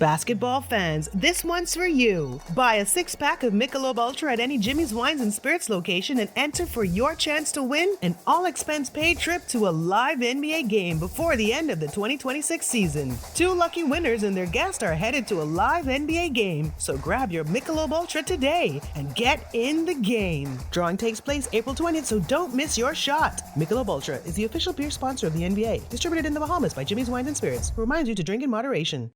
Basketball fans, this one's for you. Buy a 6-pack of Michelob Ultra at any Jimmy's Wines and Spirits location and enter for your chance to win an all-expense-paid trip to a live NBA game before the end of the 2026 season. 2 lucky winners and their guests are headed to a live NBA game, so grab your Michelob Ultra today and get in the game. Drawing takes place April 20th, so don't miss your shot. Michelob Ultra is the official beer sponsor of the NBA, distributed in the Bahamas by Jimmy's Wines and Spirits, who reminds you to drink in moderation.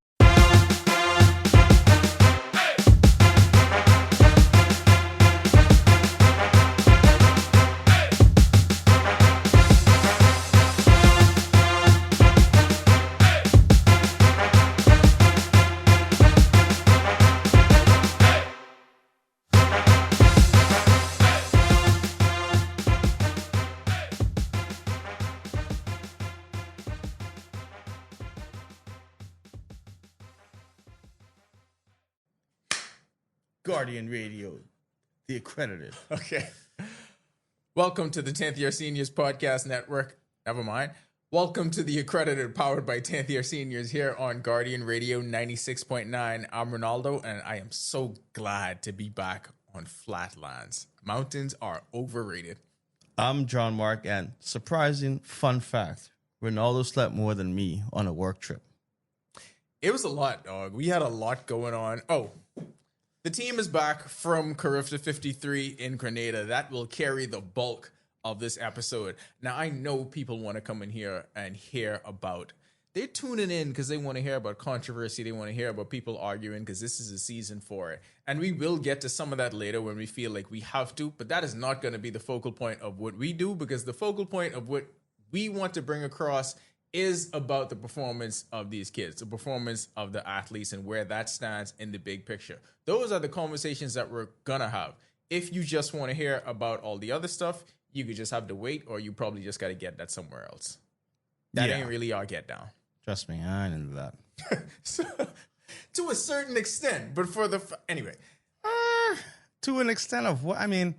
Guardian Radio, the Accredited. Okay. Welcome to the 10th Year Seniors Podcast Network. Never mind. Welcome to the Accredited, powered by 10th Year Seniors here on Guardian Radio 96.9. I'm Ronaldo, and I am so glad to be back on Flatlands. Mountains are overrated. I'm John Mark, and surprising fun fact, Ronaldo slept more than me on a work trip. It was a lot, dog. We had a lot going on. Oh, the team is back from Carifta 53 in Grenada. That will carry the bulk of this episode. Now, I know people want to come in here and hear about... They're tuning in because they want to hear about controversy. They want to hear about people arguing because this is a season for it. And we will get to some of that later when we feel like we have to. But that is not going to be the focal point of what we do, because the focal point of what we want to bring across is about the performance of these kids, the performance of the athletes, and where that stands in the big picture. Those are the conversations that we're gonna have. If you just want to hear about all the other stuff, you could just have to wait, or you probably just got to get that somewhere else. That ain't really our get down. Trust me, I ain't into that. So, to a certain extent, but for the... Anyway. To an extent of what? I mean,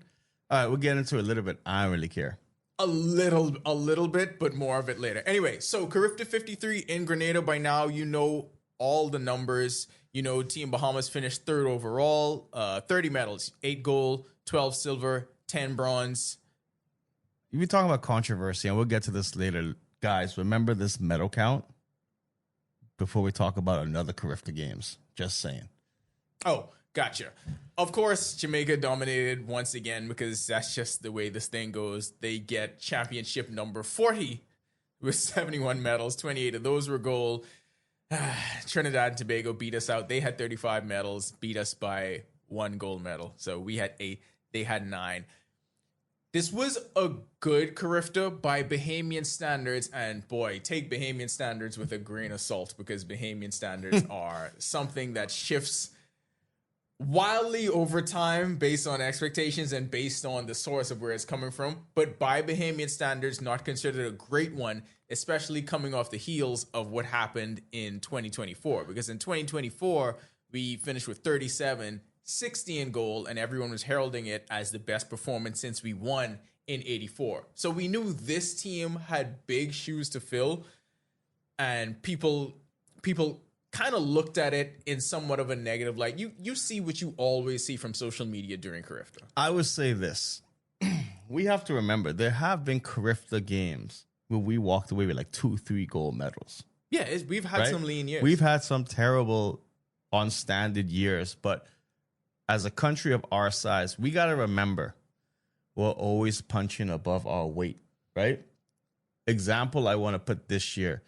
all right, we'll get into it a little bit. I don't really care. A little bit, but more of it later. Anyway, so Carifta 53 in Grenada. By now, you know all the numbers. You know, Team Bahamas finished 3rd overall, 30 medals, 8 gold, 12 silver, 10 bronze. We're talking about controversy, and we'll get to this later. Guys, remember this medal count before we talk about another Carifta games. Just saying. Oh, gotcha. Of course, Jamaica dominated once again, because that's just the way this thing goes. They get championship number 40 with 71 medals. 28 of those were gold. Trinidad and Tobago beat us out. They had 35 medals, beat us by 1 gold medal. So we had 8. They had 9. This was a good Carifta by Bahamian standards. And boy, take Bahamian standards with a grain of salt, because Bahamian standards are something that shifts wildly over time based on expectations and based on the source of where it's coming from. But by Bahamian standards, not considered a great one, especially coming off the heels of what happened in 2024. Because in 2024, we finished with 37, 60 in gold, and everyone was heralding it as the best performance since we won in 84. So we knew this team had big shoes to fill, and people kind of looked at it in somewhat of a negative light. You see what you always see from social media during Carifta. I would say this. We have to remember, there have been Carifta games where we walked away with like 2-3 gold medals. Yeah, we've had some lean years. We've had some terrible on-standard years, but as a country of our size, we got to remember we're always punching above our weight, right? Example I want to put this year.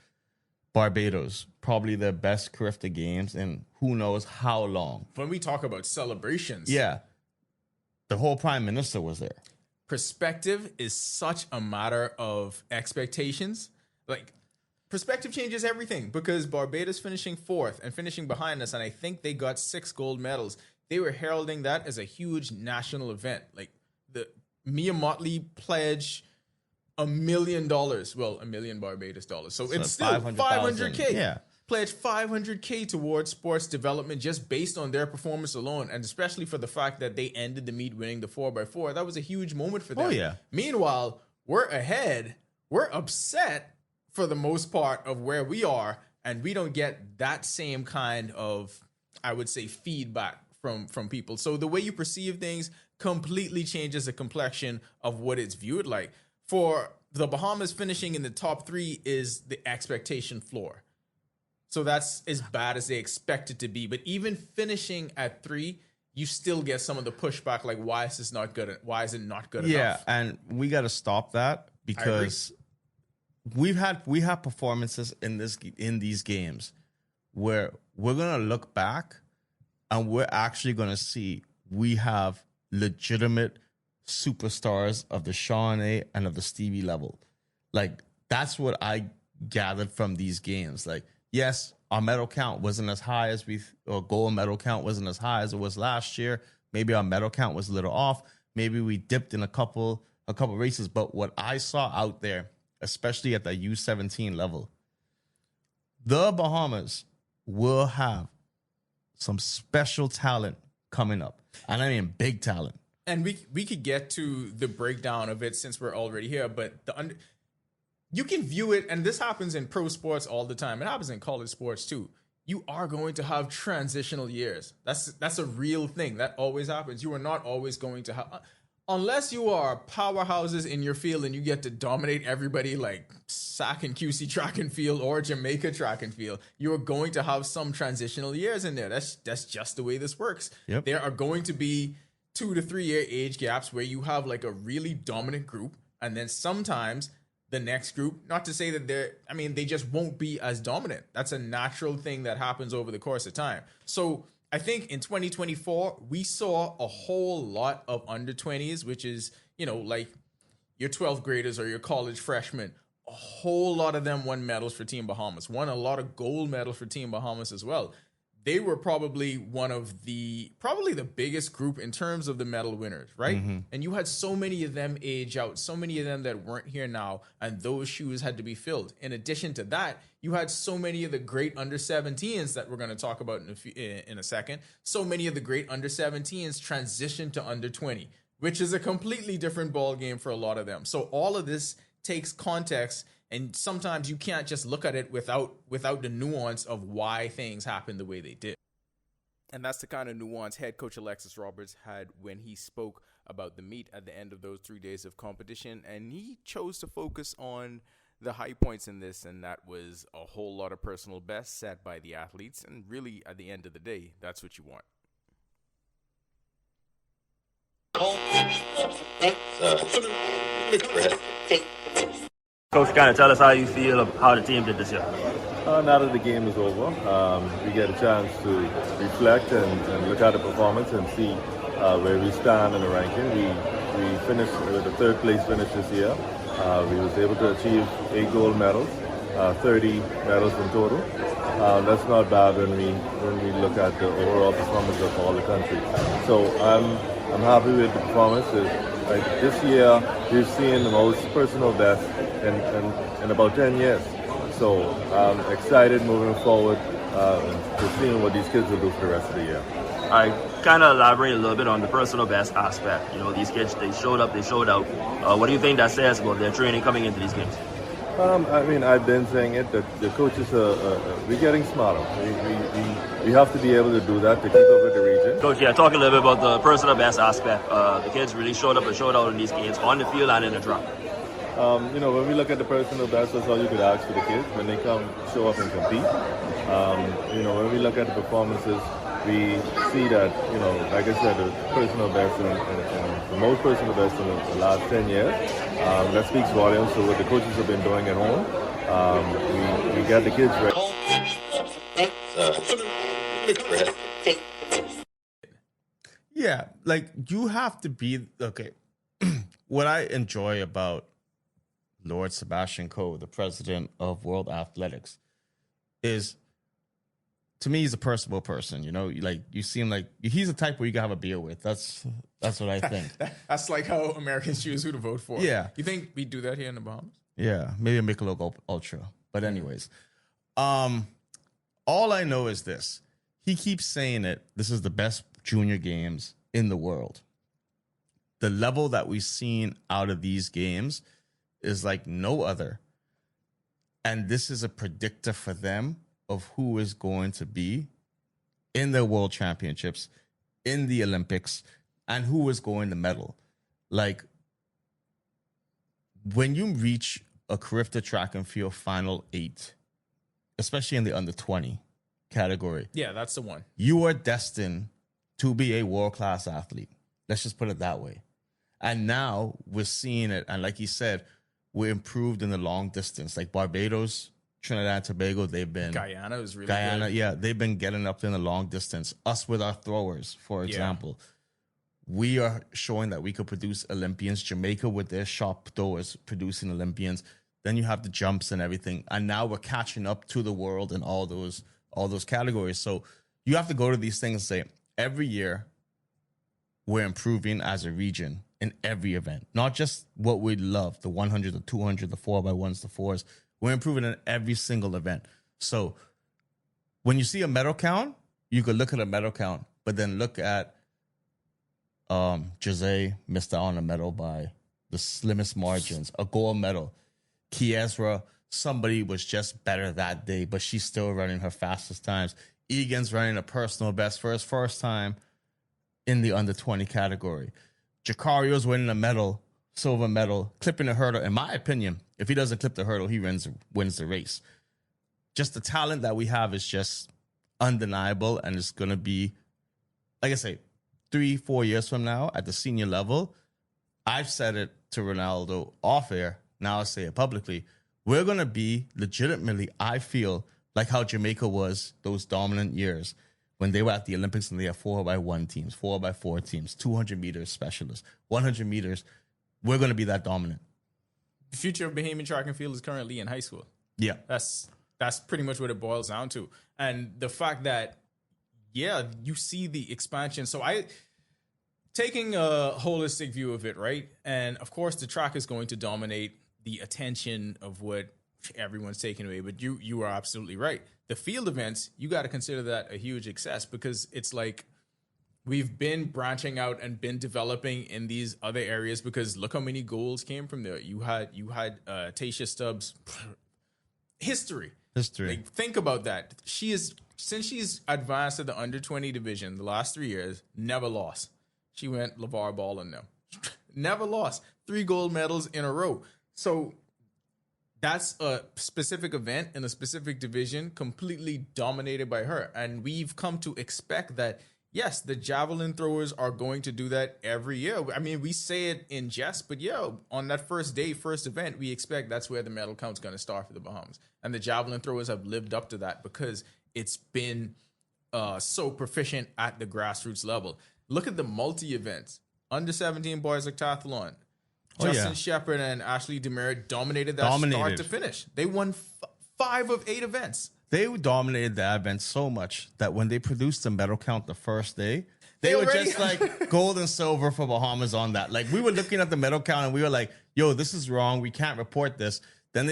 Barbados, probably their best Carifta games in who knows how long. When we talk about celebrations. Yeah. The whole prime minister was there. Perspective is such a matter of expectations. Like, perspective changes everything, because Barbados finishing 4th and finishing behind us, and I think they got 6 gold medals. They were heralding that as a huge national event. Like, the Mia Motley pledge $1 million. Well, $1 million Barbados dollars. So it's still 500K. Yeah. Pledged $500K towards sports development just based on their performance alone. And especially for the fact that they ended the meet winning the 4x4. That was a huge moment for them. Oh, yeah. Meanwhile, we're ahead. We're upset for the most part of where we are. and we don't get that same kind of, I would say, feedback from people. So the way you perceive things completely changes the complexion of what it's viewed like. For the Bahamas, finishing in the top 3 is the expectation floor. So that's as bad as they expect it to be. But even finishing at 3, you still get some of the pushback, like, why is this not good? Why is it not good enough? Yeah, and we got to stop that, because we have performances in these games where we're gonna look back and we're actually gonna see we have legitimate superstars of the Sean A and of the Stevie level. Like, that's what I gathered from these games. Like, yes, our medal count wasn't as high as or gold medal count wasn't as high as it was last year. Maybe our medal count was a little off. Maybe we dipped in a couple races. But what I saw out there, especially at the U17 level, the Bahamas will have some special talent coming up. And I mean big talent. And we could get to the breakdown of it since we're already here, but you can view it, and this happens in pro sports all the time. It happens in college sports too. You are going to have transitional years. That's a real thing. That always happens. You are not always going to have, unless you are powerhouses in your field and you get to dominate everybody like SAC and QC track and field or Jamaica track and field, you are going to have some transitional years in there. That's just the way this works. Yep. There are going to be 2 to 3 year age gaps where you have like a really dominant group, and then sometimes the next group, not to say that they just won't be as dominant. That's a natural thing that happens over the course of time. So I think in 2024, we saw a whole lot of under 20s, which is, like your 12th graders or your college freshmen. A whole lot of them won medals for Team Bahamas, won a lot of gold medals for Team Bahamas as well. They were probably the biggest group in terms of the medal winners, right? Mm-hmm. And you had so many of them age out, so many of them that weren't here now, and those shoes had to be filled. In addition to that, you had so many of the great under 17s that we're going to talk about in a second. So many of the great under 17s transitioned to under 20, which is a completely different ball game for a lot of them. So all of this takes context. And sometimes you can't just look at it without the nuance of why things happen the way they did. And that's the kind of nuance head coach Alexis Roberts had when he spoke about the meet at the end of those 3 days of competition. And he chose to focus on the high points in this, and that was a whole lot of personal bests set by the athletes. And really, at the end of the day, that's what you want. Coach, kind of tell us how you feel of how the team did this year. Now that the game is over, we get a chance to reflect and look at the performance and see where we stand in the ranking. We finished with a 3rd place finish this year. We was able to achieve 8 gold medals, 30 medals in total. That's not bad when we look at the overall performance of all the countries. So I'm happy with the performance. Like this year, we've seen the most personal best in about 10 years. So I'm excited moving forward to seeing what these kids will do for the rest of the year. I kind of elaborate a little bit on the personal best aspect. These kids, they showed up, they showed out. What do you think that says about their training coming into these games? I've been saying it, that the coaches we're getting smarter. We have to be able to do that to keep up with the region. Coach, talk a little bit about the personal best aspect. The kids really showed up and showed out in these games, on the field and in the track. When we look at the personal best, that's all you could ask for the kids when they come show up and compete. When we look at the performances, we see that, like I said, the personal best and the most personal best in the last 10 years. That speaks volumes to what the coaches have been doing at home. We get the kids ready. Yeah, like you have to be, okay. What I enjoy about Lord Sebastian Coe, the president of World Athletics, is, to me, he's a personable person. You seem like he's the type where you can have a beer with. That's what I think. That's like how Americans choose who to vote for. Yeah. You think we do that here in the Bahamas? Yeah, maybe a Michelob Ultra. But anyways, all I know is this. He keeps saying it. This is the best junior games in the world. The level that we've seen out of these games is like no other. And this is a predictor for them of who is going to be in the World Championships, in the Olympics, and who is going to medal. Like, when you reach a Carifta track and field final 8, especially in the under 20 category, Yeah, that's the one. you are destined to be a world-class athlete. Let's just put it that way. And now we're seeing it. And like you said, we're improved in the long distance. Like Barbados, Trinidad and Tobago, they've been... Guyana is really Guyana, good. yeah, they've been getting up in the long distance. Us with our throwers, for example. We are showing that we could produce Olympians. Jamaica with their sharp throwers producing Olympians. Then you have the jumps and everything. And now we're catching up to the world in all those categories. So you have to go to these things and say, every year we're improving as a region in every event. Not just what we love, the 100, the 200, the 4x1s, the 4s. We're improving in every single event. So when you see a medal count, you could look at a medal count, but then look at Jose missed out on a medal by the slimmest margins, a gold medal. Kiesra, somebody was just better that day, but she's still running her fastest times. Egan's running a personal best for his first time in the under 20 category. Jacario's winning a medal, silver medal, clipping the hurdle. In my opinion, if he doesn't clip the hurdle, he wins the race. Just the talent that we have is just undeniable, and it's going to be, like I say, 3-4 years from now at the senior level. I've said it to Ronaldo off air. Now I say it publicly. We're going to be legitimately, I feel, like how Jamaica was those dominant years when they were at the Olympics and they had 4x1 teams, 4x4 teams, 200 meters specialists, 100 meters. We're going to be that dominant. The future of Bahamian track and field is currently in high school. Yeah. That's pretty much what it boils down to. And the fact that, yeah, you see the expansion. So taking a holistic view of it, right? And of course, the track is going to dominate the attention of what everyone's taking away. But you are absolutely right. The field events, you got to consider that a huge success, because it's like we've been branching out and been developing in these other areas, because look how many goals came from there. You had Tasha Stubbs history. Like, think about that. Since she's advanced to the under 20 division the last 3 years, never lost. She went LeVar Ball and them. Never lost. 3 gold medals in a row. So that's a specific event in a specific division completely dominated by her. And we've come to expect that, yes, the javelin throwers are going to do that every year. I mean, we say it in jest, but yeah, on that first event, we expect that's where the medal count's going to start for the Bahamas. And the javelin throwers have lived up to that because it's been so proficient at the grassroots level. Look at the multi-events. Under 17 boys octathlon. Justin Shepard and Ashley Demerit dominated start to finish. They won 5 of 8 events. They dominated the event so much that when they produced the medal count the first day, they were just like gold and silver for Bahamas on that. Like, we were looking at the medal count and we were like, yo, this is wrong. We can't report this. Then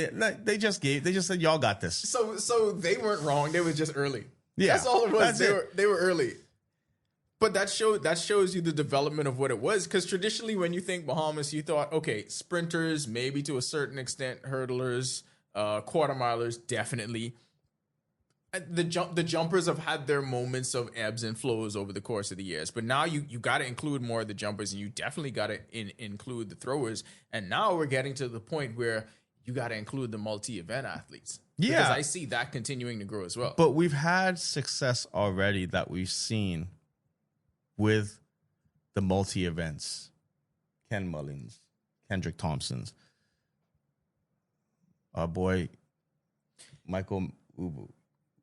they just said, y'all got this. So they weren't wrong. They were just early. Yeah, that's all it was. That's They were early. But that shows you the development of what it was. Because traditionally, when you think Bahamas, you thought, okay, sprinters, maybe to a certain extent, hurdlers, quarter milers, definitely. The jumpers have had their moments of ebbs and flows over the course of the years. But now you got to include more of the jumpers, and you definitely got to include the throwers. And now we're getting to the point where you got to include the multi-event athletes. Yeah. Because I see that continuing to grow as well. But we've had success already that we've seen with the multi-events. Ken Mullins, Kendrick Thompson's, our boy Michael Ubu.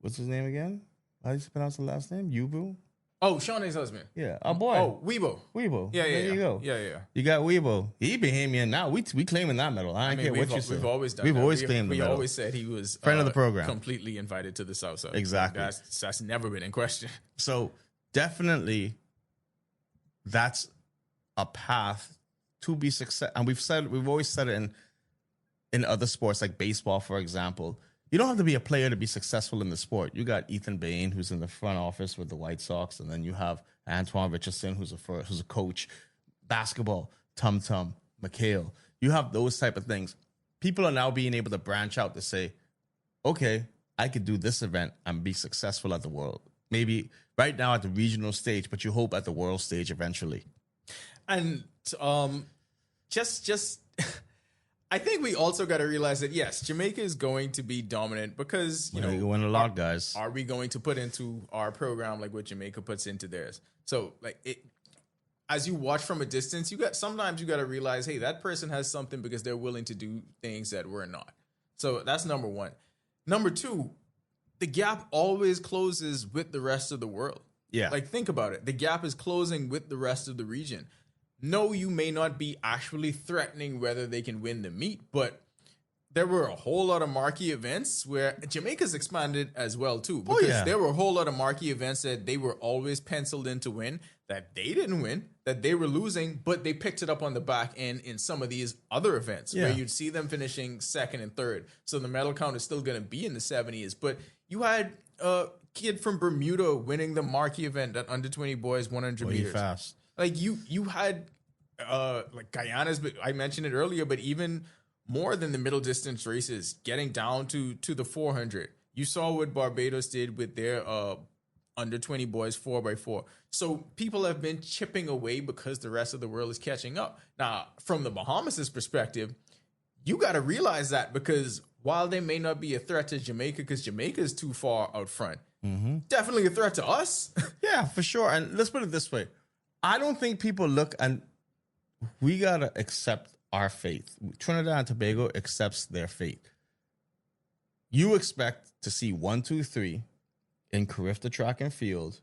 What's his name again? How do you pronounce the last name? Ubu? Oh, Shauna's husband. Yeah, our boy. Oh, Weibo. Yeah. There you go. Yeah. You got Weibo. He Bahamian now. We claiming that medal. I don't care what you say. We've always done. We've that. always claimed the medal. We always said he was friend of the program, completely invited to the South Side. Exactly. That's never been in question. So definitely, that's a path to be success. And we've always said it in other sports like baseball, for example. You don't have to be a player to be successful in the sport. You got Ethan Bain, who's in the front office with the White Sox, and then you have Antoine Richardson, who's a coach. Basketball, Tum Tum, McHale. You have those type of things. People are now being able to branch out to say, okay, I could do this event and be successful at the world. Maybe right now at the regional stage, but you hope at the world stage eventually. And just I think we also got to realize that yes, Jamaica is going to be dominant because You win a lot, guys. Are we going to put into our program like what Jamaica puts into theirs? So like it, as you watch from a distance, sometimes you got to realize, hey, that person has something because they're willing to do things that we're not. So that's number one. Number two, the gap always closes with the rest of the world. Yeah. Like, think about it. The gap is closing with the rest of the region. No, you may not be actually threatening whether they can win the meet, but there were a whole lot of marquee events where Jamaica's expanded as well, too. Because there were a whole lot of marquee events that they were always penciled in to win, that they didn't win, that they were losing, but they picked it up on the back end in some of these other events where you'd see them finishing second and third. So the medal count is still going to be in the 70s. But you had a kid from Bermuda winning the marquee event at under 20 boys 100 meters. Fast. Like you had like Guyana's, but I mentioned it earlier, but even more than the middle distance races, getting down to the 400. You saw what Barbados did with their under 20 boys 4x4. So people have been chipping away because the rest of the world is catching up. Now, from the Bahamas' perspective, you got to realize that because while they may not be a threat to Jamaica because Jamaica is too far out front, definitely a threat to us. Yeah, for sure. And let's put it this way. I don't think people look, and we got to accept our fate. Trinidad and Tobago accepts their fate. You expect to see 1, 2, 3 in Carifta track and field,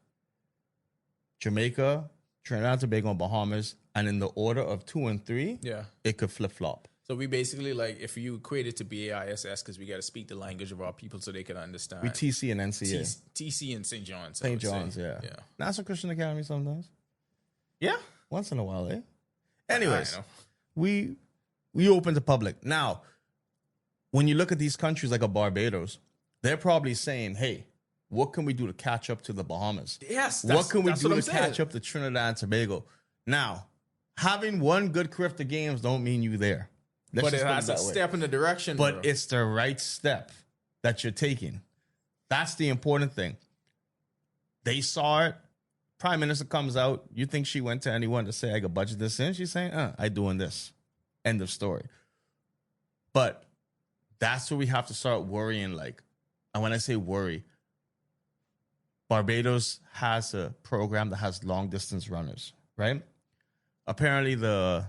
Jamaica, Trinidad and Tobago, and Bahamas, and in the order of 2 and 3, it could flip-flop. So we basically, like, if you equate it to BAISS, because we got to speak the language of our people so they can understand. We TC and NCA. TC and St. John's. St. John's, yeah. National Christian Academy sometimes. Yeah. Once in a while, eh? Anyways, we open to public. Now, when you look at these countries like a Barbados, they're probably saying, hey, what can we do to catch up to the Bahamas? Yes. What can we do to catch up to Trinidad and Tobago? Now, having one good Carifta Games don't mean you there. But it has a step in the direction. But it's the right step that you're taking. That's the important thing. They saw it. Prime Minister comes out. You think she went to anyone to say, I could budget this in? She's saying, I doing this. End of story. But that's where we have to start worrying. Like, and when I say worry, Barbados has a program that has long distance runners, right? Apparently the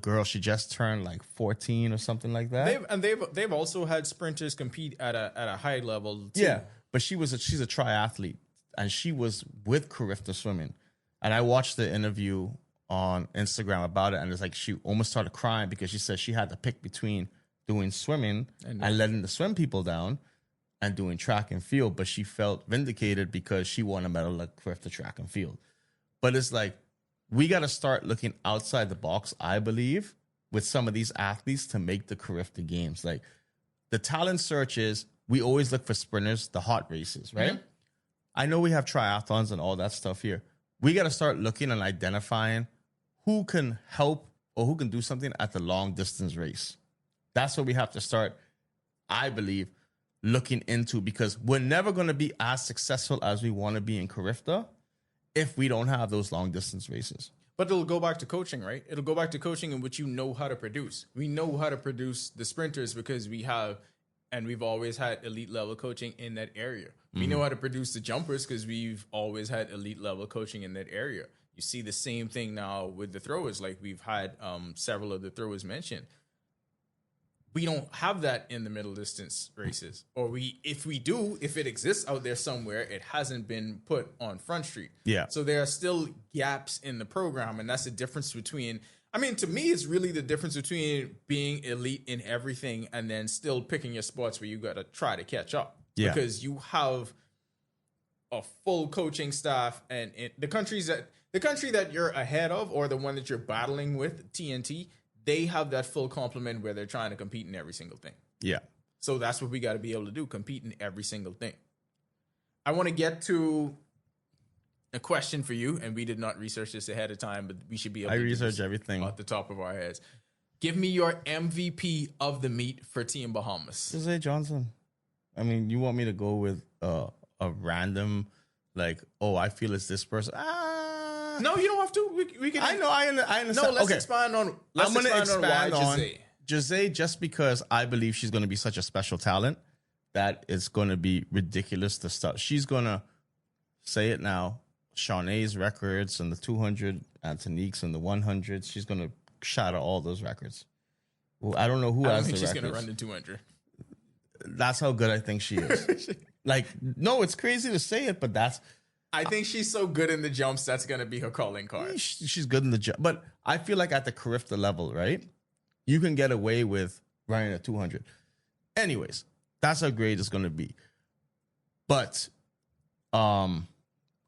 girl, she just turned like 14 or something like that. They've also had sprinters compete at a high level too. Yeah, but she's a triathlete, and she was with Carifta Swimming. And I watched the interview on Instagram about it, and it's like she almost started crying because she said she had to pick between doing swimming and letting the swim people down and doing track and field, but she felt vindicated because she won a medal at Carifta track and field. But it's like, we got to start looking outside the box, I believe, with some of these athletes to make the Carifta Games. Like, the talent search is, we always look for sprinters, the hot races, right? Mm-hmm. I know we have triathlons and all that stuff here. We got to start looking and identifying who can help or who can do something at the long distance race. That's what we have to start, I believe, looking into, because we're never going to be as successful as we want to be in Carifta if we don't have those long distance races. But it'll go back to coaching, right? It'll go back to coaching in which you know how to produce. We know how to produce the sprinters because we have, and we've always had elite level coaching in that area. We know how to produce the jumpers because we've always had elite level coaching in that area. You see the same thing now with the throwers. Like, we've had several of the throwers mentioned. We don't have that in the middle distance races, or if we do, if it exists out there somewhere, it hasn't been put on Front Street. Yeah. So there are still gaps in the program, and that's the difference between, I mean, to me, it's really the difference between being elite in everything and then still picking your spots where you got to try to catch up. Yeah. Because you have a full coaching staff, and the country that you're ahead of, or the one that you're battling with, TNT, they have that full complement where they're trying to compete in every single thing. Yeah. So that's what we got to be able to do, compete in every single thing. I want to get to a question for you, and we did not research this ahead of time, but we should be able to research everything off the top of our heads. Give me your MVP of the meet for Team Bahamas. Jose Johnson. I mean, you want me to go with a random, like, oh, I feel it's this person. No, you don't have to. We can. I understand. No, let's okay. expand on. I'm going to expand on Giselle. Giselle just because I believe she's going to be such a special talent that it's going to be ridiculous to start. She's going to say it now. Shaunae's records and the 200, Antonique's and the 100s. She's going to shatter all those records. Well, I don't know who has the records. She's going to run the 200. That's how good I think she is. Like, no, it's crazy to say it, but that's. I think she's so good in the jumps, that's going to be her calling card. She's good in the jump. But I feel like at the Carifta level, right? You can get away with running a 200. Anyways, that's how great it's going to be. But I'm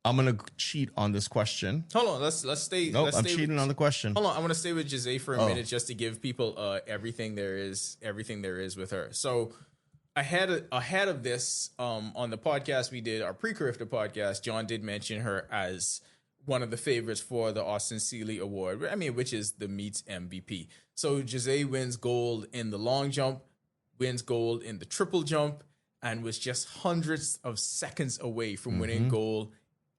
going to cheat on this question. Hold on, let's stay. Nope, let's I'm stay cheating with, on the question. Hold on, I want to stay with Giselle for a minute just to give people everything there is with her. So ahead of this, on the podcast we did, our pre-Carifta podcast, John did mention her as one of the favorites for the Austin Seeley Award. I mean, which is the meets MVP. So Giselle wins gold in the long jump, wins gold in the triple jump, and was just hundreds of seconds away from winning gold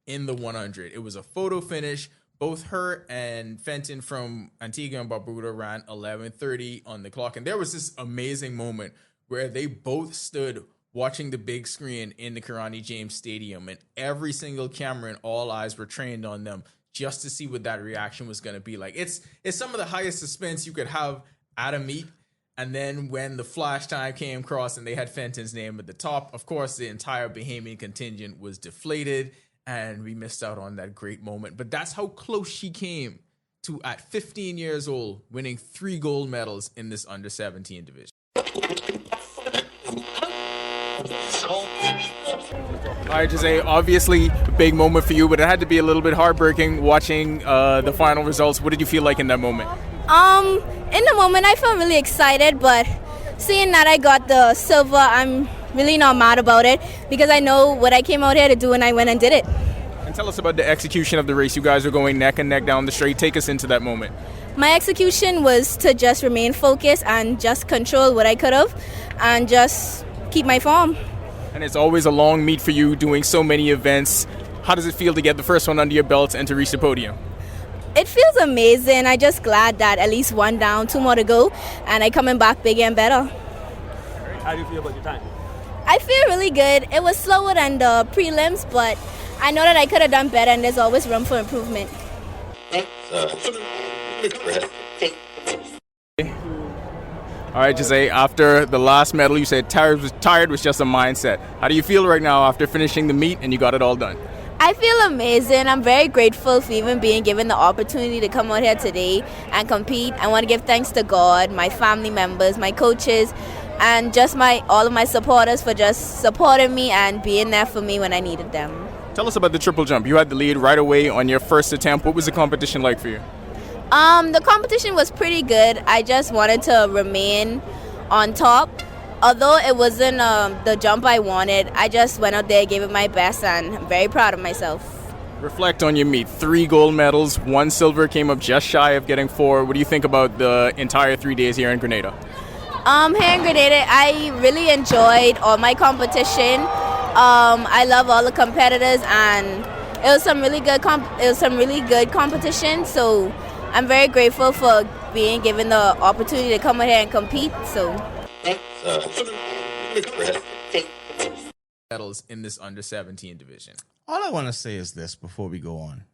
in the 100. It was a photo finish. Both her and Fenton from Antigua and Barbuda ran 11:30 on the clock. And there was this amazing moment where they both stood watching the big screen in the Karani James Stadium, and every single camera and all eyes were trained on them just to see what that reaction was going to be like. It's some of the highest suspense you could have at a meet. And then when the flash time came across and they had Fenton's name at the top, of course, the entire Bahamian contingent was deflated and we missed out on that great moment. But that's how close she came to, at 15 years old, winning 3 gold medals in this under 17 division. All right, Giselle, obviously a big moment for you, but it had to be a little bit heartbreaking watching the final results. What did you feel like in that moment? In the moment, I felt really excited, but seeing that I got the silver, I'm really not mad about it because I know what I came out here to do and I went and did it. And tell us about the execution of the race. You guys are going neck and neck down the straight. Take us into that moment. My execution was to just remain focused and just control what I could have and just keep my form. And it's always a long meet for you doing so many events. How does it feel to get the first one under your belt and to reach the podium? It feels amazing. I'm just glad that at least 1 down, 2 more to go, and I'm coming back bigger and better. How do you feel about your time? I feel really good. It was slower than the prelims, but I know that I could have done better, and there's always room for improvement. All right, Giselle, after the last medal, you said tired was just a mindset. How do you feel right now after finishing the meet and you got it all done? I feel amazing. I'm very grateful for even being given the opportunity to come out here today and compete. I want to give thanks to God, my family members, my coaches, and just all of my supporters for just supporting me and being there for me when I needed them. Tell us about the triple jump. You had the lead right away on your first attempt. What was the competition like for you? The competition was pretty good. I just wanted to remain on top. Although it wasn't the jump I wanted, I just went out there, gave it my best, and I'm very proud of myself. Reflect on your meet. 3 gold medals, 1 silver, came up just shy of getting 4. What do you think about the entire 3 days here in Grenada? Here in Grenada, I really enjoyed all my competition. I love all the competitors, and it was some really good competition. So I'm very grateful for being given the opportunity to come out here and compete. So. Medals in this under 17 division. All I want to say is this before we go on.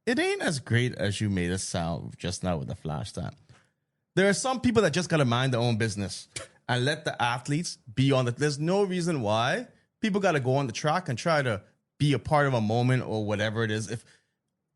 It ain't as great as you made it sound just now with the flash time. There are some people that just got to mind their own business and let the athletes be on the... There's no reason why people got to go on the track and try to be a part of a moment or whatever it is.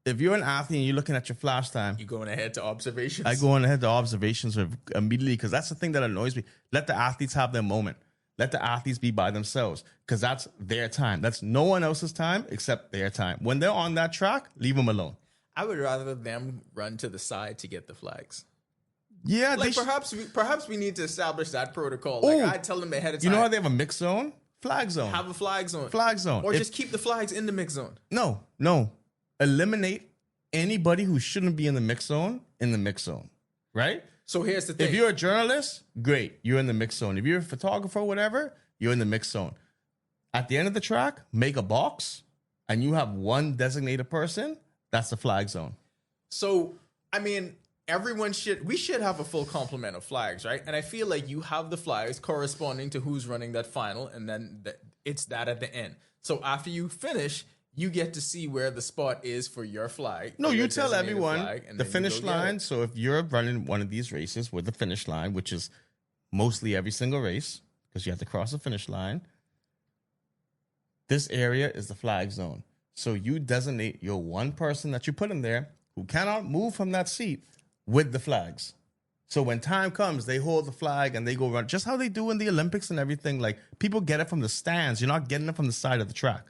If you're an athlete and you're looking at your flash time... You going ahead to observations? I go on ahead to observations immediately because that's the thing that annoys me. Let the athletes have their moment. Let the athletes be by themselves because that's their time. That's no one else's time except their time. When they're on that track, leave them alone. I would rather them run to the side to get the flags. Yeah. Like perhaps we need to establish that protocol. Like I tell them ahead of time. You know how they have a mix zone? Flag zone. Have a flag zone. Flag zone. Or just keep the flags in the mix zone. No. Eliminate anybody who shouldn't be in the mix zone, right? So here's the thing. If you're a journalist, great. You're in the mix zone. If you're a photographer or whatever, you're in the mix zone. At the end of the track, make a box and you have one designated person. That's the flag zone. So, I mean, we should have a full complement of flags, right? And I feel like you have the flags corresponding to who's running that final, and then it's that at the end. So after you finish, you get to see where the spot is for your flag. No, your you tell designated everyone flag, and the then you finish go get line. it. So if you're running one of these races with the finish line, which is mostly every single race, because you have to cross the finish line, this area is the flag zone. So you designate your one person that you put in there who cannot move from that seat with the flags. So when time comes, they hold the flag and they go run, just how they do in the Olympics and everything. Like, people get it from the stands. You're not getting it from the side of the track.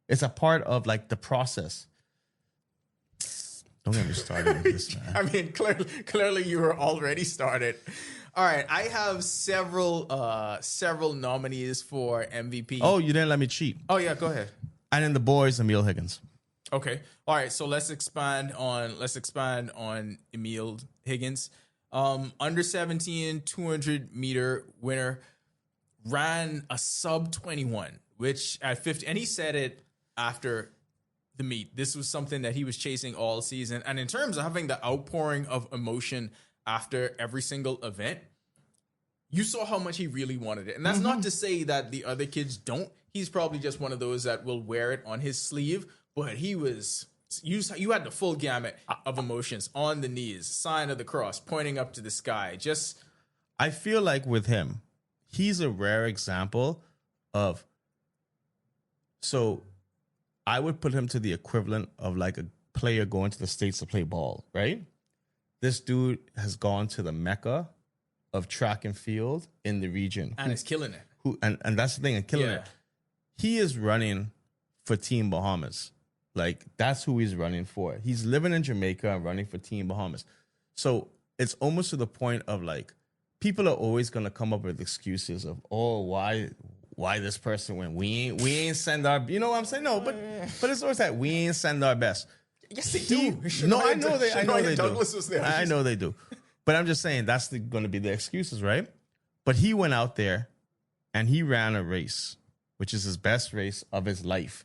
It's a part of like the process. Don't get me started with this, man. I mean, clearly you were already started. All right, I have several nominees for MVP. Oh, you didn't let me cheat. Oh yeah, go ahead. And then the boys, Emil Higgins. Okay. All right. So let's expand on Emil Higgins. Under 17, 200 meter winner, ran a sub 21, which at 50, and he said it after the meet. This was something that he was chasing all season. And in terms of having the outpouring of emotion after every single event, you saw how much he really wanted it. And that's not to say that the other kids don't. He's probably just one of those that will wear it on his sleeve. But he was, you had the full gamut of emotions on the knees, sign of the cross, pointing up to the sky. I feel like with him, he's a rare example of, so I would put him to the equivalent of like a player going to the States to play ball, right? This dude has gone to the mecca of track and field in the region. And is killing it. And that's the thing, and killing it. He is running for Team Bahamas. Like, that's who he's running for. He's living in Jamaica and running for Team Bahamas. So it's almost to the point of like, people are always gonna come up with excuses of, oh, why this person went? We ain't send our, you know what I'm saying? No, but it's always that we ain't send our best. Yes, they do. No, I know they Douglas do. was there. I know they do. But I'm just saying that's going to be the excuses, right? But he went out there and he ran a race, which is his best race of his life.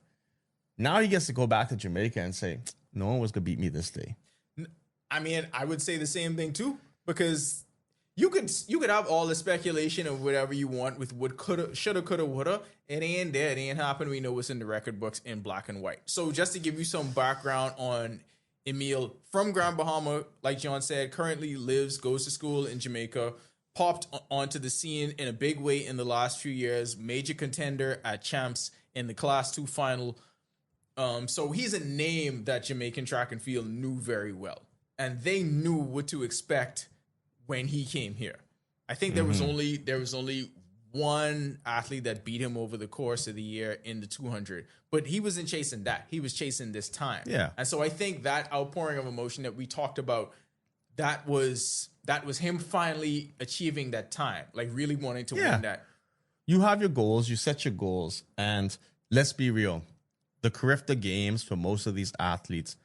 Now he gets to go back to Jamaica and say, no one was going to beat me this day. I mean, I would say the same thing too, because you could have all the speculation of whatever you want with what coulda, shoulda, coulda, woulda. It ain't there. It ain't happened. We know what's in the record books in black and white. So just to give you some background on Emil, from Grand Bahama, like John said, currently goes to school in Jamaica, popped onto the scene in a big way in the last few years, major contender at champs in the Class 2 final. So he's a name that Jamaican track and field knew very well. And they knew what to expect when he came here. I think there was only one athlete that beat him over the course of the year in the 200, but he wasn't chasing that. He was chasing this time. Yeah. And so I think that outpouring of emotion that we talked about, that was him finally achieving that time, like really wanting to win that. You have your goals, you set your goals, and let's be real. The Carifta Games for most of these athletes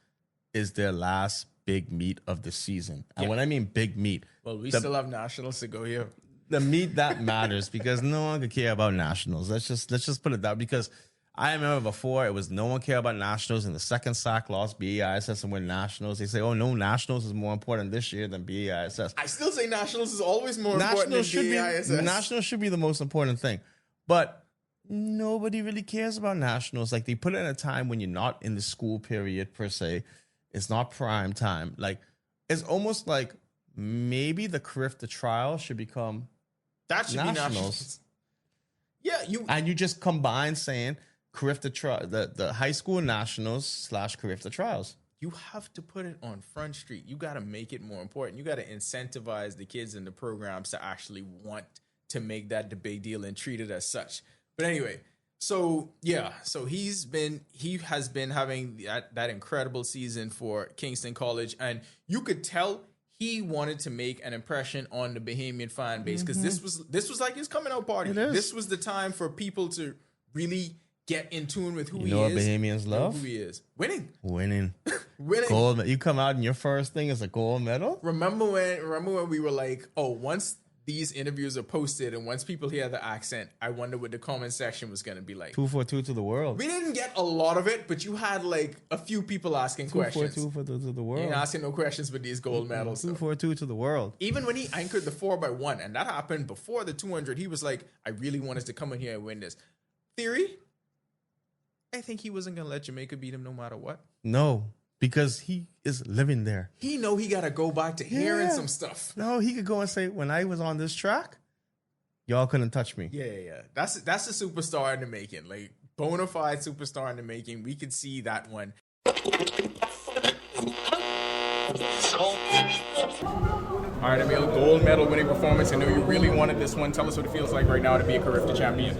is their last big meet of the season. And when I mean big meet, well, we still have nationals to go here. The meet that matters, because no one could care about nationals. Let's just put it that, because I remember before it was no one cared about nationals, and the second SAC lost BAISS and win nationals. They say, oh no, nationals is more important this year than BAISS. I still say nationals is always more important than BAISS. Nationals should be the most important thing. But nobody really cares about nationals. Like, they put it in a time when you're not in the school period per se. It's not prime time. Like, it's almost like maybe the Carifta trial should become that should nationals. Be nationals. Yeah, you just combine saying Carifta the high school nationals / Carifta trials. You have to put it on Front Street. You got to make it more important. You got to incentivize the kids in the programs to actually want to make that the big deal and treat it as such. But anyway, so he has been having that incredible season for Kingston College, and you could tell he wanted to make an impression on the Bahamian fan base, because this was like his coming out party. This was the time for people to really get in tune with who You he know what is. Bahamians know love? who he is. Winning. Winning. Winning. Gold. You come out and your first thing is a gold medal? Remember when we were like, oh, once these interviews are posted and once people hear the accent, I wonder what the comment section was going to be like. 242 to the world. We didn't get a lot of it, but you had like a few people asking questions. 242 to the world. You ain't asking no questions with these gold medals. 242 to the world. Even when he anchored the 4x1, and that happened before the 200, he was like, I really want us to come in here and win this. Theory? I think he wasn't going to let Jamaica beat him no matter what. No, because he is living there. He know he got to go back to hearing some stuff. No, he could go and say, when I was on this track, y'all couldn't touch me. Yeah. That's a superstar in the making. Like, bona fide superstar in the making. We could see that one. All right, Emil, gold medal winning performance. I know you really wanted this one. Tell us what it feels like right now to be a Carifta champion.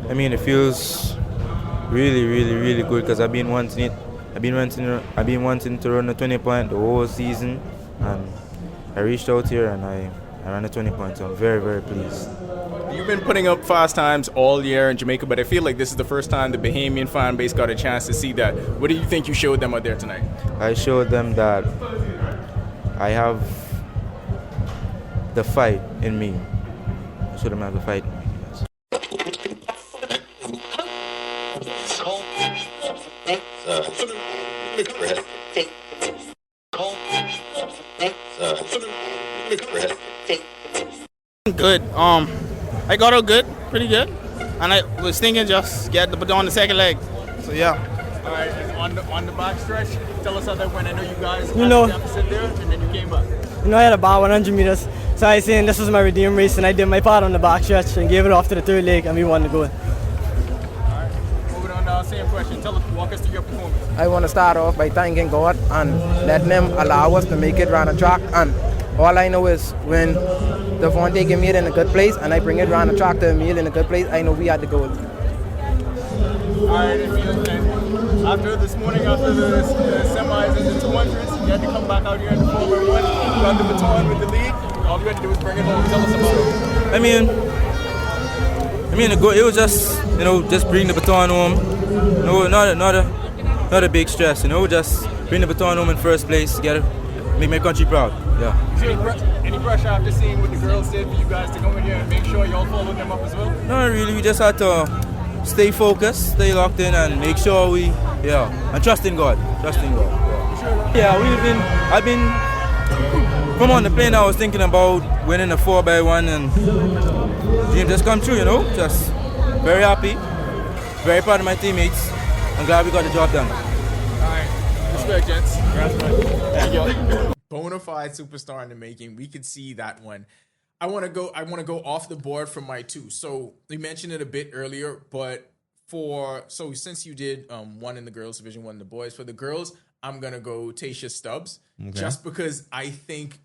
I mean, it feels really, really, really good because I've been wanting it. I've been wanting to run a 20-point the whole season, and I reached out here and I ran a 20 points. So I'm very, very pleased. You've been putting up fast times all year in Jamaica, but I feel like this is the first time the Bahamian fan base got a chance to see that. What do you think you showed them out there tonight? I showed them that I have the fight in me. I showed them I have the fight in me. Good. I got out good, pretty good, and I was thinking just get the baton on the second leg. So yeah. All right, and on the back stretch, tell us how that went. I know you guys had You know- a deficit there, and then you came back. You know, I had about 100 meters, so I was saying this was my redeem race, and I did my part on the back stretch and gave it off to the third leg, and we won the goal. All right, moving on now, same question. Walk us through your performance. I want to start off by thanking God and letting Him allow us to make it round the track. And all I know is when Devontae gave me it in a good place and I bring it round the track to Emil in a good place, I know we had the goal. All right, Emil, and after this morning, after the semis and the 200s, you had to come back out here in the 4x1. You got the baton with the lead. All you had to do was bring it home. Tell us about it. I mean, it was just, just bring the baton home. No, not a big stress, just bring the baton home in first place, make my country proud. Yeah. Any pressure after seeing what the girls did for you guys to come in here and make sure y'all followed them up as well? No, really, we just had to stay focused, stay locked in, and make sure and trust in God. Yeah, I've been, from on the plane, I was thinking about winning a 4x1, and dream just come true, just very happy, very proud of my teammates. I'm glad we got the job done. All right, respect, gents. Thank you. Bona fide superstar in the making. We could see that one. I want to go off the board from my two. So we mentioned it a bit earlier, but since you did one in the girls division, one in the boys, for the girls, I'm gonna go Tasha Stubbs, just because I think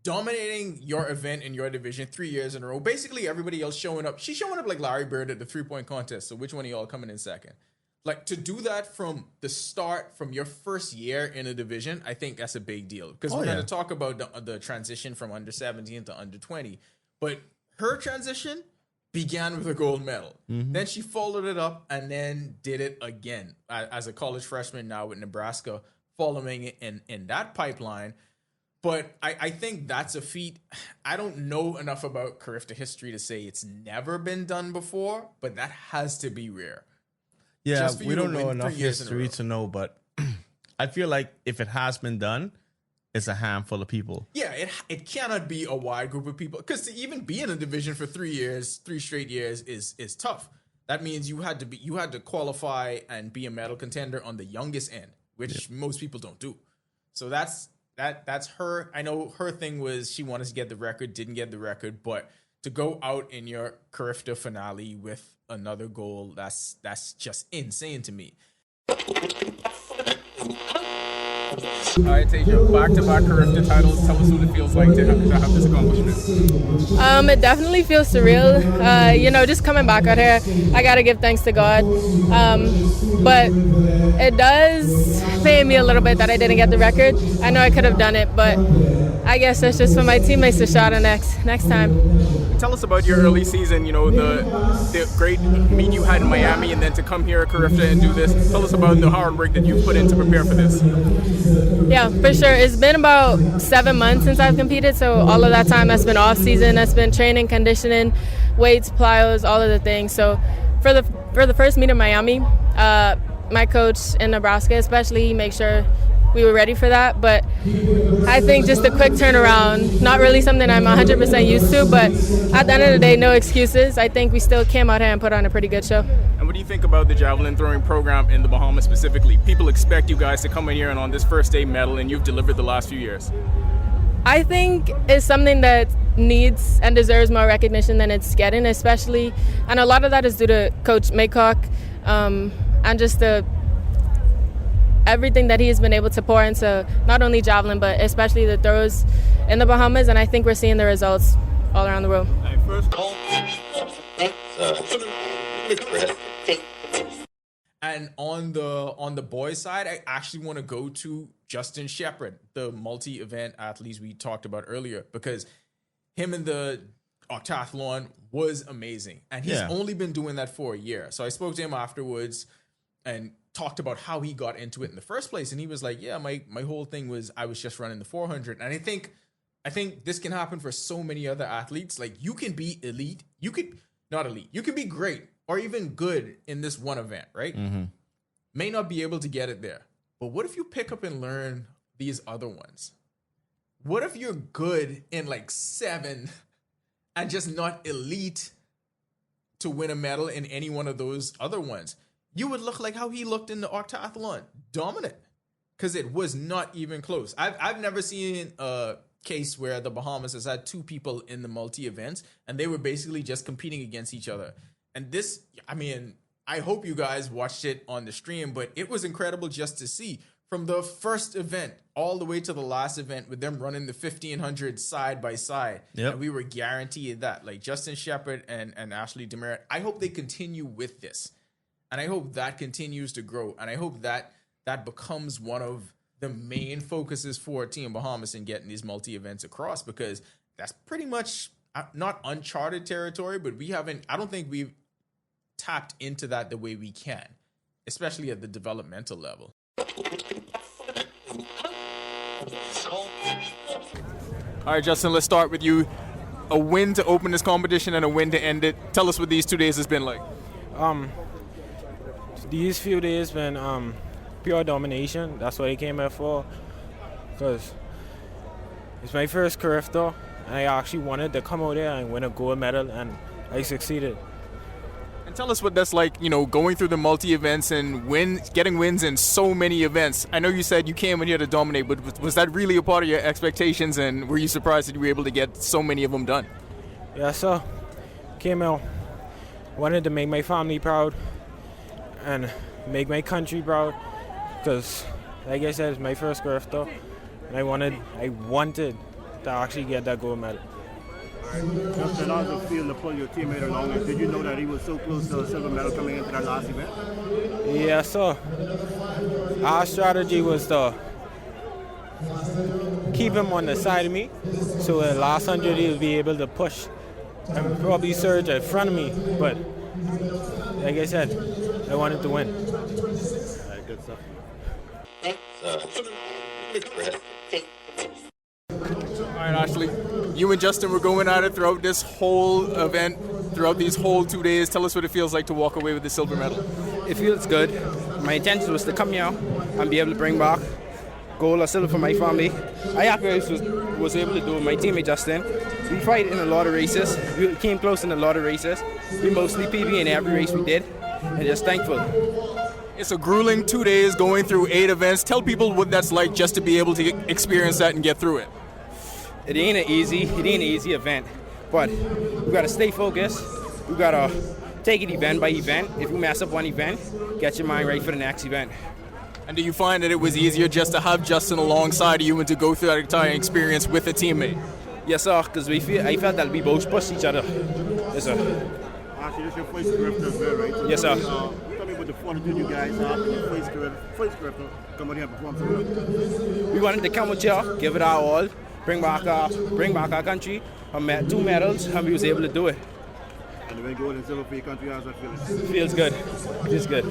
dominating your event in your division 3 years in a row. Basically, everybody else showing up. She's showing up like Larry Bird at the 3-point contest. So which one of y'all coming in second? Like, to do that from the start, from your first year in a division, I think that's a big deal. Because we're going to talk about the transition from under 17 to under 20. But her transition began with a gold medal. Mm-hmm. Then she followed it up and then did it again as a college freshman now with Nebraska, following in that pipeline. But I think that's a feat. I don't know enough about Carifta history to say it's never been done before, but that has to be rare. Yeah, we don't know enough history to know, but I feel like if it has been done, it's a handful of people. Yeah, it cannot be a wide group of people, because to even be in a division for 3 straight years is tough. That means you had to qualify and be a medal contender on the youngest end, which most people don't do. So that's her. I know her thing was she wanted to get the record, didn't get the record, but to go out in your Carifta finale with another goal, that's just insane to me. All right, Tasia, back-to-back Carifta titles. Tell us what it feels like to have this accomplishment. It definitely feels surreal. Just coming back out here, I gotta give thanks to God. But it does pain me a little bit that I didn't get the record. I know I could have done it, but I guess that's just for my teammates to shot on next time. Tell us about your early season, the great meet you had in Miami, and then to come here at Carifta and do this. Tell us about the hard work that you've put in to prepare for this. Yeah, for sure. It's been about 7 months since I've competed, so all of that time that's been off season. That's been training, conditioning, weights, plyos, all of the things. So for the first meet in Miami, my coach in Nebraska especially, he made sure we were ready for that. But I think just a quick turnaround, not really something I'm 100% used to, but at the end of the day, no excuses. I think we still came out here and put on a pretty good show. And what do you think about the javelin throwing program in the Bahamas specifically? People expect you guys to come in here and on this first day medal, and you've delivered the last few years. I think it's something that needs and deserves more recognition than it's getting, especially, and a lot of that is due to Coach Maycock and just everything that he has been able to pour into not only javelin, but especially the throws in the Bahamas, and I think we're seeing the results all around the world. And on the boys' side, I actually want to go to Justin Shepard, the multi-event athlete we talked about earlier, because him in the octathlon was amazing, and he's only been doing that for a year. So I spoke to him afterwards and talked about how he got into it in the first place, and he was like, yeah, my whole thing was I was just running the 400. And I think this can happen for so many other athletes. Like, you can be elite, you can be great or even good in this one event, right? Mm-hmm. May not be able to get it there, but what if you pick up and learn these other ones? What if you're good in like 7 and just not elite to win a medal in any one of those other ones? You would look like how he looked in the octathlon, dominant, because it was not even close. I've never seen a case where the Bahamas has had 2 people in the multi-events and they were basically just competing against each other. And this, I hope you guys watched it on the stream, but it was incredible just to see from the first event all the way to the last event with them running the 1500 side by side. Yep. And we were guaranteed that. Like Justin Shepard and Ashley Demerit, I hope they continue with this. And I hope that continues to grow. And I hope that becomes one of the main focuses for Team Bahamas in getting these multi-events across, because that's pretty much not uncharted territory, but I don't think we've tapped into that the way we can, especially at the developmental level. All right, Justin, let's start with you. A win to open this competition and a win to end it. Tell us what these 2 days has been like. These few days been pure domination. That's what I came here for, because it's my first Carifta, and I actually wanted to come out there and win a gold medal, and I succeeded. And tell us what that's like, going through the multi-events and getting wins in so many events. I know you said you came in here to dominate, but was that really a part of your expectations, and were you surprised that you were able to get so many of them done? Yeah, so came out, wanted to make my family proud and make my country proud, because like I said, it's my first Carifta, and I wanted to actually get that gold medal. Justin, how does it feel to pull your teammate along? And did you know that he was so close to a silver medal coming into that last event? Yeah, so our strategy was to keep him on the side of me, so in the last 100 he'll be able to push and probably surge in front of me. But like I said, I wanted to win. All right, good stuff. All right, Ashley, you and Justin were going at it throughout this whole event, throughout these whole 2 days. Tell us what it feels like to walk away with the silver medal. It feels good. My intention was to come here and be able to bring back gold or silver for my family. I actually was able to do it with my teammate Justin. We fight in a lot of races. We came close in a lot of races. We mostly PB in every race we did, and just thankful. It's a grueling 2 days going through 8 events. Tell people what that's like just to be able to experience that and get through it. It ain't an easy event, but we gotta stay focused. We gotta take it event by event. If you mess up one event, get your mind right for the next event. And do you find that it was easier just to have Justin alongside you and to go through that entire experience with a teammate? Yes, sir, because I felt that we both pushed each other. Yes, sir. Actually, this is your first script as well, right? So Yes, sir. Tell me about the fortitude you guys have in your first script. Come out here and perform for us. We wanted to come out here, give it our all, bring back our country, and met 2 medals, and we was able to do it. And when gold and silver for your country, how's that feeling? Feels good. Feels good.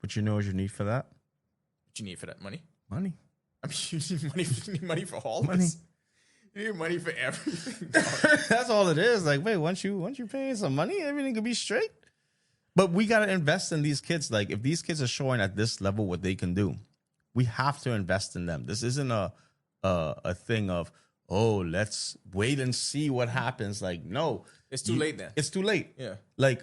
What you know what you need for that? What you need for that? Money? Money. I mean, you need money for all Money. this. You need money for everything. That's all it is. Like, wait, once you pay some money, everything could be straight. But we gotta invest in these kids. Like, if these kids are showing at this level what they can do, we have to invest in them. This isn't a thing of, oh, let's wait and see what happens. Like, no. It's too late then. It's too late. Yeah. Like,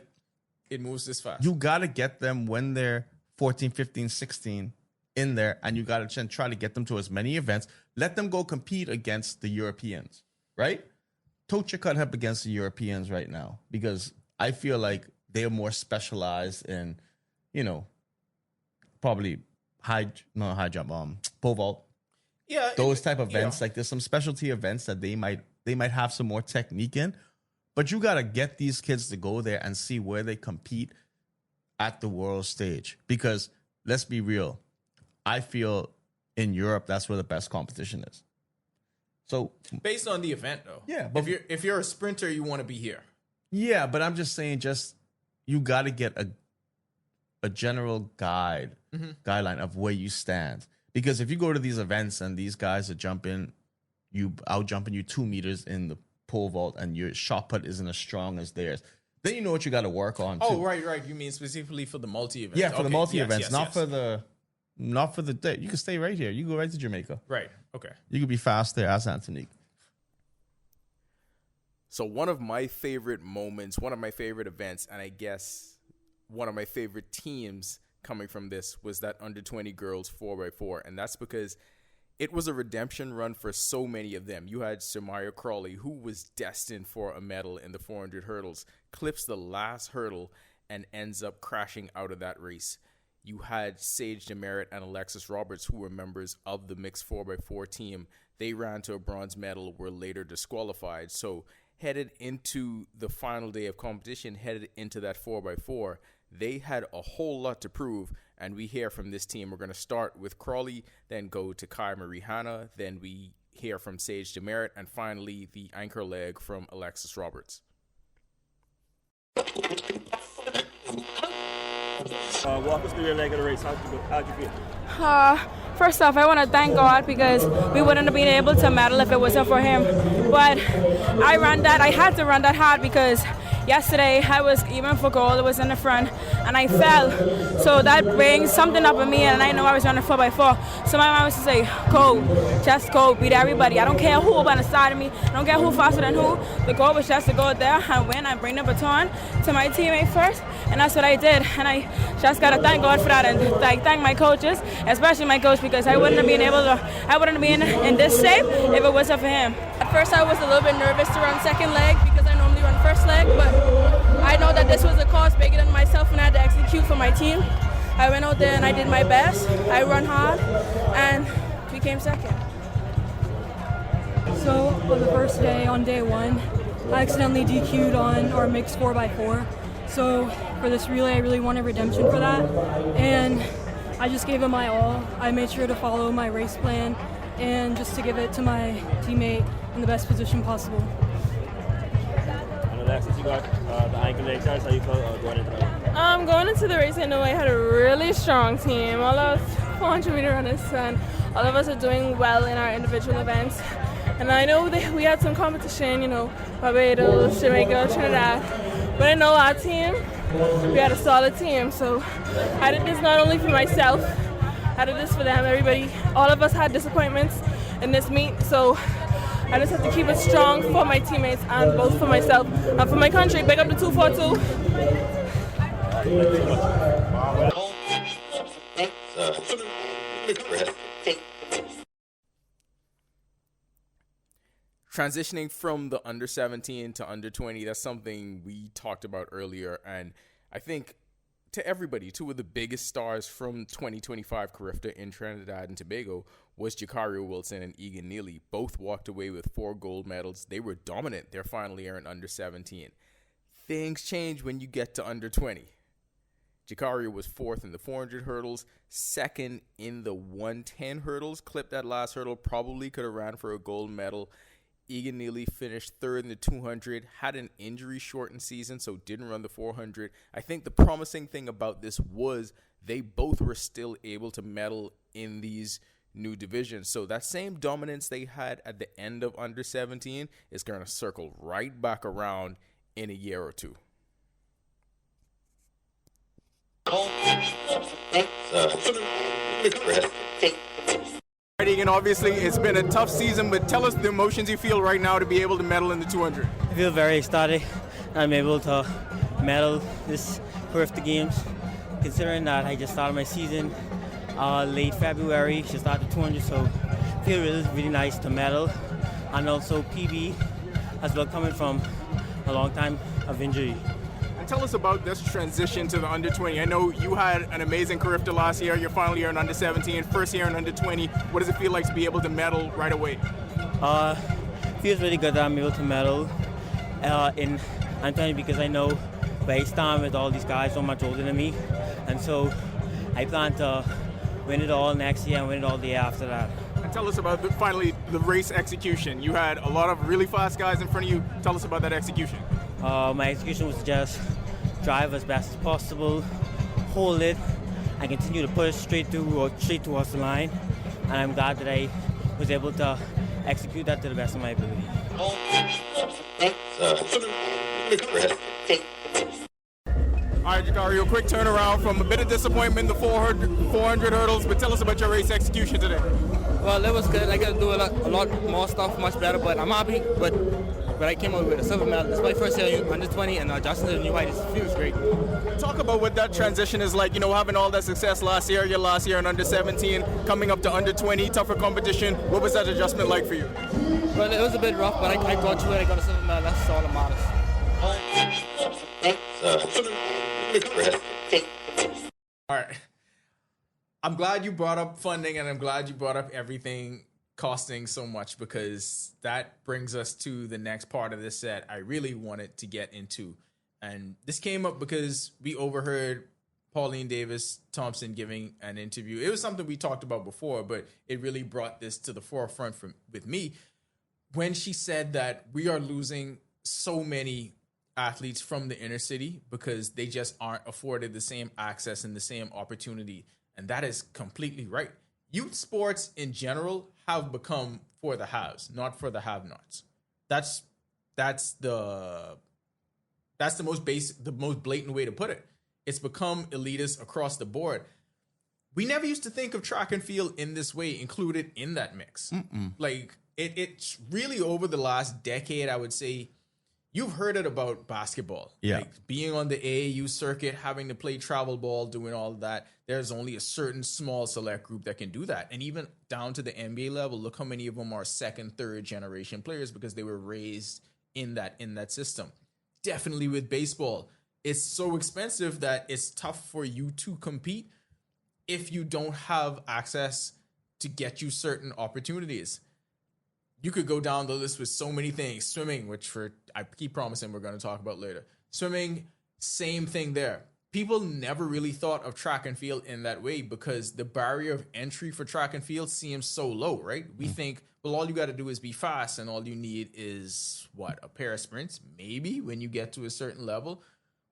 It moves this fast. you gotta get them when they're 14, 15, 16 in there, and you gotta try to get them to as many events. Let them go compete against the Europeans, right? Tote your cut up against the Europeans right now, because I feel like they're more specialized in, probably high jump, pole vault. Yeah. Those type of events. Like, there's some specialty events that they might have some more technique in, but you gotta get these kids to go there and see where they compete at the world stage. Because let's be real, I feel in Europe that's where the best competition is. So Based on the event, though. Yeah, but if you're a sprinter, you want to be here. yeah, but I'm just saying, you got to get a general guideline of where you stand. Because if you go to these events and these guys are jumping you 2 meters in the pole vault and your shot put isn't as strong as theirs, then you know what you got to work on. Oh, too. right. You mean specifically for the multi events? Yeah, for the multi events, not for the day. You can stay right here. You can go right to Jamaica. Right. Okay. You could be fast there as Antonique. So one of my favorite moments, one of my favorite events, and I guess one of my favorite teams coming from this was that under 20 girls 4x4. And that's because it was a redemption run for so many of them. You had Samaya Crawley, who was destined for a medal in the 400 hurdles, clips the last hurdle and ends up crashing out of that race. You had Sage Demerit and Alexis Roberts, who were members of the mixed 4x4 team. They ran to a bronze medal, were later disqualified. So headed into the final day of competition, headed into that 4x4, they had a whole lot to prove. And we hear from this team. We're going to start with Crawley, then go to Kai Marie Hanna, then we hear from Sage Demerit, and finally the anchor leg from Alexis Roberts. Walk us through your leg of the race. How'd you feel? First off, I want to thank God because we wouldn't have been able to medal if it wasn't for him. But I had to run that hard because yesterday I was even for gold, it was in the front, and I fell. So that brings something up in me, and I know I was running 4x4. So my mom used to say, go, just go, beat everybody. I don't care who on the side of me. I don't care who faster than who. The goal was just to go there and win and bring the baton to my teammate first, and that's what I did. And I just got to thank God for that, and thank my coaches, especially my coach, because I wouldn't have been in this shape if it wasn't for him. At first I was a little bit nervous to run second leg because I normally run first leg, but I know that this was a cause bigger than myself and I had to execute for my team. I went out there and I did my best. I run hard and became second. So on the first day, on day one, I accidentally DQ'd on our mixed 4x4. So for this relay, I really wanted redemption for that. And I just gave it my all. I made sure to follow my race plan and just to give it to my teammate in the best position possible. And Alexis, you got the ankle leg test. How you felt going into that? Going into the race, I know I had a really strong team. All of us 400-meter runners, and all of us are doing well in our individual events. And I know that we had some competition, Barbados, Jamaica, Trinidad. But I know our team, we had a solid team. So I did this not only for myself, I did this for them, everybody. All of us had disappointments in this meet, so I just have to keep it strong for my teammates and both for myself and for my country. Big up the 242. Transitioning from the under 17 to under 20, that's something we talked about earlier, and I think to everybody, two of the biggest stars from 2025 Carifta in Trinidad and Tobago was Jakario Wilson and Egan Neely. Both walked away with 4 gold medals. They were dominant their final year in under 17. Things change when you get to under 20. Jakario was 4th in the 400 hurdles, 2nd in the 110 hurdles, clipped that last hurdle, probably could have ran for a gold medal. Egan Neely finished 3rd in the 200, had an injury-shortened season, so didn't run the 400. I think the promising thing about this was they both were still able to medal in these new divisions. So that same dominance they had at the end of under 17 is going to circle right back around in a year or two. And obviously it's been a tough season, but tell us the emotions you feel right now to be able to medal in the 200. I feel very ecstatic. I'm able to medal this Carifta Games, considering that I just started my season late February, just started the 200, so I feel really nice to medal. And also PB as well, coming from a long time of injury. And tell us about this transition to the under 20. I know you had an amazing Carifta last year, your final year in under 17, first year in under 20. What does it feel like to be able to medal right away? Feels really good that I'm able to medal in under 20 because I know where I stand with all these guys so much older than me, and so I plan to win it all next year and win it all the year after that. And tell us about finally the race execution. You had a lot of really fast guys in front of you. Tell us about that execution. My execution was to just drive as best as possible, hold it, and continue to push straight towards the line. And I'm glad that I was able to execute that to the best of my ability. All right, Jakario, quick turnaround from a bit of disappointment in the 400 hurdles, but tell us about your race execution today. Well, it was good. I got to do a lot more stuff, much better, but I'm happy. But I came out with a silver medal. This is my first year under 20, and adjusting to the new height feels great. Talk about what that transition is like, having all that success your last year in under 17, coming up to under 20, tougher competition. What was that adjustment like for you? Well, it was a bit rough, but I got through it. I got a silver medal. That's all that matters. All right. I'm glad you brought up funding, and I'm glad you brought up everything costing so much, because that brings us to the next part of this set I really wanted to get into. And this came up because we overheard Pauline Davis Thompson giving an interview. It was something we talked about before, but it really brought this to the forefront with me when she said that we are losing so many athletes from the inner city because they just aren't afforded the same access and the same opportunity. And that is completely right. Youth sports in general have become for the haves, not for the have-nots. That's the most basic, the most blatant way to put it. It's become elitist across the board. We never used to think of track and field in this way, included in that mix. Like it's really over the last decade, I would say. You've heard it about basketball. Yeah. Like being on the AAU circuit, having to play travel ball, doing all of that. There's only a certain small select group that can do that. And even down to the NBA level, look how many of them are second, third generation players because they were raised in that system. Definitely with baseball, it's so expensive that it's tough for you to compete if you don't have access to get you certain opportunities. You could go down the list with so many things. Swimming, which I keep promising we're going to talk about later. Swimming, same thing there. People never really thought of track and field in that way because the barrier of entry for track and field seems so low, right? We think, well, all you got to do is be fast and all you need is, a pair of sprints, maybe when you get to a certain level.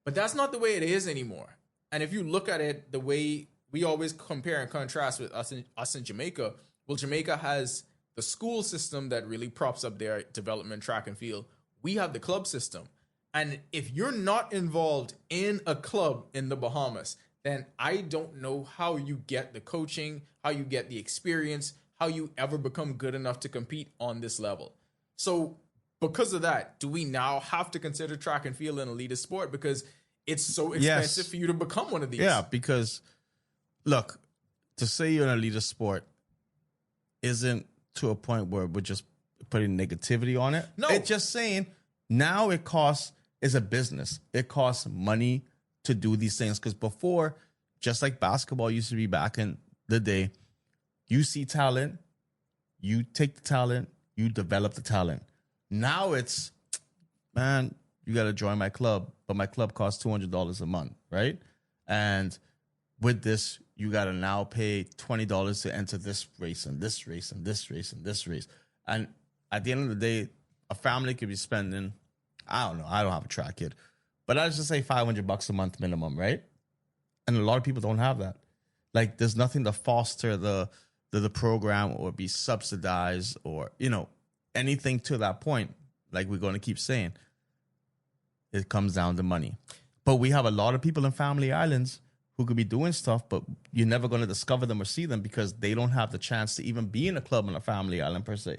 But that's not the way it is anymore. And if you look at it the way we always compare and contrast with us in Jamaica, well, Jamaica has the school system that really props up their development track and field. We have the club system. And if you're not involved in a club in the Bahamas, then I don't know how you get the coaching, how you get the experience, how you ever become good enough to compete on this level. So because of that, do we now have to consider track and field an elitist sport because it's so expensive for you to become one of these? Yeah, because look, to say you're an elitist sport isn't to a point where we're just putting negativity on it. No. It's just saying now it's a business. It costs money to do these things. Because before, just like basketball used to be back in the day, you see talent, you take the talent, you develop the talent. Now it's, man, you got to join my club, but my club costs $200 a month, right? And with this, you got to now pay $20 to enter this race and this race and this race and this race. And at the end of the day, a family could be spending, I don't know, I don't have a track kid, but let's just say $500 a month minimum, right? And a lot of people don't have that. Like, there's nothing to foster the program or be subsidized or, you know, anything to that point. Like we're going to keep saying, it comes down to money. But we have a lot of people in family islands who could be doing stuff, but you're never going to discover them or see them because they don't have the chance to even be in a club on a family island per se.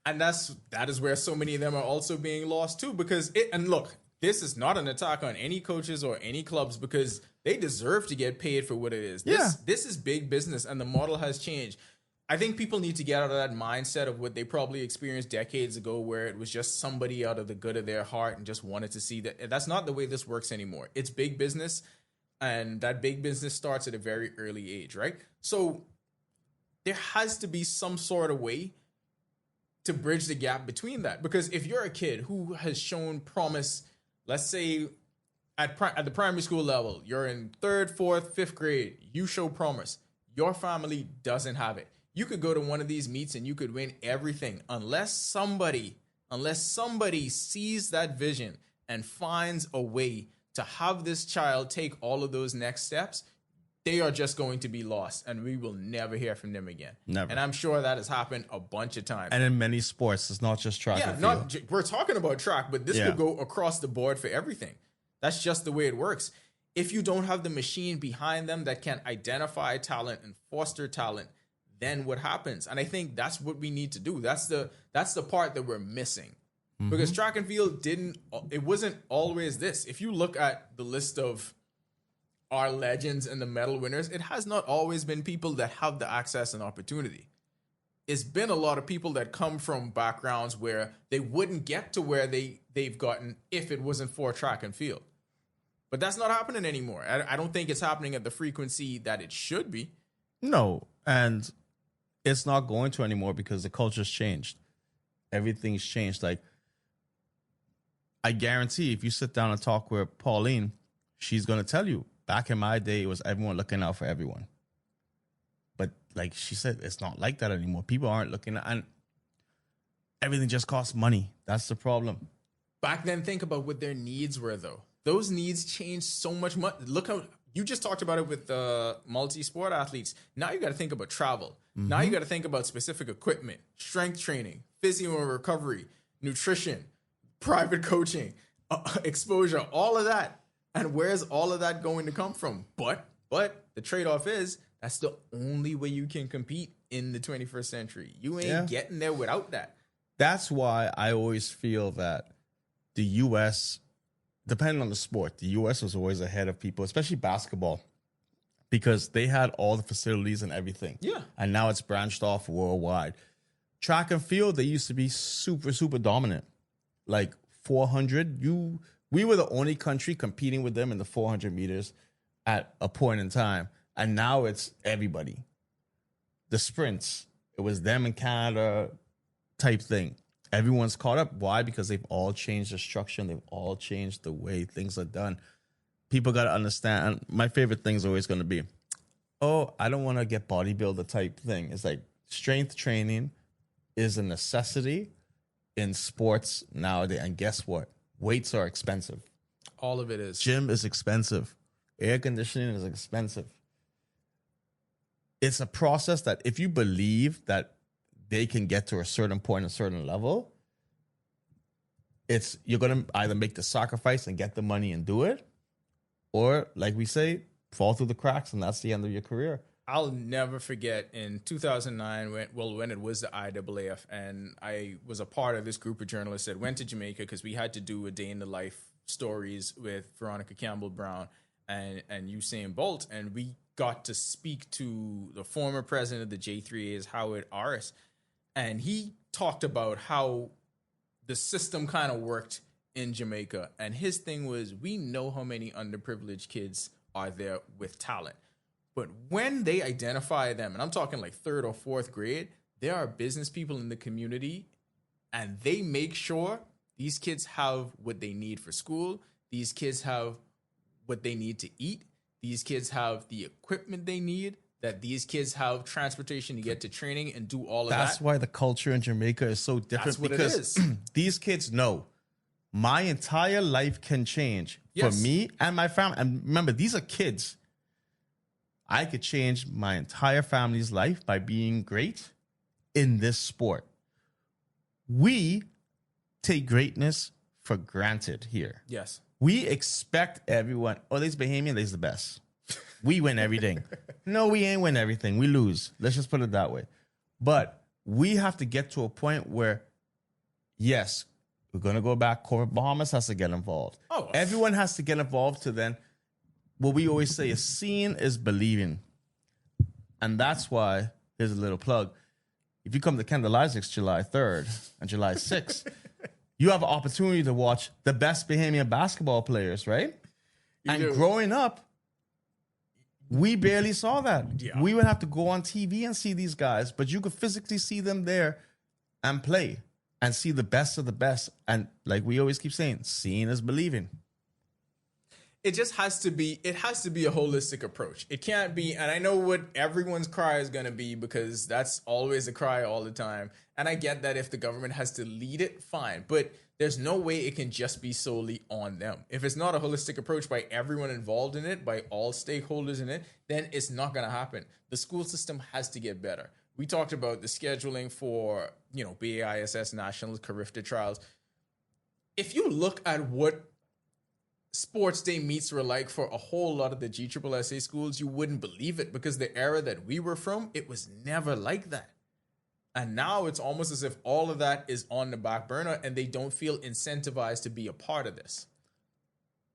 And that is where so many of them are also being lost too, because and look, this is not an attack on any coaches or any clubs because they deserve to get paid for what it is. This is big business and the model has changed. I think people need to get out of that mindset of what they probably experienced decades ago where it was just somebody out of the good of their heart and just wanted to see that. That's not the way this works anymore. It's big business, and that big business starts at a very early age, right? So there has to be some sort of way to bridge the gap between that. Because if you're a kid who has shown promise, let's say at the primary school level, you're in 3rd, 4th, 5th grade, you show promise, your family doesn't have it. You could go to one of these meets and you could win everything unless somebody sees that vision and finds a way to have this child take all of those next steps. They are just going to be lost and we will never hear from them again. Never. And I'm sure that has happened a bunch of times. And in many sports, it's not just track and field. We're talking about track, but this could go across the board for everything. That's just the way it works. If you don't have the machine behind them that can identify talent and foster talent, then what happens? And I think that's what we need to do. That's the part that we're missing. Mm-hmm. Because track and field it wasn't always this. If you look at the list of our legends and the medal winners, it has not always been people that have the access and opportunity. It's been a lot of people that come from backgrounds where they wouldn't get to where they've gotten if it wasn't for track and field. But that's not happening anymore. I don't think it's happening at the frequency that it should be. No, and it's not going to anymore because the culture's changed. Everything's changed. Like, I guarantee if you sit down and talk with Pauline, she's going to tell you, back in my day, it was everyone looking out for everyone. But like she said, it's not like that anymore. People aren't looking at, and everything just costs money. That's the problem. Back then, think about what their needs were, though. Those needs changed so much. Look how you just talked about it with multi-sport athletes. Now you got to think about travel. Mm-hmm. Now you got to think about specific equipment, strength training, physio and recovery, nutrition, private coaching, exposure, all of that. And where's all of that going to come from? But the trade-off is that's the only way you can compete in the 21st century. You ain't getting there without that. That's why I always feel that the U.S., depending on the sport, the U.S. was always ahead of people, especially basketball, because they had all the facilities and everything. Yeah. And now it's branched off worldwide. Track and field, they used to be super, super dominant. Like 400, we were the only country competing with them in the 400 meters at a point in time. And now it's everybody. The sprints, it was them in Canada type thing. Everyone's caught up. Why? Because they've all changed the structure and they've all changed the way things are done. People got to understand. And my favorite thing is always going to be, oh, I don't want to get bodybuilder type thing. It's like strength training is a necessity in sports nowadays. And guess what? Weights are expensive. All of it is. Gym is expensive. Air conditioning is expensive. It's a process that if you believe that they can get to a certain point, a certain level, you're going to either make the sacrifice and get the money and do it, or like we say, fall through the cracks and that's the end of your career. I'll never forget in 2009 when it was the IAAF, and I was a part of this group of journalists that went to Jamaica because we had to do a day in the life stories with Veronica Campbell-Brown and Usain Bolt, and we got to speak to the former president of the J3A's, Howard Aris, and he talked about how the system kind of worked in Jamaica, and his thing was, we know how many underprivileged kids are there with talent. But when they identify them, and I'm talking like 3rd or 4th grade, there are business people in the community, and they make sure these kids have what they need for school. These kids have what they need to eat. These kids have the equipment they need, that these kids have transportation to get to training and do all of that. That's why the culture in Jamaica is so different. That's what because it is. These kids know my entire life can change for me and my family. And remember, these are kids. I could change my entire family's life by being great in this sport. We take greatness for granted here. Yes. We expect everyone, oh, they's Bahamian, they's the best. We win everything. No, we ain't win everything. We lose. Let's just put it that way. But we have to get to a point where, yes, we're going to go back. Corporate Bahamas has to get involved. Oh. Everyone has to get involved to then, what we always say is seeing is believing. And that's why, here's a little plug. If you come to Kendall Isaac's July 3rd and July 6th, you have an opportunity to watch the best Bahamian basketball players, right? Growing up, we barely saw that. Yeah. We would have to go on TV and see these guys, but you could physically see them there and play and see the best of the best. And like we always keep saying, seeing is believing. It just has to be, a holistic approach. It can't be, and I know what everyone's cry is going to be, because that's always a cry all the time. And I get that if the government has to lead it, fine. But there's no way it can just be solely on them. If it's not a holistic approach by everyone involved in it, by all stakeholders in it, then it's not going to happen. The school system has to get better. We talked about the scheduling for, BAISS Nationals, Carifta trials. If you look at what sports day meets were like for a whole lot of the GSSA schools, you wouldn't believe it, because the era that we were from, it was never like that. And now it's almost as if all of that is on the back burner and they don't feel incentivized to be a part of this.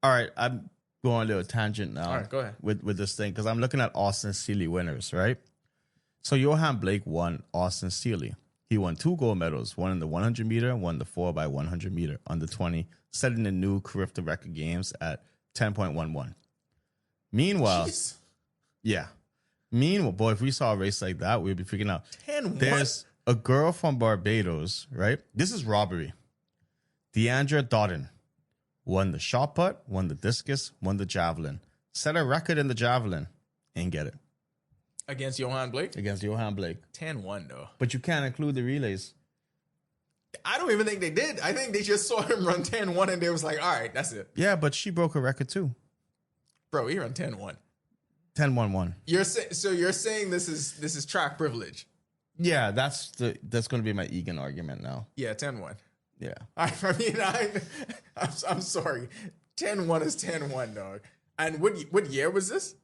All right, I'm going a little tangent now. All right, go ahead. With this thing, because I'm looking at Austin Sealy winners, right? So Johan Blake won Austin Sealy. He won 2 gold medals, one in the 100 meter, one the 4x100 meter under 20, setting the new Carifta record games at 10.11. Meanwhile, boy, if we saw a race like that, we'd be freaking out. 10-1? There's a girl from Barbados, right? This is robbery. Deandra Dodden won the shot put, won the discus, won the javelin. Set a record in the javelin. Ain't get it. Against Johan Blake? Against Johan Blake. 10-1, though. But you can't include the relays. I don't even think they did. I think they just saw him run 10-1 and they was like, all right, that's it. Yeah, but she broke her record too. Bro, he ran 10-1. 10-1-1. You're saying this is track privilege. Yeah, that's going to be my Egan argument now. Yeah, 10-1. Yeah. I'm sorry. 10-1 is 10-1, dog. And what year was this?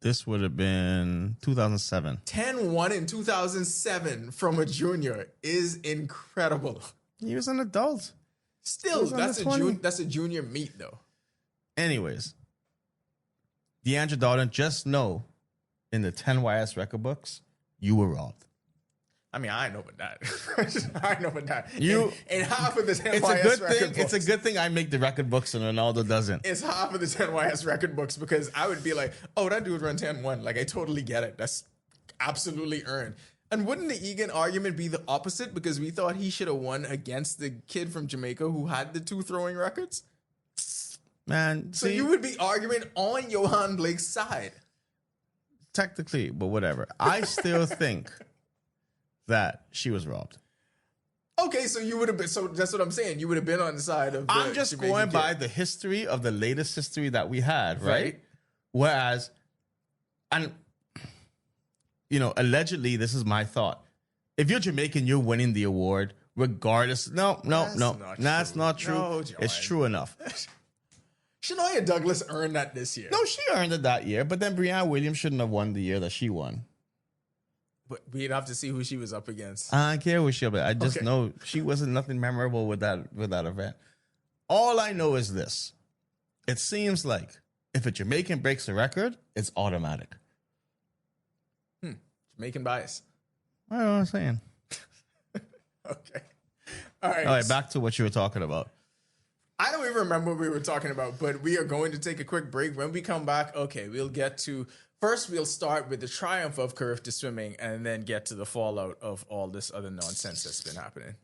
This would have been 2007. 10-1 in 2007 from a junior is incredible. He was an adult. Still, that's a junior meet, though. Anyways, Deandra Dodden, just know in the 10YS record books, you were robbed. I mean, I know about that. I know about that. You in half of the 10 it's YS a good record thing. books. It's a good thing I make the record books and Ronaldo doesn't. It's half of the 10 YS record books, because I would be like, oh, that dude run 10-1. Like, I totally get it. That's absolutely earned. And wouldn't the Egan argument be the opposite? Because we thought he should have won against the kid from Jamaica who had the 2 throwing records? Man, so you would be arguing on Johan Blake's side. Technically, but whatever. I still think that she was robbed. Okay, so you would have been. So that's what I'm saying. You would have been on the side of. I'm just going by the history of the latest history that we had, right? Whereas, and allegedly, this is my thought. If you're Jamaican, you're winning the award regardless. No, that's not true. No, it's true enough. Shania Douglas earned that this year. No, she earned it that year, but then Breanne Williams shouldn't have won the year that she won. But we'd have to see who she was up against. I don't care who she was. I just know she wasn't nothing memorable with that event. All I know is this. It seems like if a Jamaican breaks a record, it's automatic. Jamaican bias. I don't know what I'm saying. Okay. All right. All right, back to what you were talking about. I don't even remember what we were talking about, but we are going to take a quick break. When we come back, okay, we'll get to... First, we'll start with the triumph of Carifta swimming and then get to the fallout of all this other nonsense that's been happening.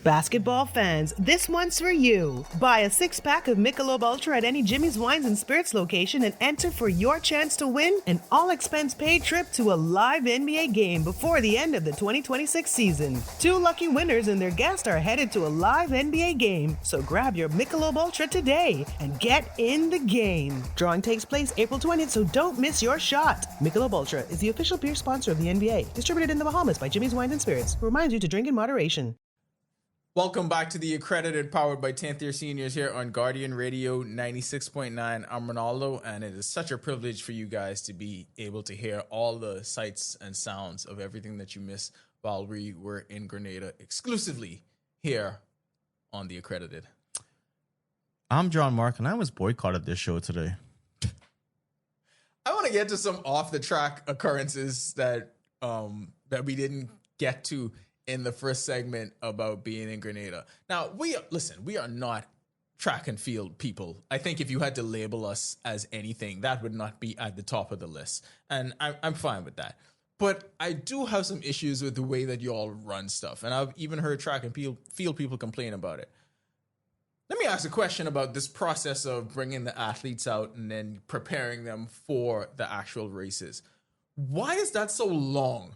Basketball fans, this one's for you. Buy a 6-pack of Michelob Ultra at any Jimmy's Wines and Spirits location and enter for your chance to win an all-expense-paid trip to a live NBA game before the end of the 2026 season. 2 lucky winners and their guests are headed to a live NBA game, so grab your Michelob Ultra today and get in the game. Drawing takes place April 20th, so don't miss your shot. Michelob Ultra is the official beer sponsor of the NBA, distributed in the Bahamas by Jimmy's Wines and Spirits, who reminds you to drink in moderation. Welcome back to the Accredited, powered by 10th year seniors here on Guardian Radio 96.9. I'm Ronaldo, and it is such a privilege for you guys to be able to hear all the sights and sounds of everything that you missed while we were in Grenada exclusively here on the Accredited. I'm John Mark, and I was boycotted this show today. I want to get to some off the track occurrences that we didn't get to in the first segment about being in Grenada. Now, we are not track and field people. I think if you had to label us as anything, that would not be at the top of the list. And I'm fine with that. But I do have some issues with the way that you all run stuff. And I've even heard track and field people complain about it. Let me ask a question about this process of bringing the athletes out and then preparing them for the actual races. Why is that so long?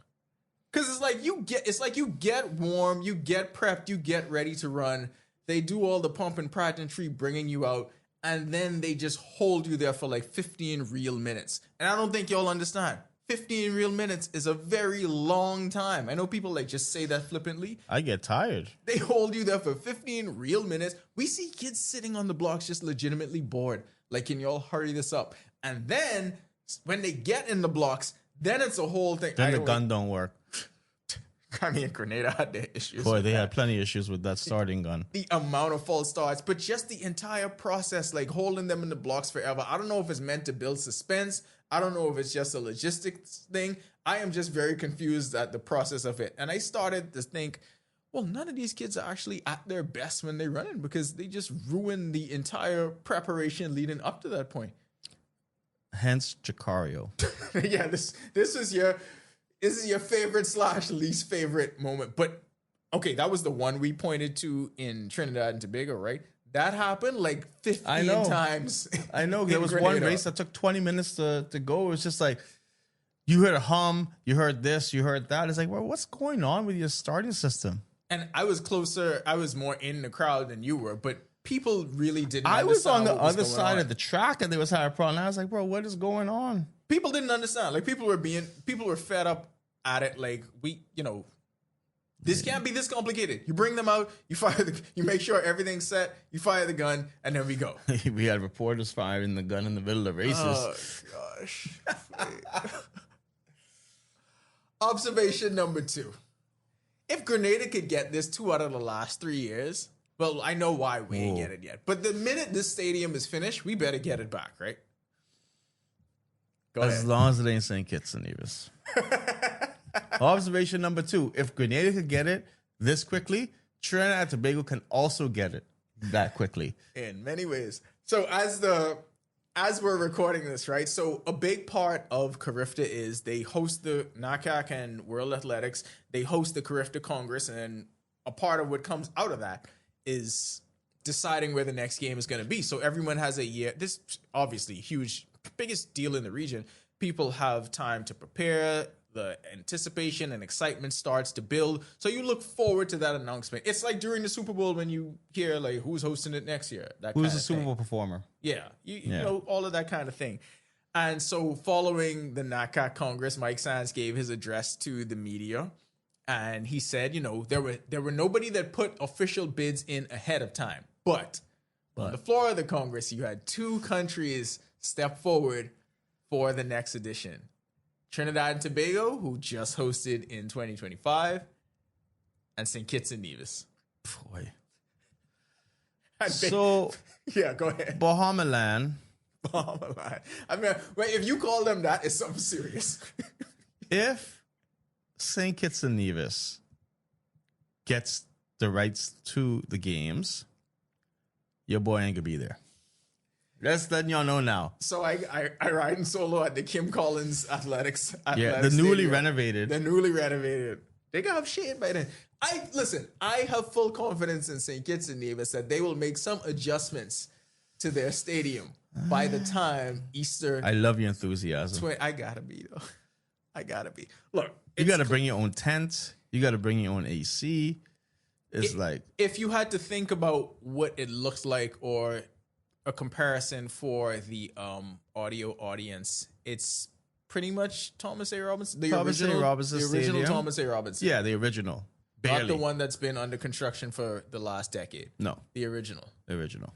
Because it's like you get warm, you get prepped, you get ready to run. They do all the pump and pageantry, bringing you out, and then they just hold you there for like 15 real minutes. And I don't think y'all understand. 15 real minutes is a very long time. I know people like just say that flippantly. I get tired. They hold you there for 15 real minutes. We see kids sitting on the blocks just legitimately bored. Like, can y'all hurry this up? And then when they get in the blocks, then it's a whole thing. Then the gun don't work. I mean, Grenada had their issues. Boy, they had plenty of issues with that starting gun. The amount of false starts, but just the entire process, like holding them in the blocks forever. I don't know if it's meant to build suspense. I don't know if it's just a logistics thing. I am just very confused at the process of it. And I started to think, well, none of these kids are actually at their best when they're running because they just ruin the entire preparation leading up to that point. Hence, Jacario. Yeah, this is your favorite / least favorite moment. But okay, that was the one we pointed to in Trinidad and Tobago, right? That happened like 15 times. I know. There was one race that took 20 minutes to go. It was just like, you heard a hum, you heard this, you heard that. It's like, well, what's going on with your starting system? And I was closer. I was more in the crowd than you were, but people really didn't I was on the other side on. of the track and they was having a problem. And I was like, bro, what is going on? People didn't understand. Like people were fed up at it. Like this can't be this complicated. You bring them out, you make sure everything's set, you fire the gun, and then we go. We had reporters firing the gun in the middle of races. Oh gosh. Observation number 2. If Grenada could get this 2 out of the last 3 years, well, I know why we ain't get it yet. But the minute this stadium is finished, we better get it back, right? Go as ahead. long as it ain't St. Kitts and Nevis. Observation number 2. If Grenada could get it this quickly, Trinidad and Tobago can also get it that quickly. In many ways. So as we're recording this, right? So a big part of Carifta is they host the NACAC and World Athletics. They host the Carifta Congress, and a part of what comes out of that is deciding where the next game is going to be. So everyone has a year. This obviously huge, biggest deal in the region. People have time to prepare. The anticipation and excitement starts to build. So you look forward to that announcement. It's like during the Super Bowl when you hear like who's hosting it next year. Who's the Super Bowl performer? Yeah, you know, all of that kind of thing. And so following the NACAC Congress, Mike Sands gave his address to the media. And he said, there were nobody that put official bids in ahead of time. But on the floor of the Congress, you had 2 countries step forward for the next edition. Trinidad and Tobago, who just hosted in 2025, and St. Kitts and Nevis. Boy. So, yeah, go ahead. Bahamaland. I mean, if you call them that, it's something serious. If St. Kitts and Nevis gets the rights to the games, your boy ain't gonna be there. Just letting y'all know now. So I ride in solo at the Kim Collins Athletics. Yeah, the newly renovated. The newly renovated. They gonna have shit by then. I have full confidence in St. Kitts and Nevis that they will make some adjustments to their stadium by the time Easter. I love your enthusiasm. I gotta be though. I gotta be. Look, you gotta bring your own tent. You gotta bring your own AC. It's like, if you had to think about what it looks like or a comparison for the audio audience, it's pretty much Thomas A. Robinson. The original Stadium. Thomas A. Robinson. Yeah, the original. Barely. Not the one that's been under construction for the last decade. No. The original. The original.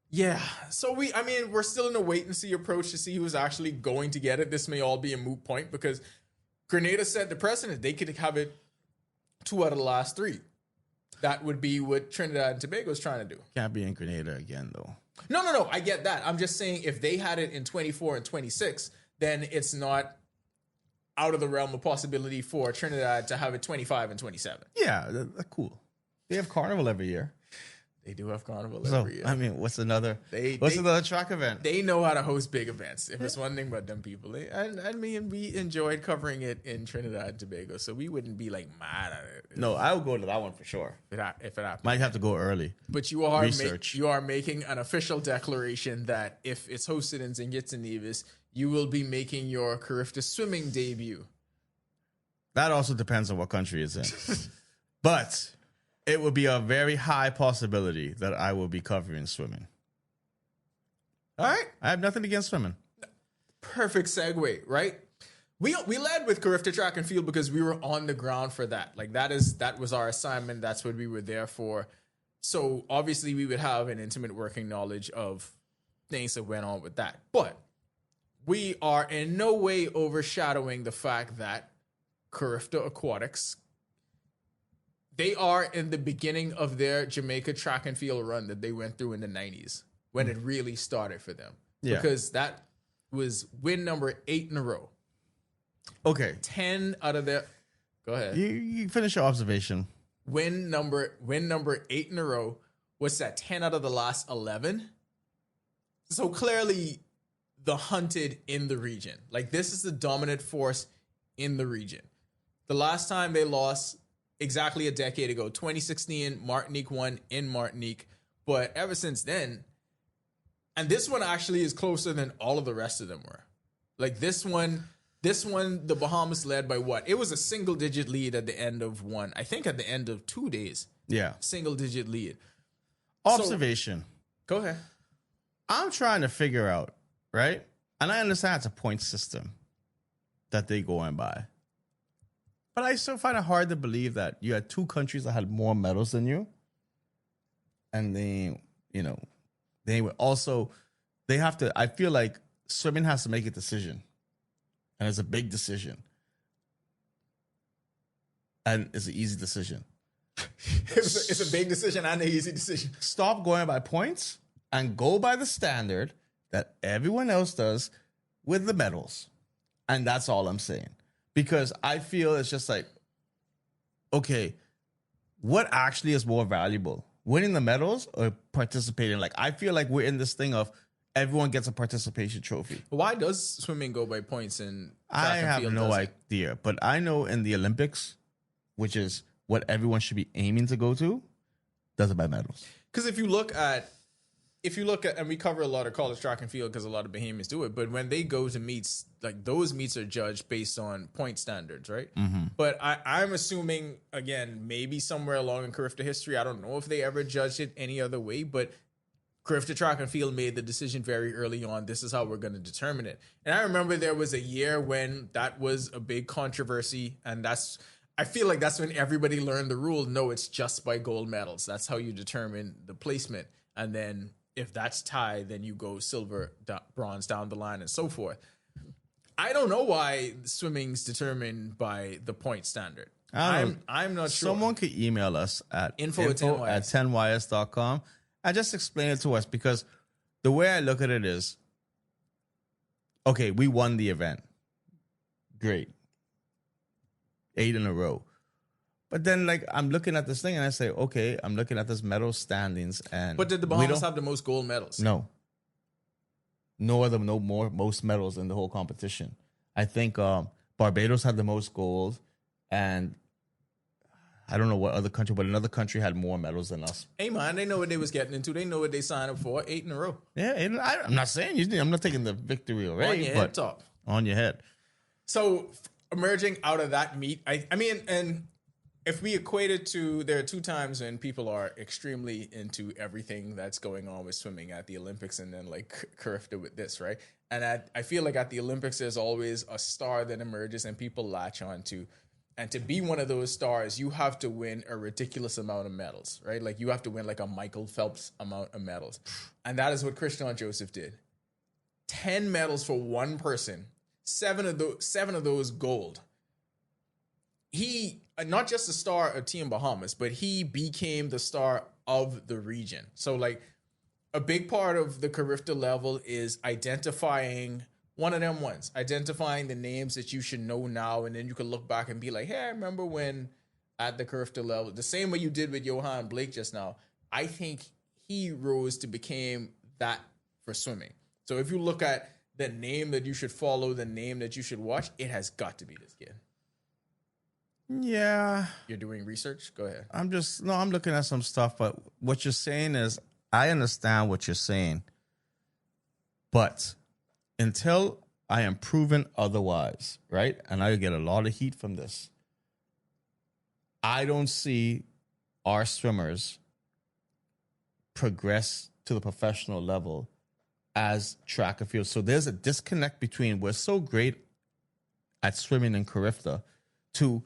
Yeah. So we're still in a wait and see approach to see who's actually going to get it. This may all be a moot point because Grenada set the precedent. They could have it 2 out of the last 3. That would be what Trinidad and Tobago is trying to do. Can't be in Grenada again, though. No. I get that. I'm just saying if they had it in 24 and 26, then it's not out of the realm of possibility for Trinidad to have it 25 and 27. Yeah, they're cool. They have Carnival every year. They do have Carnival every year. I mean, what's another track event? They know how to host big events. If it's one thing about them people. And we enjoyed covering it in Trinidad and Tobago, so we wouldn't be like mad at it. No, I would go to that one for sure. If it happened. Might have to go early. But you are making an official declaration that if it's hosted in St. Kitts and Nevis, you will be making your Carifta swimming debut. That also depends on what country it's in. But it would be a very high possibility that I will be covering swimming. All right. I have nothing against swimming. Perfect segue, right? We led with Carifta track and field because we were on the ground for that. Like that was our assignment. That's what we were there for. So obviously we would have an intimate working knowledge of things that went on with that. But we are in no way overshadowing the fact that Carifta Aquatics, they are in the beginning of their Jamaica track and field run that they went through in the 90s when it really started for them. Yeah. Because that was win number 8 in a row. Okay. 10 out of their... Go ahead. You finish your observation. Win number 8 in a row. What's that? 10 out of the last 11? So clearly the hunted in the region. Like this is the dominant force in the region. The last time they lost exactly a decade ago, 2016, Martinique won in Martinique. But ever since then, and this one actually is closer than all of the rest of them were. Like this one, the Bahamas led by what? It was a single digit lead at the end of one. I think at the end of 2 days. Yeah. Single digit lead. Observation. Go ahead. I'm trying to figure out, right? And I understand it's a point system that they go in by. But I still find it hard to believe that you had 2 countries that had more medals than you. And they would also, they have to, I feel like swimming has to make a decision. And it's a big decision. And it's an easy decision. It's a big decision and an easy decision. Stop going by points and go by the standard that everyone else does with the medals. And that's all I'm saying. Because I feel it's just like, okay, what actually is more valuable? Winning the medals or participating? Like, I feel like we're in this thing of everyone gets a participation trophy. Why does swimming go by points and I have no idea. But I know in the Olympics, which is what everyone should be aiming to go to, does it by medals. Because if you look at, and we cover a lot of college track and field because a lot of Bahamians do it, but when they go to meets, like those meets are judged based on point standards, right? Mm-hmm. But I'm assuming, again, maybe somewhere along in Carifta history, I don't know if they ever judged it any other way, but Carifta Track and Field made the decision very early on. This is how we're going to determine it. And I remember there was a year when that was a big controversy, and I feel like that's when everybody learned the rule. No, it's just by gold medals. That's how you determine the placement. And then if that's tied, then you go silver, bronze down the line, and so forth. I don't know why swimming's determined by the point standard. I'm not sure. Someone could email us at info at 10ys.com and just explain it to us, because the way I look at it is, okay, we won the event. Great. 8 in a row. But then, like, I'm looking at this thing and I say, okay, I'm looking at this medal standings, and but did the Bahamas have the most gold medals? No. Most medals in the whole competition. I think Barbados had the most gold, and I don't know what other country, but another country had more medals than us. Hey man, they know what they was getting into. They know what they signed up for. 8 in a row. Yeah, I'm not saying I'm not taking the victory away. On your head top. On your head. So emerging out of that meet, I mean, and if we equate it to, there are 2 times when people are extremely into everything that's going on with swimming at the Olympics, and then like Carifta with this, right? And I feel like at the Olympics, there's always a star that emerges and people latch on to. And to be one of those stars, you have to win a ridiculous amount of medals, right? Like you have to win like a Michael Phelps amount of medals. And that is what Christian Joseph did. 10 medals for one person, 7 of those gold. He, not just the star of Team Bahamas, but he became the star of the region. So like a big part of the Carifta level is identifying one of them ones, identifying the names that you should know now, and then you can look back and be like, hey, I remember when at the Carifta level, the same way you did with Johan Blake just now, I think he rose to become that for swimming. So if you look at the name that you should follow, the name that you should watch, it has got to be this kid. Yeah. You're doing research? Go ahead. I'm looking at some stuff, but what you're saying is, I understand what you're saying, but until I am proven otherwise, right? And I get a lot of heat from this. I don't see our swimmers progress to the professional level as track and field. So there's a disconnect between we're so great at swimming in Carifta to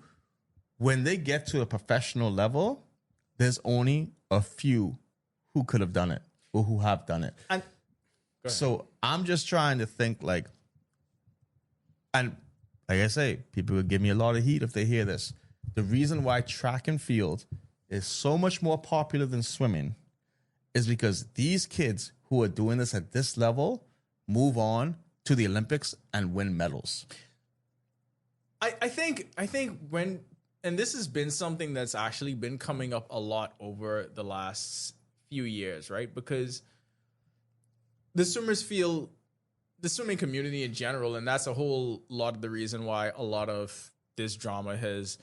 when they get to a professional level, there's only a few who could have done it or who have done it. And so I'm just trying to think like, and like I say, people would give me a lot of heat if they hear this. The reason why track and field is so much more popular than swimming is because these kids who are doing this at this level move on to the Olympics and win medals. I think when, and this has been something that's actually been coming up a lot over the last few years, right? Because the swimmers feel, the swimming community in general, and that's a whole lot of the reason why a lot of this drama has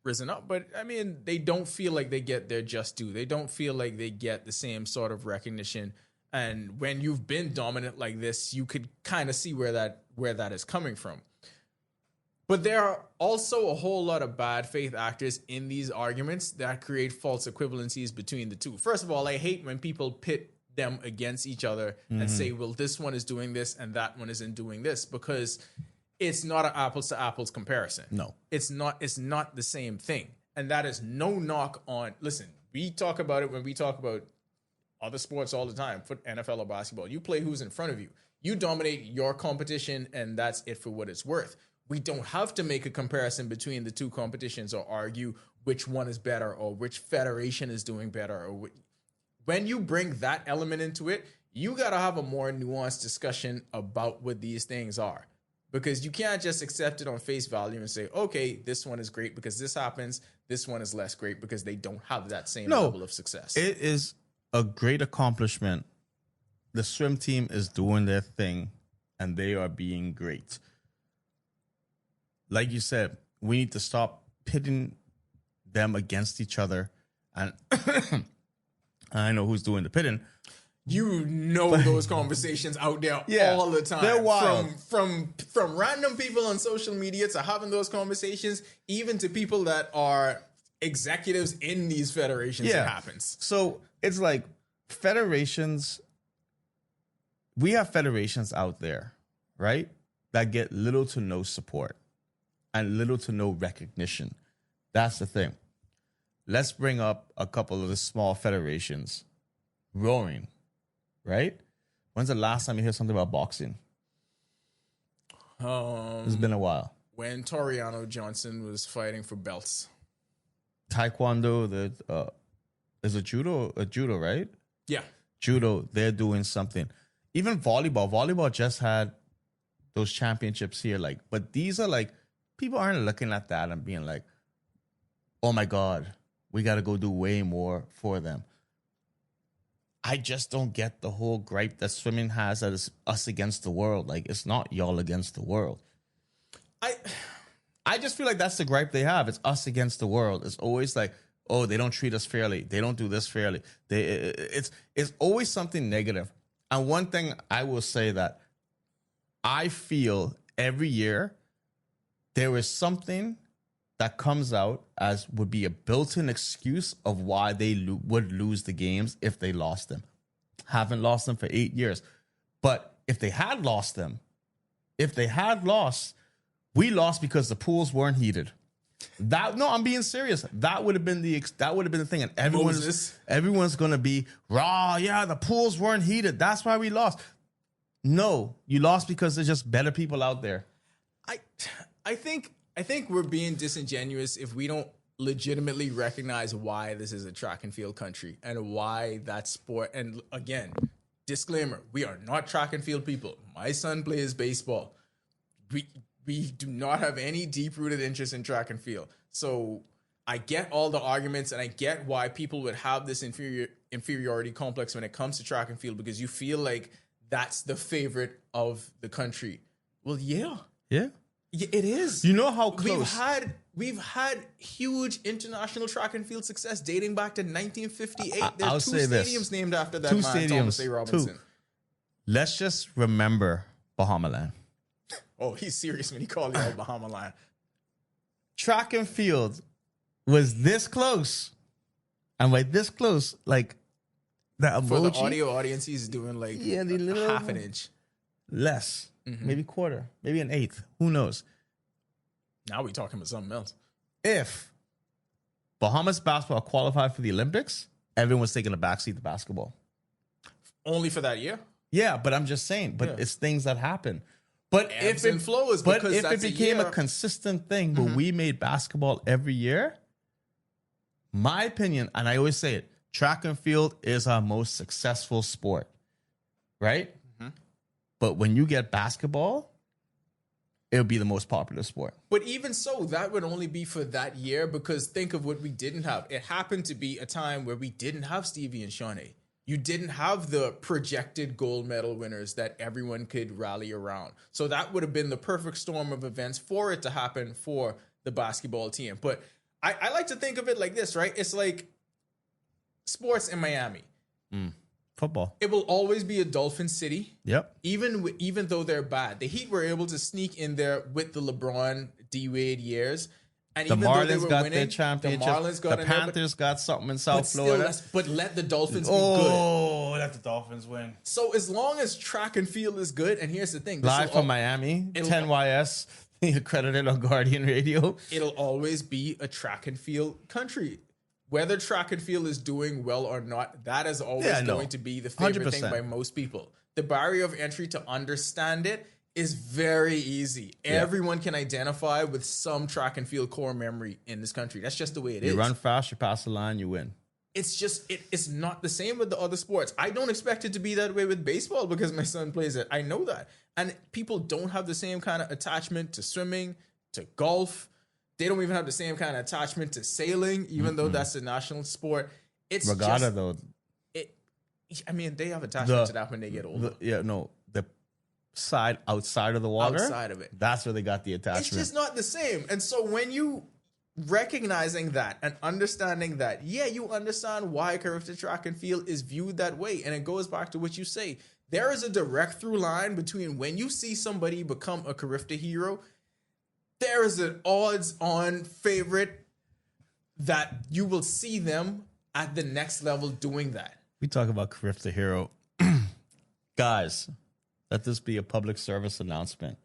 risen up. But I mean, they don't feel like they get their just due. They don't feel like they get the same sort of recognition. And when you've been dominant like this, you could kind of see where that is coming from. But there are also a whole lot of bad faith actors in these arguments that create false equivalencies between the two. First of all, I hate when people pit them against each other and say, well, this one is doing this and that one isn't doing this, because it's not an apples to apples comparison. No, it's not the same thing. And that is no knock on, listen, we talk about it when we talk about other sports all the time, NFL or basketball. You play who's in front of you. You dominate your competition, and that's it for what it's worth. We don't have to make a comparison between the two competitions or argue which one is better or which federation is doing better. Or when you bring that element into it, you got to have a more nuanced discussion about what these things are, because you can't just accept it on face value and say, okay, this one is great because this happens. This one is less great because they don't have that same level of success. It is a great accomplishment. The swim team is doing their thing and they are being great. Like you said, we need to stop pitting them against each other. And I know who's doing the pitting. You know, those conversations out there all the time. They're wild. From random people on social media to having those conversations, even to people that are executives in these federations, it happens. So it's like federations we have federations out there, right, that get little to no support and little to no recognition. That's the thing. Let's bring up a couple of the small federations. Rowing, right? When's the last time you heard something about boxing? It's been a while. When Toriano Johnson was fighting for belts. Taekwondo, is it judo, right? Yeah. Judo, they're doing something. Even volleyball just had those championships here. Like, but these are like, people aren't looking at that and being like, oh my God, we got to go do way more for them. I just don't get the whole gripe that swimming has that is us against the world. Like, it's not y'all against the world. I just feel like that's the gripe they have. It's us against the world. It's always like, oh, they don't treat us fairly. They don't do this fairly. It's always something negative. And one thing I will say that I feel every year there is something that comes out as would be a built-in excuse of why they would lose the games if they lost them. Haven't lost them for 8 years. But if they had lost them, we lost because the pools weren't heated. I'm being serious. That would have been the thing, and everyone's gonna be raw. Yeah, the pools weren't heated. That's why we lost. No, you lost because there's just better people out there. I think we're being disingenuous if we don't legitimately recognize why this is a track and field country and why that sport. And again, disclaimer: we are not track and field people. My son plays baseball. We do not have any deep-rooted interest in track and field. So I get all the arguments, and I get why people would have this inferiority complex when it comes to track and field, because you feel like that's the favorite of the country. Well, yeah. Yeah. Yeah, it is. You know how close we've had huge international track and field success dating back to 1958. There's I'll two say this. stadiums named after that man, Thomas A. Robinson. Let's just remember Bahamaland. Oh, he's serious when he called it Bahama Line. Track and field was this close. And by this close, like the emoji. For the audio audience, he's doing like the little half an inch. Less. Maybe quarter. Maybe an eighth. Who knows? Now we're talking about something else. If Bahamas basketball qualified for the Olympics, everyone was taking a backseat to basketball. Only for that year? Yeah, but I'm just saying. But it's things that happen. But if it became a consistent thing where we made basketball every year, my opinion, and I always say it, track and field is our most successful sport, right? But when you get basketball, it'll be the most popular sport. But even so, that would only be for that year, because think of what we didn't have. It happened to be a time where we didn't have Stevie and Shawnee. You didn't have the projected gold medal winners that everyone could rally around. So that would have been the perfect storm of events for it to happen for the basketball team. But I like to think of it like this, right? It's like sports in Miami. Football. It will always be a Dolphin city. Yep. Even though they're bad. The Heat were able to sneak in there with the LeBron, D-Wade years. And the even though they Marlins were got winning, their championship. the Marlins got the in there, Panthers got something in South Florida. But let the Dolphins be good. Oh, let the Dolphins win. So as long as track and field is good, and here's the thing. Live from Miami, 10YS, accredited on Guardian Radio. It'll always be a track and field country. Whether track and field is doing well or not, that is always going to be the favorite 100%. thing by most people. The barrier of entry to understand it is very easy. Yeah. Everyone can identify with some track and field core memory in this country. That's just the way it is. You run fast, you pass the line, you win. It's just, it's not the same with the other sports. I don't expect it to be that way with baseball because my son plays it. I know that. And people don't have the same kind of attachment to swimming, to golf. They don't even have the same kind of attachment to sailing, even though that's a national sport. It's Regatta, though. I mean, they have attachment to that when they get older. The side outside of the water. Outside of it. That's where they got the attachment. It's just not the same. And so when you recognizing that and understanding that, you understand why Carifta track and field is viewed that way. And it goes back to what you say. There is a direct through line between when you see somebody become a Carifta hero, there is an odds-on favorite that you will see them at the next level doing that. We talk about Carifta hero. Guys, let this be a public service announcement.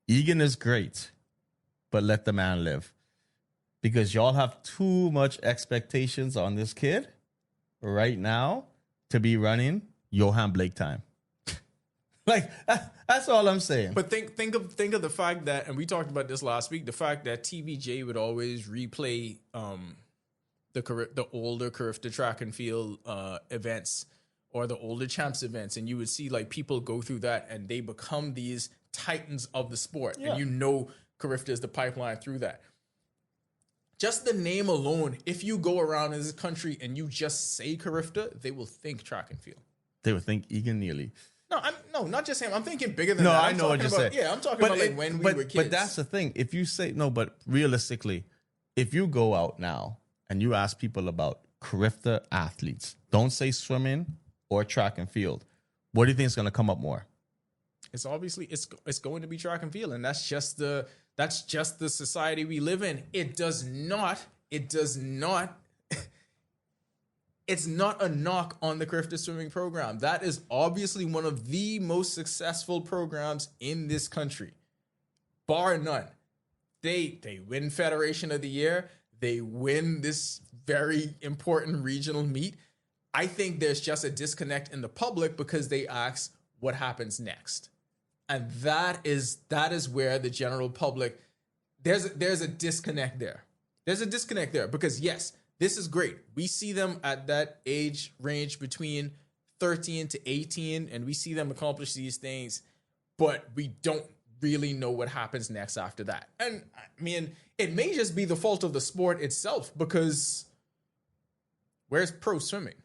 Egan is great, but let the man live. Because y'all have too much expectations on this kid right now to be running Johan Blake time. Like, that's all I'm saying. But think of the fact that, and we talked about this last week, the fact that TVJ would always replay the older Carifta track and field events or the older champs events, and you would see like people go through that and they become these titans of the sport. Yeah. And Carifta is the pipeline through that. Just the name alone, if you go around in this country and you just say Carifta, they will think track and field. They would think Egan Neely. No, not just him. I'm thinking bigger than No, that. I know what you're saying. Yeah, I'm talking about like when we were kids. But that's the thing. If you say, no, but realistically, if you go out now and you ask people about Carifta athletes, don't say swimming or track and field, what do you think is going to come up more? It's obviously it's going to be track and field, and that's just the society we live in. It's not a knock on the Carifta swimming program. That is obviously one of the most successful programs in this country, bar none. They win Federation of the Year. They win this very important regional meet. I think there's just a disconnect in the public because they ask what happens next. And that is where the general public, there's a disconnect there. There's a disconnect there because yes, this is great. We see them at that age range between 13 to 18, and we see them accomplish these things, but we don't really know what happens next after that. And I mean, it may just be the fault of the sport itself because where's pro swimming?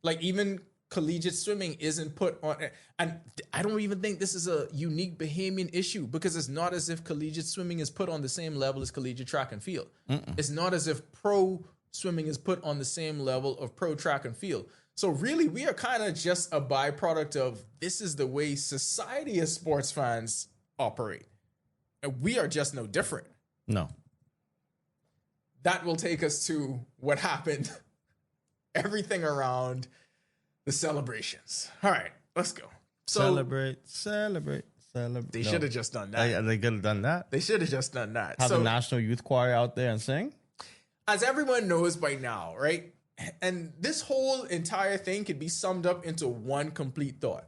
Like even collegiate swimming isn't put on, and I don't even think this is a unique Bahamian issue because it's not as if collegiate swimming is put on the same level as collegiate track and field. It's not as if pro swimming is put on the same level of pro track and field. So really, we are kind of just a byproduct of this is the way society as sports fans operate. And we are just no different. No. That will take us to what happened, everything around the celebrations. All right, let's go. So, Celebrate. They should have just done that. They could have done that. They should have just done that. Have the National Youth Choir out there and sing. As everyone knows by now, right? And this whole entire thing could be summed up into one complete thought.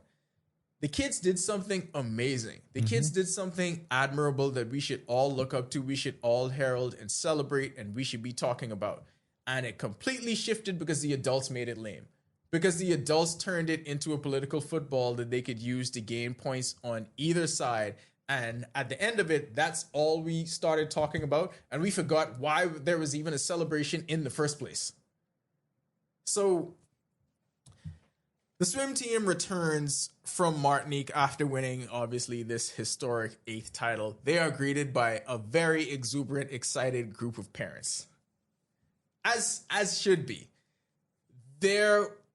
The kids did something amazing. The kids did something admirable that we should all look up to. We should all herald and celebrate, and we should be talking about. And it completely shifted because the adults made it lame. Because the adults turned it into a political football that they could use to gain points on either side. And at the end of it, that's all we started talking about. And we forgot why there was even a celebration in the first place. So the swim team returns from Martinique after winning, obviously, this historic 8th title. They are greeted by a very exuberant, excited group of parents. As should be.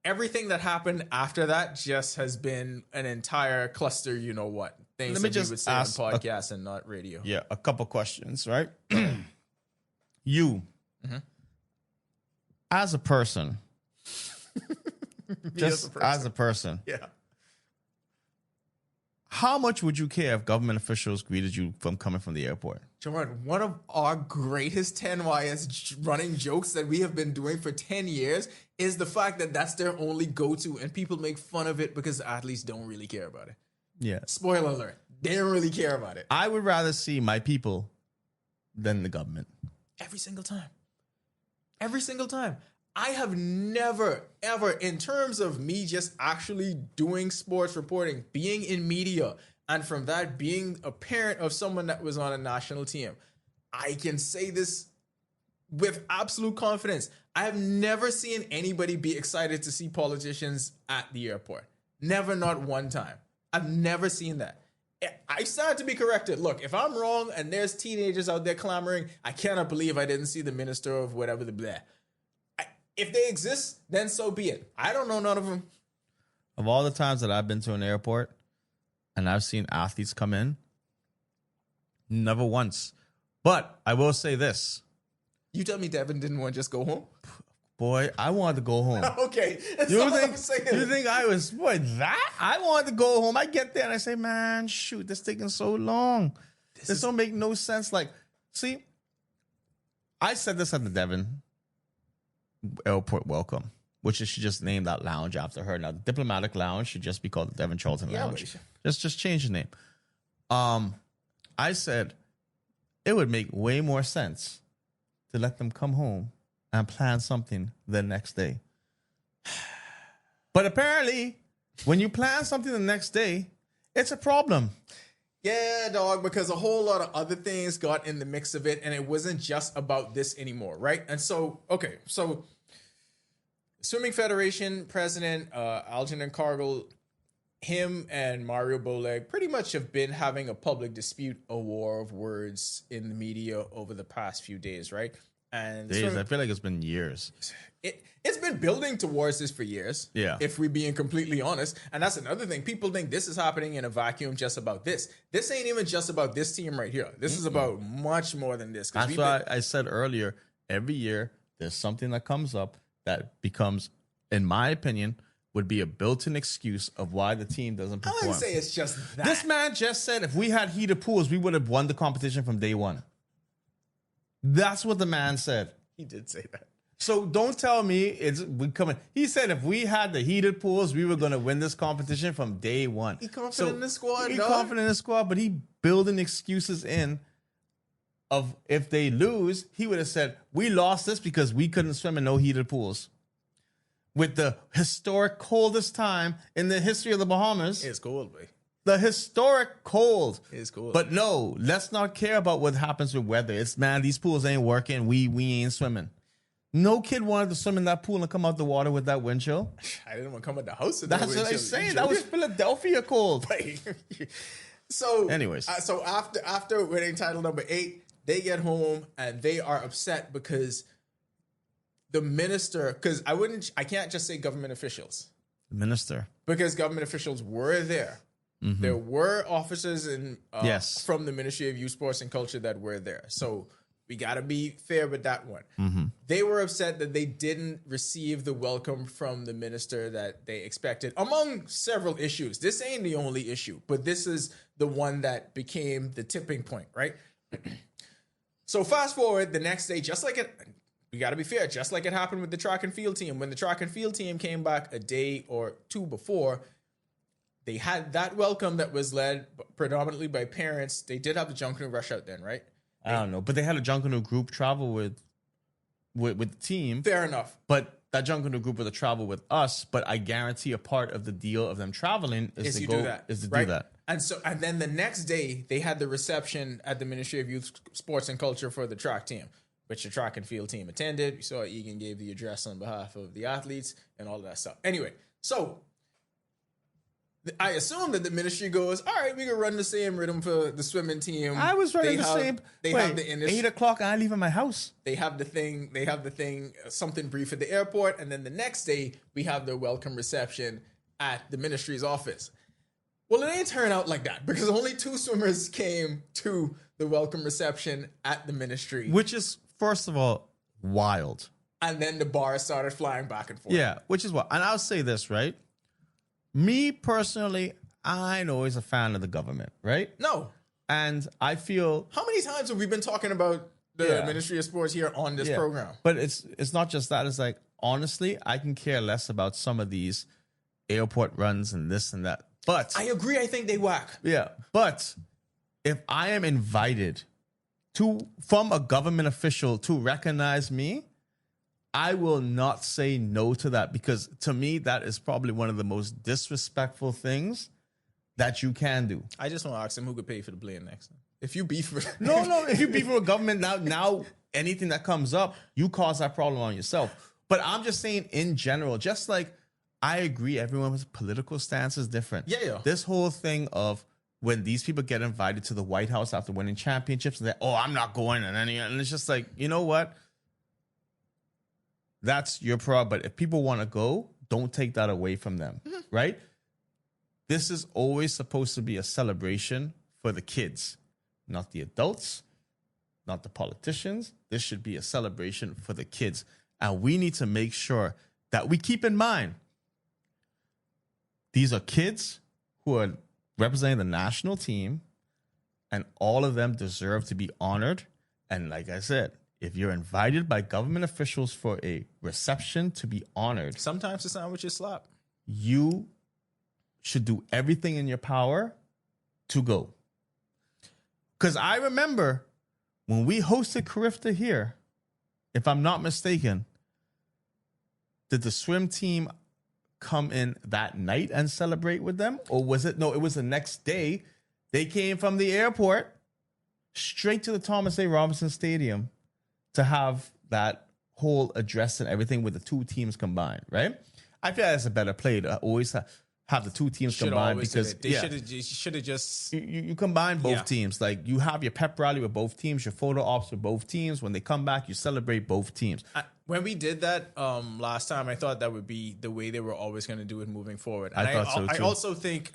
Everything that happened after that just has been an entire cluster, you know what. Things that we would say on podcasts and not radio. Yeah, a couple questions, right? You, as a person, just as a person, yeah. How much would you care if government officials greeted you from coming from the airport? Jordan, one of our greatest 10YS running jokes that we have been doing for 10 years is the fact that that's their only go-to, and people make fun of it because athletes don't really care about it. Yeah. Spoiler alert. They don't really care about it. I would rather see my people than the government. Every single time. Every single time. I have never, ever, in terms of me just actually doing sports reporting, being in media, and from that being a parent of someone that was on a national team, I can say this with absolute confidence. I have never seen anybody be excited to see politicians at the airport. Never, not one time. I've never seen that. I stand to be corrected. Look, if I'm wrong and there's teenagers out there clamoring, I cannot believe I didn't see the minister of whatever the blah. If they exist, then so be it. I don't know none of them. Of all the times that I've been to an airport and I've seen athletes come in, never once. But I will say this. You tell me Devin didn't want to just go home? Boy, I wanted to go home. Okay. That's You all I'm think, saying. you think I was, boy, that? I wanted to go home. I get there and I say, man, shoot, this taking so long. This don't make no sense. Like, see, I said this at the Devon Airport Welcome, which is she just named that lounge after her. Now, the Diplomatic Lounge should just be called the Devon Charlton Lounge. Just change the name. I said it would make way more sense to let them come home and plan something the next day. But apparently, when you plan something the next day, it's a problem. Yeah, dog, because a whole lot of other things got in the mix of it, and it wasn't just about this anymore, right? And so, okay, so Swimming Federation President Algernon Cargill, him and Mario Boleg pretty much have been having a public dispute, a war of words in the media over the past few days, right? And I feel like it's been years. It's been building towards this for years. Yeah. If we're being completely honest. And that's another thing. People think this is happening in a vacuum just about this. This ain't even just about this team right here. This is about much more than this. That's why I said earlier, every year there's something that comes up that becomes, in my opinion, would be a built-in excuse of why the team doesn't perform. I wouldn't say it's just that. This man just said if we had heated pools, we would have won the competition from day one. That's what the man said. He did say that. So don't tell me we coming. He said if we had the heated pools, we were going to win this competition from day one. He confident in the squad, He dog. confident in the squad, but he building excuses in of if they lose, he would have said, we lost this because we couldn't swim in no heated pools. With the historic coldest time in the history of the Bahamas. It's cold, baby. The historic cold. It's cold. But no, let's not care about what happens with weather. It's, man, these pools ain't working. We ain't swimming. No kid wanted to swim in that pool and come out the water with that wind chill. I didn't want to come at the house. That's what I'm saying. That was Philadelphia cold. So, anyways, so after winning title number 8, they get home and they are upset because the minister, because I can't just say government officials. Minister. Because government officials were there. Mm-hmm. There were officers Yes. from the Ministry of Youth, Sports, and Culture that were there. So we got to be fair with that one. Mm-hmm. They were upset that they didn't receive the welcome from the minister that they expected, among several issues. This ain't the only issue, but this is the one that became the tipping point, right? So fast forward the next day, we got to be fair, just like it happened with the track and field team. When the track and field team came back a day or two before, they had that welcome that was led predominantly by parents. They did have the Junkanoo rush out then, right? I don't know, but they had a Junkanoo group travel with the team. Fair enough. But that Junkanoo group was a travel with us. But I guarantee a part of the deal of them traveling is to do that. And then the next day they had the reception at the Ministry of Youth, Sports, and Culture for the track team, which the track and field team attended. We saw Egan gave the address on behalf of the athletes and all of that stuff. Anyway, so I assume that the ministry goes, all right, we can run the same rhythm for the swimming team. I was running the same. They have the 8 o'clock. I leave my house. They have the thing. Something brief at the airport, and then the next day we have their welcome reception at the ministry's office. Well, it ain't turn out like that because only 2 swimmers came to the welcome reception at the ministry, Which is, first of all, wild. And then the bars started flying back and forth. Yeah, which is what. And I'll say this, right? Me personally, I'm always a fan of the government, right? No. And I feel... How many times have we been talking about the Ministry of Sports here on this program? But it's not just that. It's like, honestly, I can care less about some of these airport runs and this and that. But... I agree. I think they whack. Yeah. But if I am invited from a government official to recognize me, I will not say no to that because to me, that is probably one of the most disrespectful things that you can do. I just want to ask him who could pay for the plane next. If you beef with No, if you beef with a government now anything that comes up, you cause that problem on yourself. But I'm just saying in general, just like I agree everyone's political stance is different. Yeah. This whole thing of when these people get invited to the White House after winning championships, and I'm not going and it's just like, you know what? That's your problem. But if people want to go, don't take that away from them, right? This is always supposed to be a celebration for the kids, not the adults, not the politicians. This should be a celebration for the kids. And we need to make sure that we keep in mind these are kids who are representing the national team, and all of them deserve to be honored. And like I said, if you're invited by government officials for a reception to be honored, sometimes the sandwich is slap. You should do everything in your power to go. Because I remember when we hosted Carifta here, if I'm not mistaken, did the swim team come in that night and celebrate with them? Or was it? No, it was the next day. They came from the airport straight to the Thomas A. Robinson Stadium to have that whole address and everything with the two teams combined, right? I feel like that's a better play to always have the two teams combined, because they should have just you combine both teams. Like, you have your pep rally with both teams, your photo ops with both teams. When they come back, you celebrate both teams. When we did that last time, I thought that would be the way they were always going to do it moving forward. And I thought so too. I also think,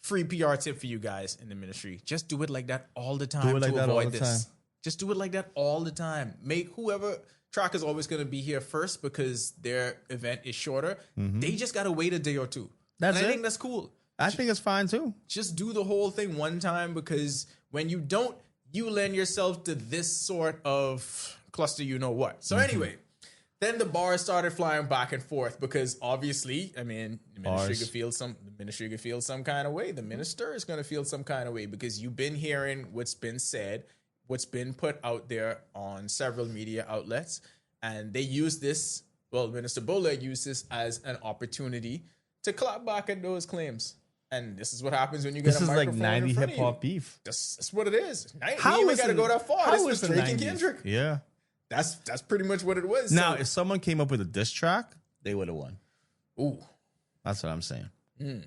free PR tip for you guys in the ministry: just do it like that all the time. Do it like to that all avoid the this. time. Just do it like that all the time. Make whoever track is always going to be here first because their event is shorter. Mm-hmm. They just got to wait a day or two. That's and I it. think that's cool. I think it's fine too. Just do the whole thing one time, because when you don't, you lend yourself to this sort of cluster, you know what. So anyway, then the bars started flying back and forth because obviously, the ministry could feel some kind of way. The minister is going to feel some kind of way because you've been hearing what's been said, what's been put out there on several media outlets, and they use this. Well, Minister Bowleg used this as an opportunity to clap back at those claims. And this is what happens when you get This a is microphone like 90 in front hip of hop beef. That's what it is. How we even is got to it- go that far. how This is was the Drake and 90s? Kendrick. Yeah. That's pretty much what it was. Now, So- if someone came up with a diss track, they would have won. Ooh. That's what I'm saying. Mm.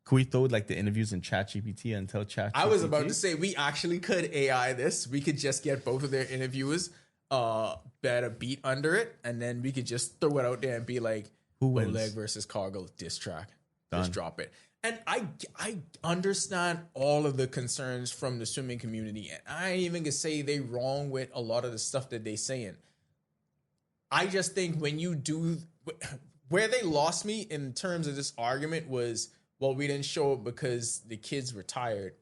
Could we throw like the interviews in ChatGPT and tell ChatGPT? I was about to say, we actually could AI this. We could just get both of their interviewers, better beat under it, and then we could just throw it out there and be like, who wins? Oleg versus Cargill diss track. Done. Just drop it. And I understand all of the concerns from the swimming community, and I ain't even gonna say they wrong with a lot of the stuff that they saying. I just think when you do, where they lost me in terms of this argument was, well, we didn't show up because the kids were tired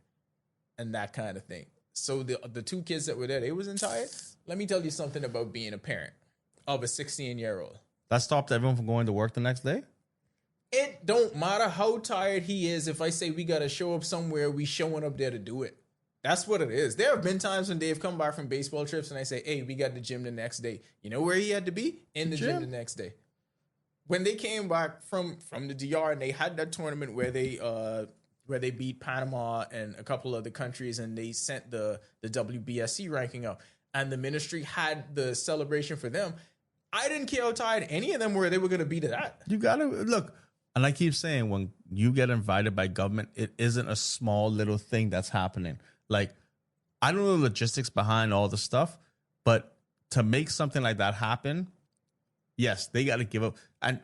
and that kind of thing. So the two kids that were there, they wasn't tired. Let me tell you something about being a parent of a 16-year-old. That stopped everyone from going to work the next day? It don't matter how tired he is. If I say we got to show up somewhere, we showing up there to do it. That's what it is. There have been times when they've come back from baseball trips and I say, hey, we got the gym the next day. You know where he had to be? In the gym the next day. When they came back from the DR and they had that tournament where they beat Panama and a couple other countries, and they sent the WBSC ranking up, and the ministry had the celebration for them, I didn't care how tired any of them were. They were going to be to that. You got to look. And I keep saying, when you get invited by government, it isn't a small little thing that's happening. Like, I don't know the logistics behind all the stuff, but to make something like that happen, yes, they got to give up. And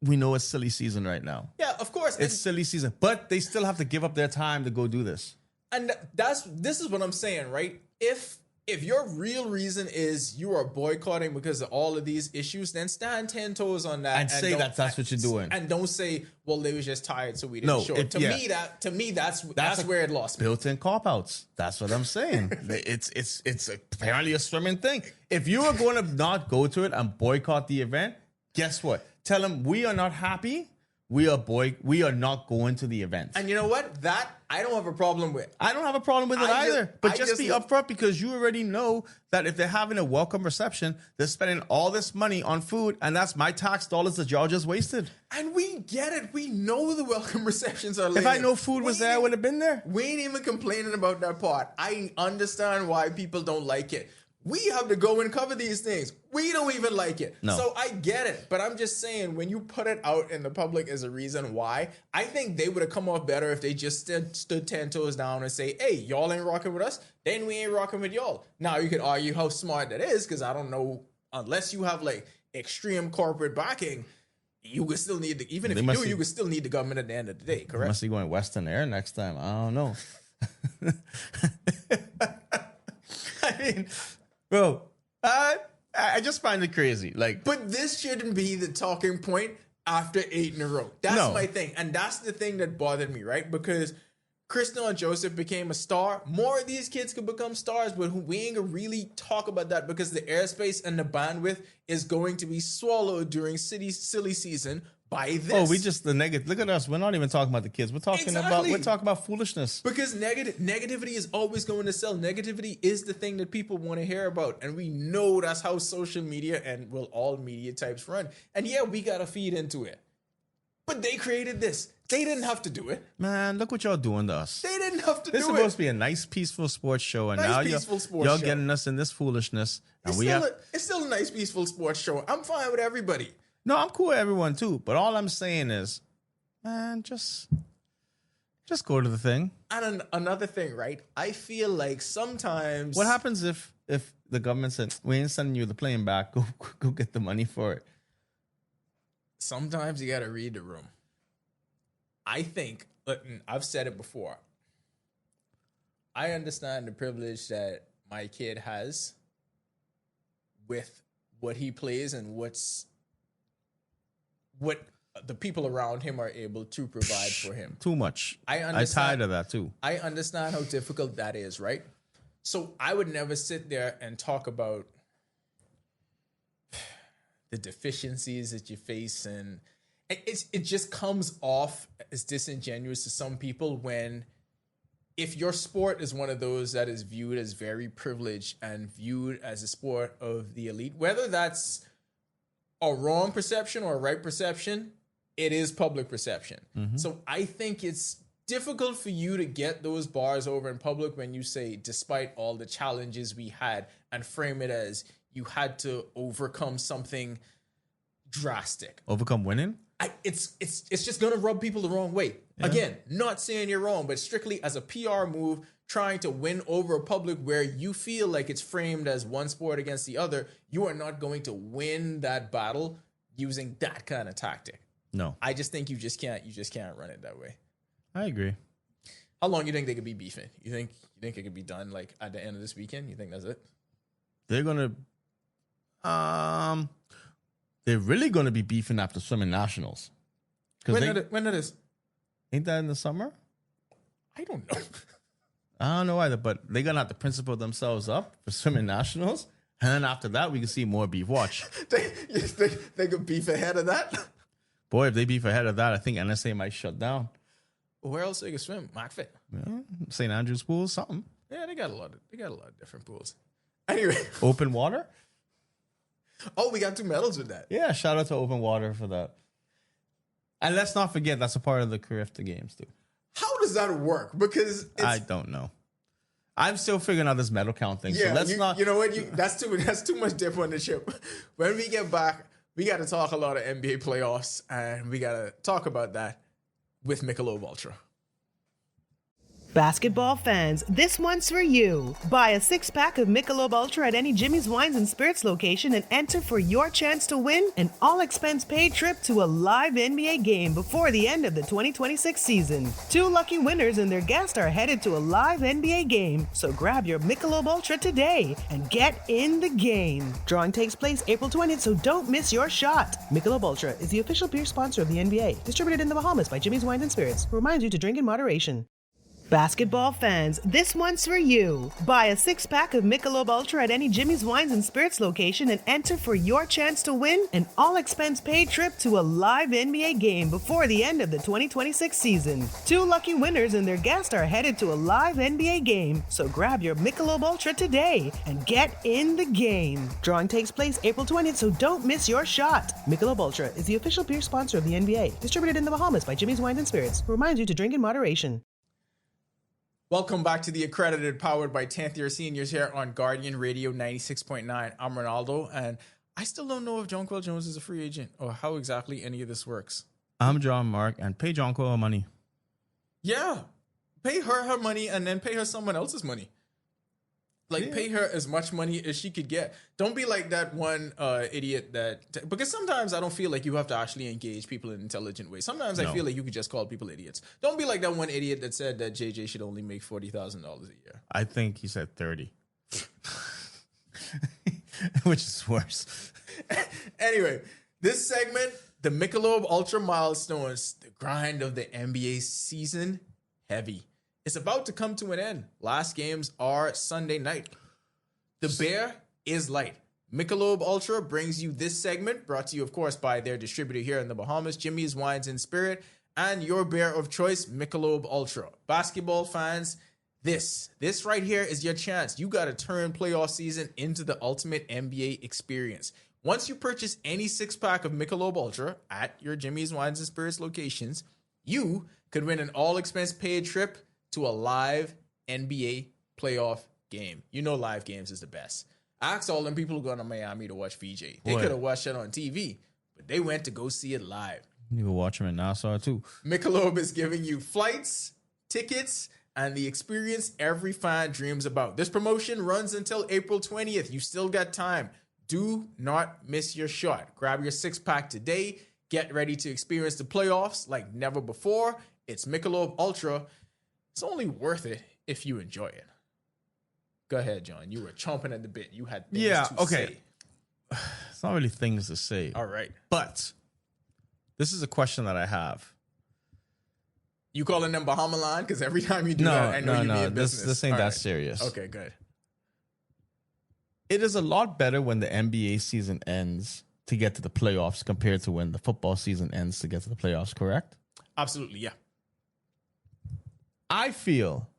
we know it's silly season right now. Yeah, of course. It's silly season, but they still have to give up their time to go do this. And this is what I'm saying, right? If your real reason is you are boycotting because of all of these issues, then stand 10 toes on that And say that's what you're doing. And don't say, well, they was just tired, so we didn't show up. To me, that's where it lost me. Built-in cop-outs. That's what I'm saying. it's apparently a swimming thing. If you are going to not go to it and boycott the event, guess what? Tell them we are not happy. We are not going to the event. And you know what? That I don't have a problem with. I don't have a problem with it either. But just be upfront, because you already know that if they're having a welcome reception, they're spending all this money on food, and that's my tax dollars that y'all just wasted. And we get it. We know the welcome receptions are late. If I know food was there, I would have been there. We ain't even complaining about that part. I understand why people don't like it. We have to go and cover these things. We don't even like it. No. So I get it. But I'm just saying, when you put it out in the public as a reason why, I think they would have come off better if they just stood 10 toes down and say, hey, y'all ain't rocking with us, then we ain't rocking with y'all. Now, you could argue how smart that is, because I don't know, unless you have like extreme corporate backing, you would still need the, even if you do, you would still need the government at the end of the day, correct? Must be going Western Air next time. I don't know. I mean, bro, I just find it crazy. Like, but this shouldn't be the talking point after 8 in a row. That's my thing. And that's the thing that bothered me, right? Because Crystal and Joseph became a star. More of these kids could become stars, but we ain't gonna really talk about that because the airspace and the bandwidth is going to be swallowed during silly season by this. Oh, we just the negative. Look at us. We're not even talking about the kids. We're talking about foolishness. Because negativity is always going to sell. Negativity is the thing that people want to hear about, and we know that's how social media and all media types run. And yeah, we gotta feed into it. But they created this. They didn't have to do it. Man, look what y'all doing to us. They didn't have to do it. This is supposed to be a nice, peaceful sports show, and now y'all getting us in this foolishness. And It's still a nice, peaceful sports show. I'm fine with everybody. No, I'm cool with everyone too. But all I'm saying is, man, just go to the thing. And another thing, right? I feel like sometimes what happens if the government said we ain't sending you the plane back? Go get the money for it. Sometimes you got to read the room. I think, I've said it before. I understand the privilege that my kid has with what he plays and what the people around him are able to provide for him. Too much. I'm tired of that too. I understand how difficult that is, right? So I would never sit there and talk about the deficiencies that you face, and it just comes off as disingenuous to some people when, if your sport is one of those that is viewed as very privileged and viewed as a sport of the elite, whether that's a wrong perception or a right perception, it is public perception. Mm-hmm. So I think it's difficult for you to get those bars over in public when you say, despite all the challenges we had, and frame it as you had to overcome something drastic. Overcome winning? It's just gonna rub people the wrong way. Yeah. Again, not saying you're wrong, but strictly as a PR move, trying to win over a public where you feel like it's framed as one sport against the other, you are not going to win that battle using that kind of tactic. No. I just think you just can't run it that way. I agree. How long do you think they could be beefing? You think it could be done like at the end of this weekend? You think that's it? They're really gonna be beefing after swimming nationals. When that is? Ain't that in the summer? I don't know. I don't know either, but they're gonna have to principle themselves up for swimming nationals, and then after that, we can see more beef. Watch. they could beef ahead of that. Boy, if they beef ahead of that, I think NSA might shut down. Where else they can swim? Mockfit. Yeah, St. Andrew's pool, something. Yeah, they got a lot of different pools. Anyway, open water. Oh, we got 2 medals with that. Yeah, shout out to Open Water for that. And let's not forget that's a part of the Carifta Games too. How does that work? Because I don't know. I'm still figuring out this medal count thing. Yeah, so let's not. You know what? That's too much dip on the chip. When we get back, we got to talk a lot of NBA playoffs, and we got to talk about that with Michelob Ultra. Basketball fans, this one's for you. Buy a 6-pack of Michelob Ultra at any Jimmy's Wines and Spirits location and enter for your chance to win an all-expense-paid trip to a live NBA game before the end of the 2026 season. 2 lucky winners and their guests are headed to a live NBA game, so grab your Michelob Ultra today and get in the game. Drawing takes place April 20th, so don't miss your shot. Michelob Ultra is the official beer sponsor of the NBA, distributed in the Bahamas by Jimmy's Wines and Spirits, who reminds you to drink in moderation. Basketball fans, this one's for you. Buy a 6-pack of Michelob Ultra at any Jimmy's Wines and Spirits location and enter for your chance to win an all-expense-paid trip to a live NBA game before the end of the 2026 season. 2 lucky winners and their guests are headed to a live NBA game, so grab your Michelob Ultra today and get in the game. Drawing takes place April 20th, so don't miss your shot. Michelob Ultra is the official beer sponsor of the NBA, distributed in the Bahamas by Jimmy's Wines and Spirits, who reminds you to drink in moderation. Welcome back to the Accredited, powered by 10th year seniors here on Guardian Radio 96.9. I'm Ronaldo, and I still don't know if Jonquil Jones is a free agent or how exactly any of this works. I'm John Mark, and pay Jonquil money. Yeah. Pay her money and then pay her someone else's money. Pay her as much money as she could get. Don't be like that one idiot that... Because sometimes I don't feel like you have to actually engage people in intelligent ways. Sometimes I feel like you could just call people idiots. Don't be like that one idiot that said that JJ should only make $40,000 a year. I think he said 30. Which is worse. Anyway, this segment, the Michelob Ultra Milestones, the grind of the NBA season, heavy. It's about to come to an end. Last games are Sunday night. The beer is light. Michelob Ultra brings you this segment, brought to you, of course, by their distributor here in the Bahamas, Jimmy's Wines and Spirit, and your beer of choice, Michelob Ultra. Basketball fans, this right here is your chance. You got to turn playoff season into the ultimate NBA experience. Once you purchase any six-pack of Michelob Ultra at your Jimmy's Wines and Spirits locations, you could win an all-expense-paid trip to a live NBA playoff game. You know live games is the best. Ask all them people who go to Miami to watch VJ. They could have watched it on TV, but they went to go see it live. You can watch them in Nassau too. Michelob is giving you flights, tickets, and the experience every fan dreams about. This promotion runs until April 20th. You still got time. Do not miss your shot. Grab your six-pack today. Get ready to experience the playoffs like never before. It's Michelob Ultra. It's only worth it if you enjoy it. Go ahead, John. You were chomping at the bit. You had things to say. It's not really things to say. All right. But this is a question that I have. You calling them Bahama Line? Because every time you do that, I know you mean business. This ain't that serious. Okay, good. It is a lot better when the NBA season ends to get to the playoffs compared to when the football season ends to get to the playoffs, correct? Absolutely, yeah. I feel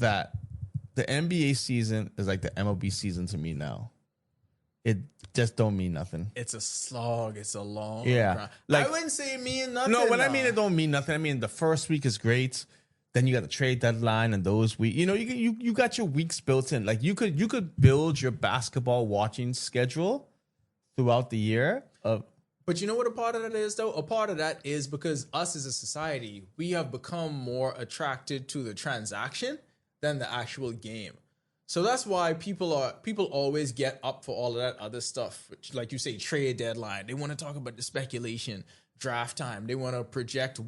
that the NBA season is like the MLB season to me now. It just don't mean nothing. It's a slog. It's a long grind. Like, I wouldn't say it mean nothing. No, when I mean it don't mean nothing, I mean the first week is great. Then you got the trade deadline and those weeks. You know, you got your weeks built in. Like you could build your basketball watching schedule throughout the year. But you know what a part of that is, though? A part of that is because us as a society, we have become more attracted to the transaction than the actual game. So that's why people always get up for all of that other stuff. Which, like you say, trade deadline. They want to talk about the speculation, draft time. They want to project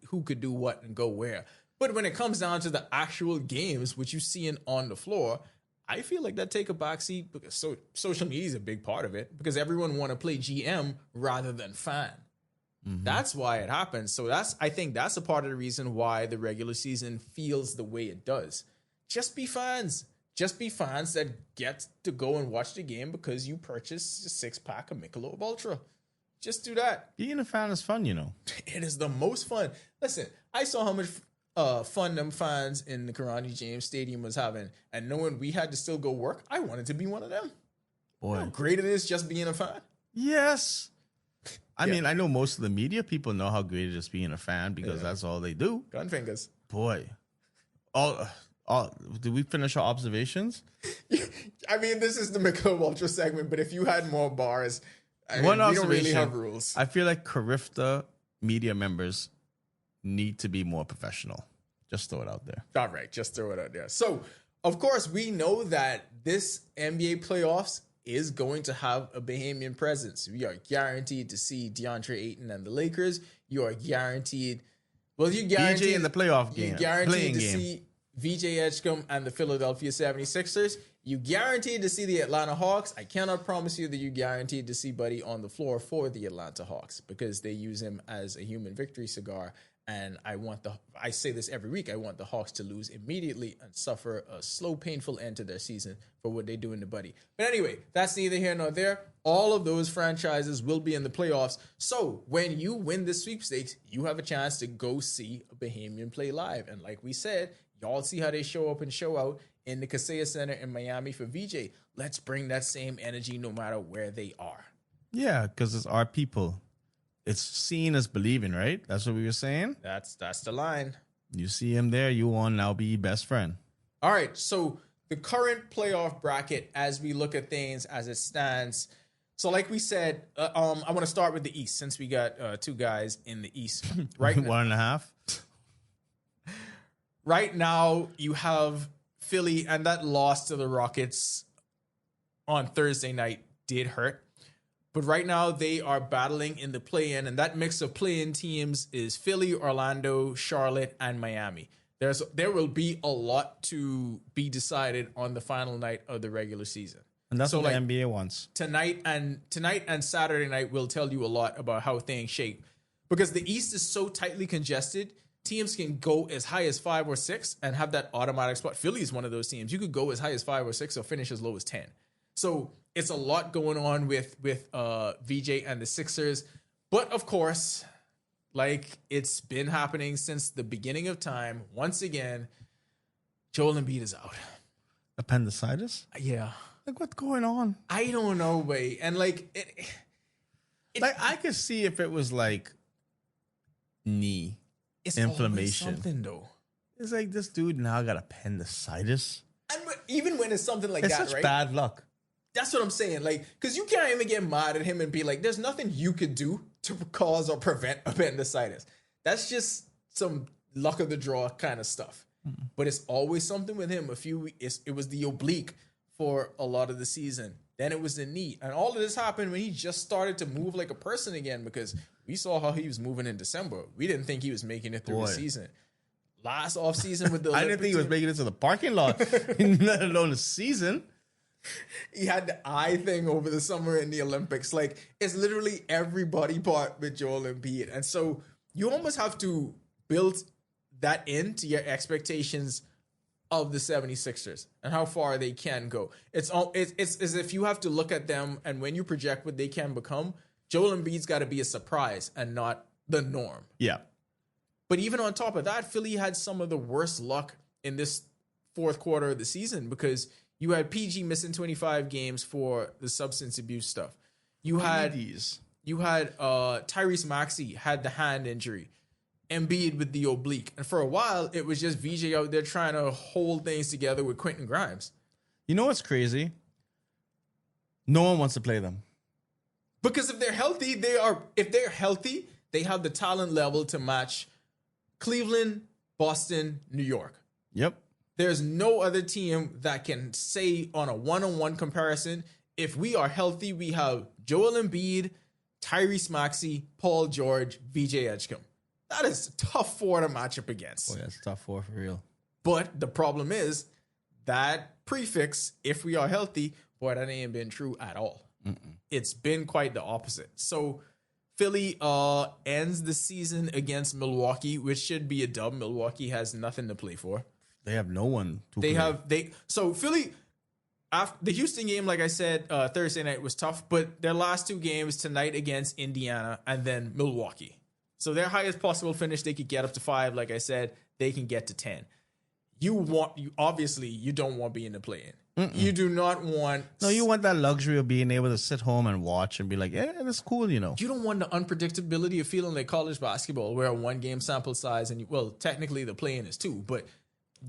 who could do what and go where. But when it comes down to the actual games, which you see on the floor, I feel like that take a backseat because social media is a big part of it because everyone want to play GM rather than fan. Mm-hmm. That's why it happens. So I think that's a part of the reason why the regular season feels the way it does. Just be fans. Just be fans that get to go and watch the game because you purchased a six-pack of Michelob Ultra. Just do that. Being a fan is fun, you know. It is the most fun. Listen, I saw how much fun them fans in the Karani James Stadium was having, and knowing we had to still go work, I wanted to be one of them. Boy, how great it is just being a fan. Yes. I mean, I know most of the media people know how great it is being a fan because that's all they do. Gun fingers. Boy. Did we finish our observations? I mean, this is the Michelob Ultra segment, but if you had more bars, we don't really have rules. I feel like Carifta media members need to be more professional. Just throw it out there. All right, just throw it out there. So, of course, we know that this NBA playoffs is going to have a Bahamian presence. We are guaranteed to see DeAndre Ayton and the Lakers. You are guaranteed. Well, you guaranteed VJ in the playoff game. You guaranteed to see VJ Edgecombe and the Philadelphia 76ers. You guaranteed to see the Atlanta Hawks. I cannot promise you that you guaranteed to see Buddy on the floor for the Atlanta Hawks because they use him as a human victory cigar. And I say this every week, I want the Hawks to lose immediately and suffer a slow, painful end to their season for what they do in the Buddy. But anyway, that's neither here nor there. All of those franchises will be in the playoffs. So when you win this sweepstakes, you have a chance to go see a Bahamian play live. And like we said, y'all see how they show up and show out in the Kaseya Center in Miami for VJ. Let's bring that same energy no matter where they are. Yeah, because it's our people. It's seeing as believing, right? That's what we were saying. That's the line. You see him there, you want now be best friend. All right, so the current playoff bracket as we look at things as it stands. So like we said, I want to start with the East since we got two guys in the East. Right, 1.5. Right now, you have Philly, and that loss to the Rockets on Thursday night did hurt. But right now, they are battling in the play-in, and that mix of play-in teams is Philly, Orlando, Charlotte, and Miami. There will be a lot to be decided on the final night of the regular season. And that's So, what like, the NBA wants. Tonight and Saturday night will tell you a lot about how things shape, because the East is so tightly congested. Teams can go as high as 5 or 6 and have that automatic spot. Philly is one of those teams. You could go as high as 5 or 6 or finish as low as 10. So it's a lot going on with VJ and the Sixers. But of course, like it's been happening since the beginning of time, once again, Joel Embiid is out. Appendicitis? Yeah. Like, what's going on? I don't know, way. And like like I could see if it was like knee it's inflammation. Something though. It's like this dude now got appendicitis. And even when it's something like It's that, such right? bad luck. That's what I'm saying. Like, because you can't even get mad at him and be like, there's nothing you could do to cause or prevent appendicitis. That's just some luck of the draw kind of stuff. But it's always something with him. It was the oblique for a lot of the season. Then it was the knee. And all of this happened when he just started to move like a person again, because we saw how he was moving in December. We didn't think he was making it through the season. Last offseason with the I didn't think he was making it to the parking lot, let alone the season. He had the eye thing over the summer in the Olympics. Like, it's literally every body part with Joel Embiid. And so you almost have to build that into your expectations of the 76ers and how far they can go. It's as if you have to look at them, and when you project what they can become, Joel Embiid's got to be a surprise and not the norm. Yeah. But even on top of that, Philly had some of the worst luck in this fourth quarter of the season, because you had PG missing 25 games for the substance abuse stuff. You had Tyrese Maxey had the hand injury. Embiid with the oblique. And for a while, it was just VJ out there trying to hold things together with Quentin Grimes. You know what's crazy? No one wants to play them. Because if they're healthy, they have the talent level to match Cleveland, Boston, New York. Yep. There's no other team that can say on a one-on-one comparison, if we are healthy, we have Joel Embiid, Tyrese Maxey, Paul George, VJ Edgecombe. That is a tough four to match up against. Boy, that's a tough four for real. But the problem is that prefix, if we are healthy, boy, that ain't been true at all. It's been quite the opposite. So Philly ends the season against Milwaukee, which should be a dub. Milwaukee has nothing to play for. They have no one to play. So Philly, after the Houston game, like I said, Thursday night was tough, but their last two games tonight against Indiana and then Milwaukee. So their highest possible finish, they could get up to 5. Like I said, they can get to 10. You obviously you don't want being the play-in. You do not want. No, you want that luxury of being able to sit home and watch and be like, yeah, that's cool, you know. You don't want the unpredictability of feeling like college basketball, where a 1-game sample size and technically the play-in is 2, but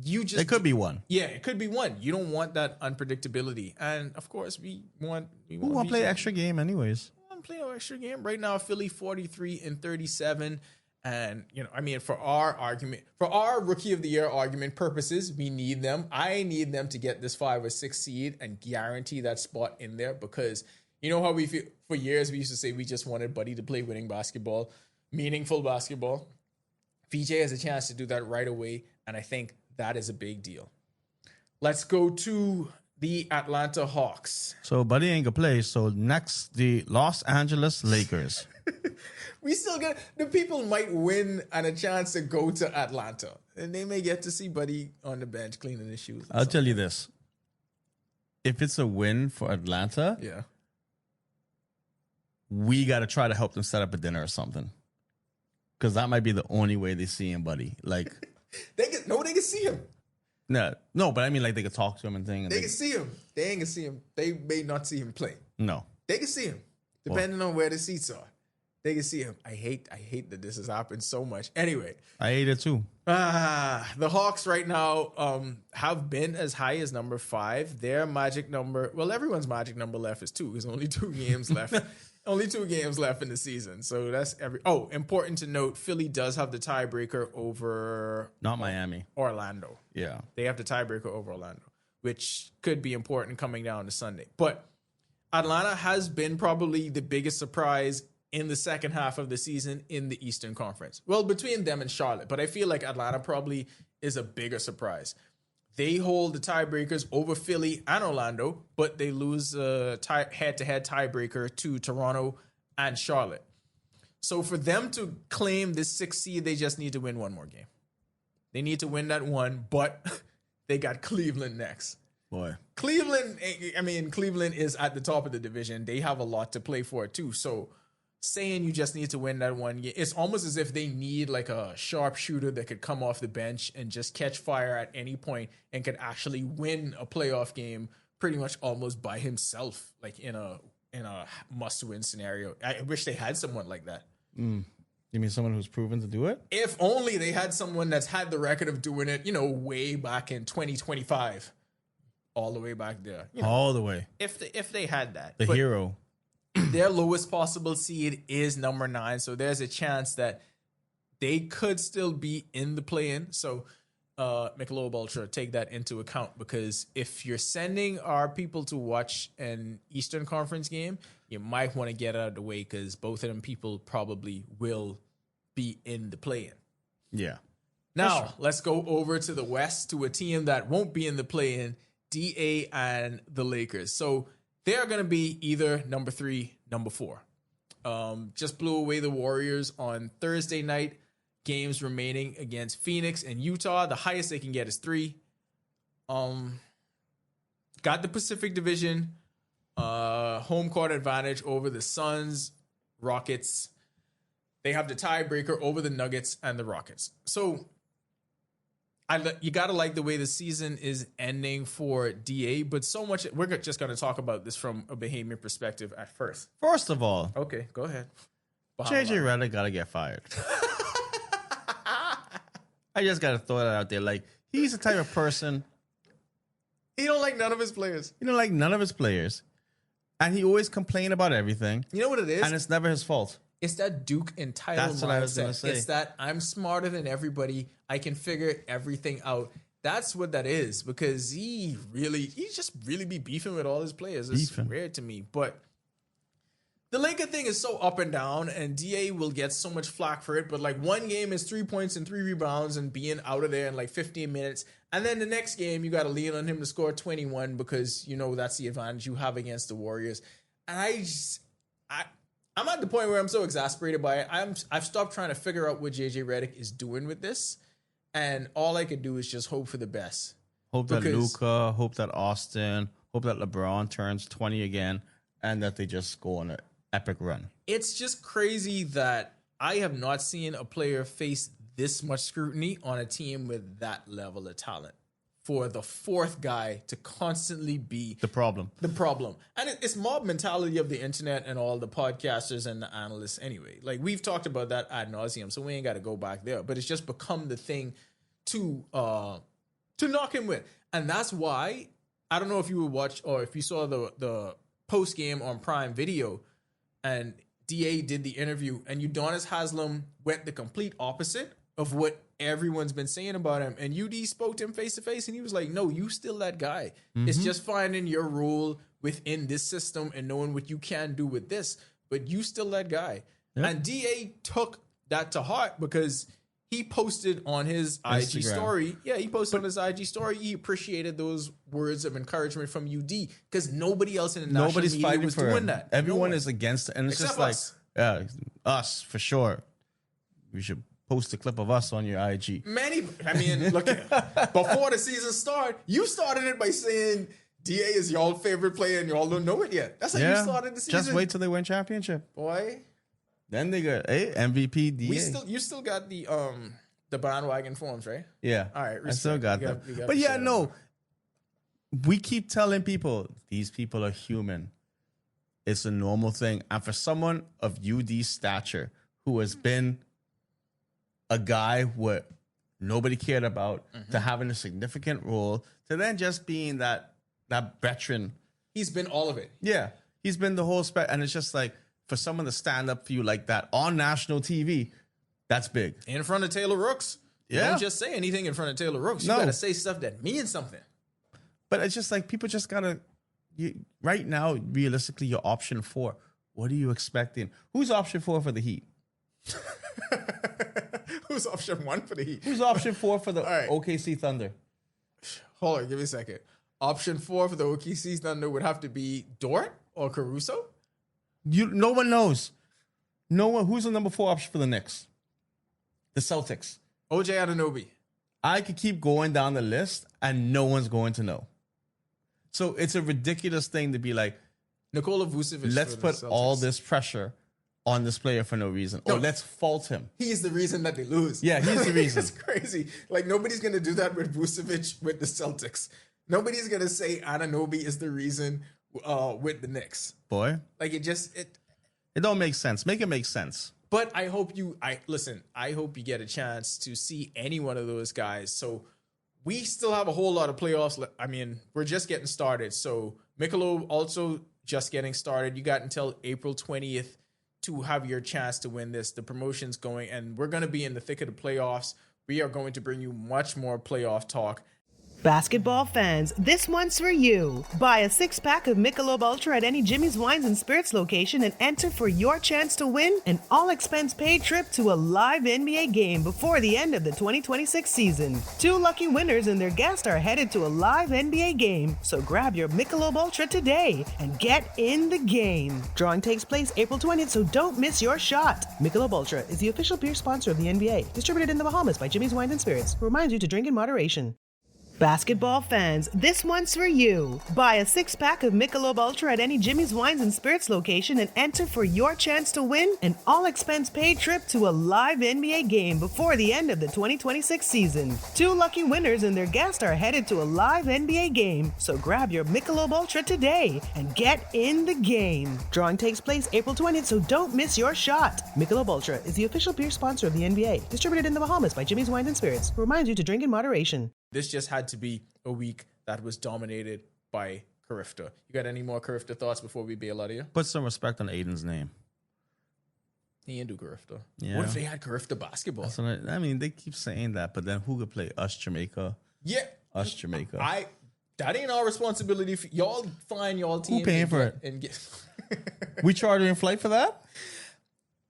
you just it could be 1. Yeah, it could be 1. You don't want that unpredictability, and of course we want to play extra game anyways. Play an extra game right now. Philly 43-37, and for our rookie of the year argument purposes, we need them. I need them to get this 5 or 6 seed and guarantee that spot in there, because you know how we feel. For years we used to say we just wanted Buddy to play winning basketball, meaningful basketball. VJ has a chance to do that right away, and I think that is a big deal. Let's go to the Atlanta Hawks. So Buddy ain't gonna play. So next, the Los Angeles Lakers. We still get the people might win and a chance to go to Atlanta, and they may get to see Buddy on the bench cleaning his shoes. I'll tell you this: if it's a win for Atlanta, we got to try to help them set up a dinner or something, because that might be the only way they see him, Buddy. Like they can see him. No, but I mean, like, they could talk to him and things. They can see him. They ain't gonna see him. They may not see him play. No, they can see him depending on where the seats are. They can see him. I hate that this has happened so much. Anyway, I hate it too. The Hawks right now have been as high as number 5. Their magic number, everyone's magic number left is 2. There's only 2 games left. Only 2 games left in the season. So that's important to note, Philly does have the tiebreaker over not Miami. Orlando. Yeah. They have the tiebreaker over Orlando, which could be important coming down to Sunday. But Atlanta has been probably the biggest surprise in the second half of the season in the Eastern Conference. Well, between them and Charlotte, but I feel like Atlanta probably is a bigger surprise. They hold the tiebreakers over Philly and Orlando, but they lose a head-to-head tiebreaker to Toronto and Charlotte. So for them to claim this 6th seed, they just need to win one more game. They need to win that one, but they got Cleveland next. Boy. Cleveland is at the top of the division. They have a lot to play for too. So saying you just need to win that one game, it's almost as if they need like a sharpshooter that could come off the bench and just catch fire at any point and could actually win a playoff game pretty much almost by himself, like in a must-win scenario. I wish they had someone like that. You mean someone who's proven to do it? If only they had someone that's had the record of doing it, way back in 2025. All the way back there. All the way. If they had that. The hero. Their lowest possible seed is number 9, so there's a chance that they could still be in the play-in. So Michelob Ultra, take that into account, because if you're sending our people to watch an Eastern Conference game, you might want to get out of the way, because both of them people probably will be in the play-in. Yeah. Now, let's go over to the West, to a team that won't be in the play-in, DA and the Lakers. So they're going to be either number 3, number 4. Just blew away the Warriors on Thursday night. Games remaining against Phoenix and Utah. The highest they can get is 3. Got the Pacific Division. Home court advantage over the Suns, Rockets. They have the tiebreaker over the Nuggets and the Rockets. So you got to like the way the season is ending for DA, but so much, we're just going to talk about this from a Bahamian perspective at first. First of all, okay, go ahead. JJ Redick got to get fired. I just got to throw that out there. Like, he's the type of person. He don't like none of his players. And he always complain about everything. You know what it is? And it's never his fault. It's that Duke entitlement. That's what I was going to say. It's that I'm smarter than everybody. I can figure everything out. That's what that is, because he just really be beefing with all his players. It's weird to me. But the Laker thing is so up and down, and DA will get so much flack for it. But like, one game is 3 points and 3 rebounds and being out of there in like 15 minutes. And then the next game, you got to lean on him to score 21, because that's the advantage you have against the Warriors. And I'm at the point where I'm so exasperated by it. I've stopped trying to figure out what JJ Redick is doing with this, and all I could do is just hope for the best. Hope that Luka, hope that Austin, hope that LeBron turns 20 again, and that they just go on an epic run. It's just crazy that I have not seen a player face this much scrutiny on a team with that level of talent. For the 4th guy to constantly be the problem. And it's mob mentality of the internet and all the podcasters and the analysts anyway. Like, we've talked about that ad nauseum, so we ain't got to go back there. But it's just become the thing to knock him with. And that's why, I don't know if you would watch or if you saw the post game on Prime Video, and DA did the interview, and Udonis Haslem went the complete opposite of what everyone's been saying about him. And UD spoke to him face to face, and he was like, no, you still that guy. Mm-hmm. It's just finding your role within this system and knowing what you can do with this, but you still that guy. Yep. And DA took that to heart, because he posted on his Instagram. IG story. Yeah, he posted on his IG story. He appreciated those words of encouragement from UD, because nobody else in the national media was doing that. Everyone is against it. And it's Except just like, us for sure. We should post a clip of us on your IG. Look, before the season started, you started it by saying DA is y'all favorite player and y'all don't know it yet. That's how you started the season. Just wait till they win championship. Boy. Then they got MVP DA. You still got the bandwagon forms, right? Yeah. All right. I still got them. But yeah, no. We keep telling people, these people are human. It's a normal thing. And for someone of UD's stature, who has been a guy what nobody cared about, to having a significant role, to then just being that veteran. He's been all of it. Yeah. He's been the whole spec. And it's just like, for someone to stand up for you like that on national TV, that's big. In front of Taylor Rooks. Yeah. Don't just say anything in front of Taylor Rooks. You got to say stuff that means something. But it's just like, people just got to, right now, realistically, your option 4. What are you expecting? Who's option 4 for the Heat? Who's option 1 for the Heat? Who's option 4 for the OKC Thunder? Hold on, give me a second. Option 4 for the OKC Thunder would have to be Dort or Caruso. No one knows. No one. Who's the number 4 option for the Knicks? The Celtics. OJ Anunoby. I could keep going down the list and no one's going to know. So it's a ridiculous thing to be like, Nikola Vucevic. let's put Celtics. all this pressure on this player for no reason. No. Or let's fault him. He's the reason that they lose. Yeah, he's the reason. It's crazy. Like, nobody's going to do that with Vucevic with the Celtics. Nobody's going to say Anunoby is the reason with the Knicks. Boy. Like, it don't make sense. Make it make sense. But I hope you get a chance to see any one of those guys. So we still have a whole lot of playoffs. I mean, we're just getting started. So Michelob also just getting started. You got until April 20th to have your chance to win this. The promotion's going, and we're going to be in the thick of the playoffs. We are going to bring you much more playoff talk. Basketball fans, this one's for you. Buy a 6-pack of Michelob Ultra at any Jimmy's Wines and Spirits location and enter for your chance to win an all-expense-paid trip to a live NBA game before the end of the 2026 season. 2 lucky winners and their guests are headed to a live NBA game, so grab your Michelob Ultra today and get in the game. Drawing takes place April 20th, so don't miss your shot. Michelob Ultra is the official beer sponsor of the NBA, distributed in the Bahamas by Jimmy's Wines and Spirits, who reminds you to drink in moderation. Basketball fans, this one's for you. Buy a 6-pack of Michelob Ultra at any Jimmy's Wines and Spirits location and enter for your chance to win an all-expense-paid trip to a live NBA game before the end of the 2026 season. 2 lucky winners and their guests are headed to a live NBA game, so grab your Michelob Ultra today and get in the game. Drawing takes place April 20th, so don't miss your shot. Michelob Ultra is the official beer sponsor of the NBA, distributed in the Bahamas by Jimmy's Wines and Spirits, who reminds you to drink in moderation. This just had to be a week that was dominated by Carifta. You got any more Carifta thoughts before we bail out of here? Put some respect on Aiden's name. He didn't do Carifta. Yeah. What if they had Carifta basketball? That's what I mean, they keep saying that, but then who could play us Jamaica? Yeah. Us Jamaica. That ain't our responsibility. Y'all find y'all team. Who paying for it? And get We chartering flight for that?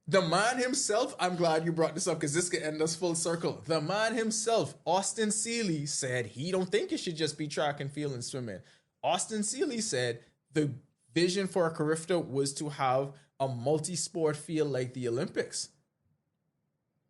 The man himself, I'm glad you brought this up because this could end us full circle. The man himself, Austin Seeley, said he don't think it should just be track and field and swimming. Austin Seeley said the vision for Carifta was to have a multi-sport field like the Olympics.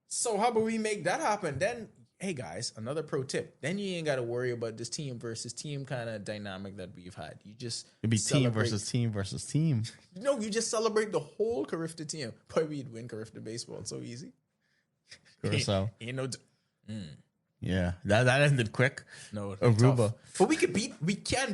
So how about we make that happen? Then, hey guys, another pro tip. Then you ain't got to worry about this team versus team kind of dynamic that we've had. You just It'd be team versus team versus team. No, you just celebrate the whole Carifta team. Boy, we'd win Carifta baseball. It's so easy. Curacao. Ain't no. Yeah, that ended quick. No, Aruba. But we can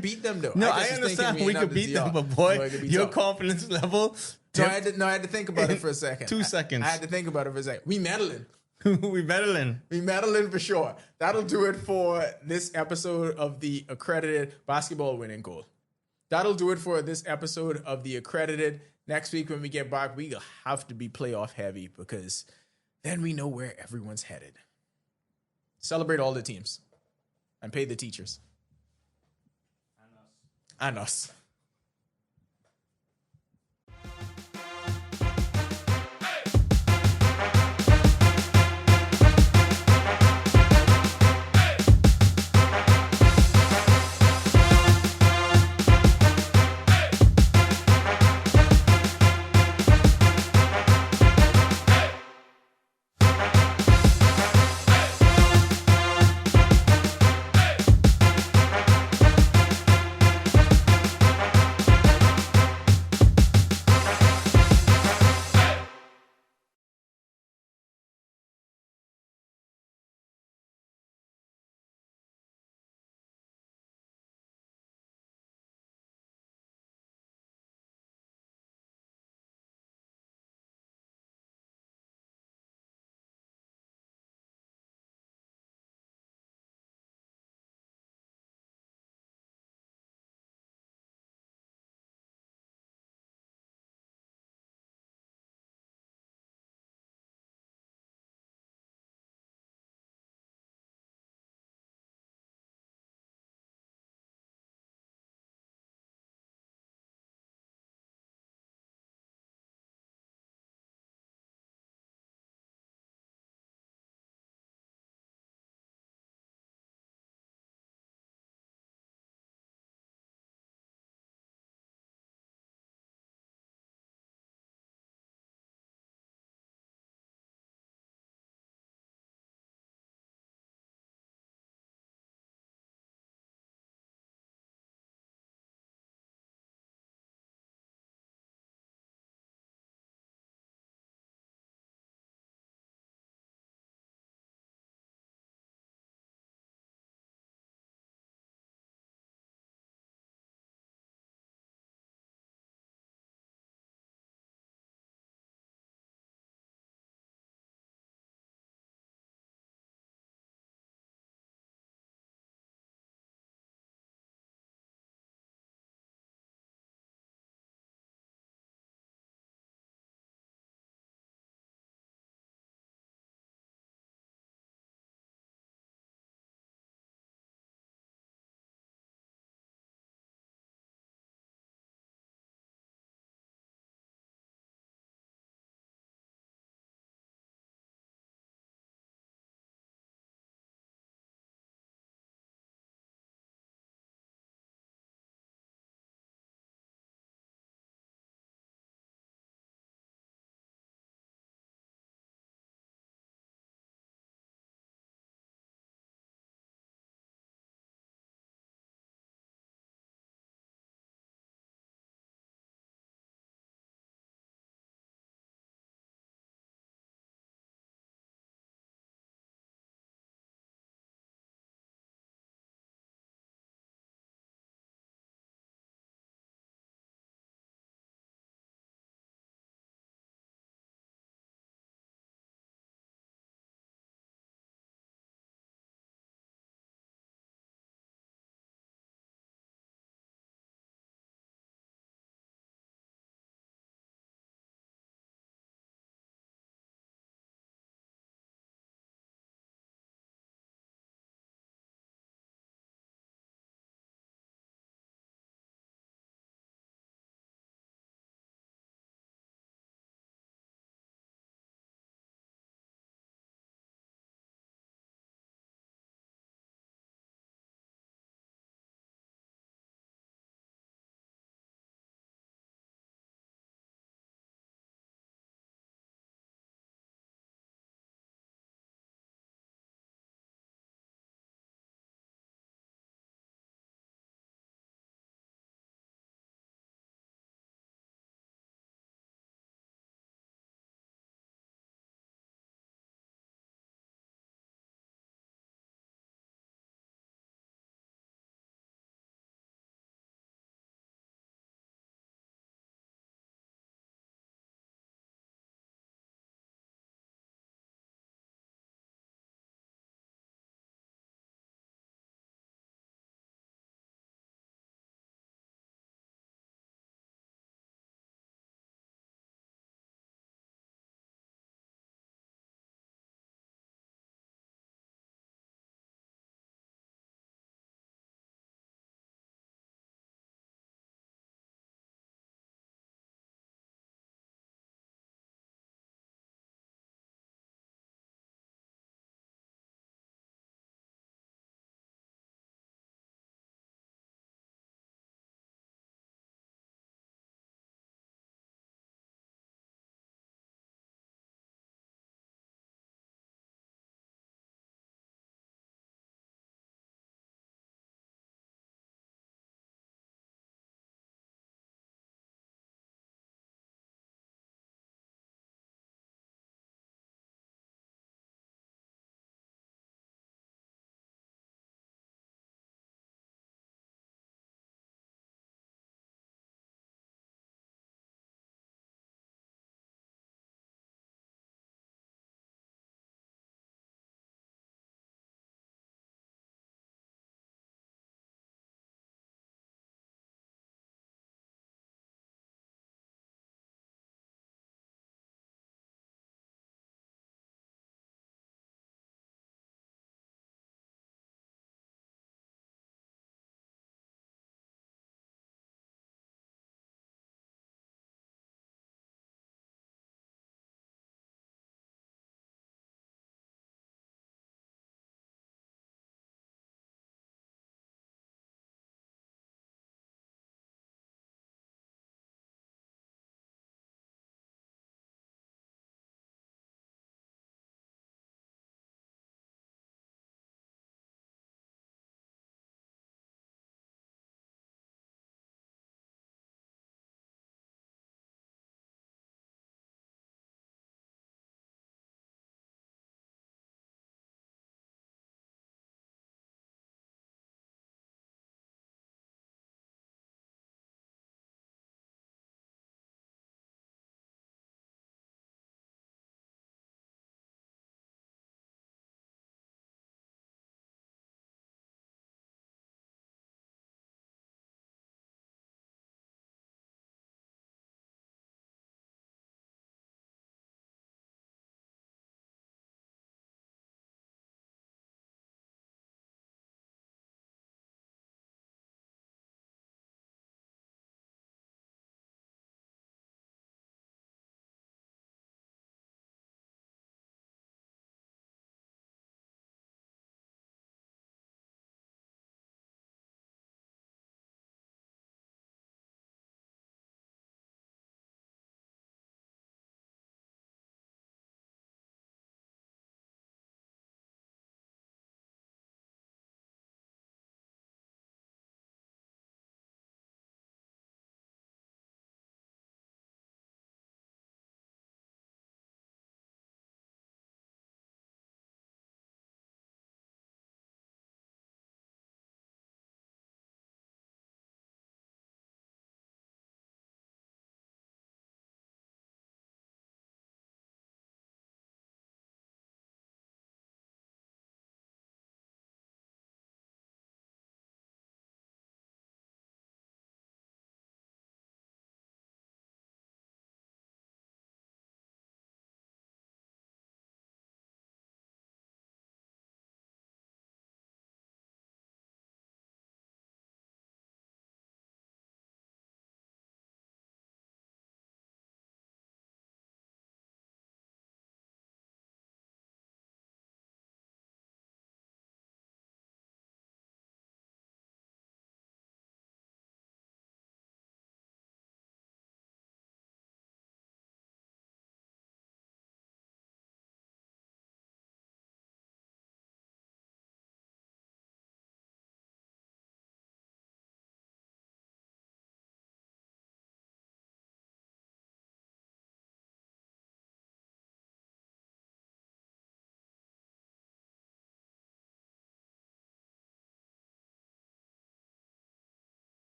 beat them though. No, I understand we could beat them, but boy, your confidence level. No, I had to think about it for a second. 2 seconds. I had to think about it for a second. We meddling. We meddling. We meddling for sure. That'll do it for this episode of the Accredited Basketball Winning Goal. That'll do it for this episode of the Accredited. Next week when we get back, we have to be playoff heavy because then we know where everyone's headed. Celebrate all the teams and pay the teachers. And us.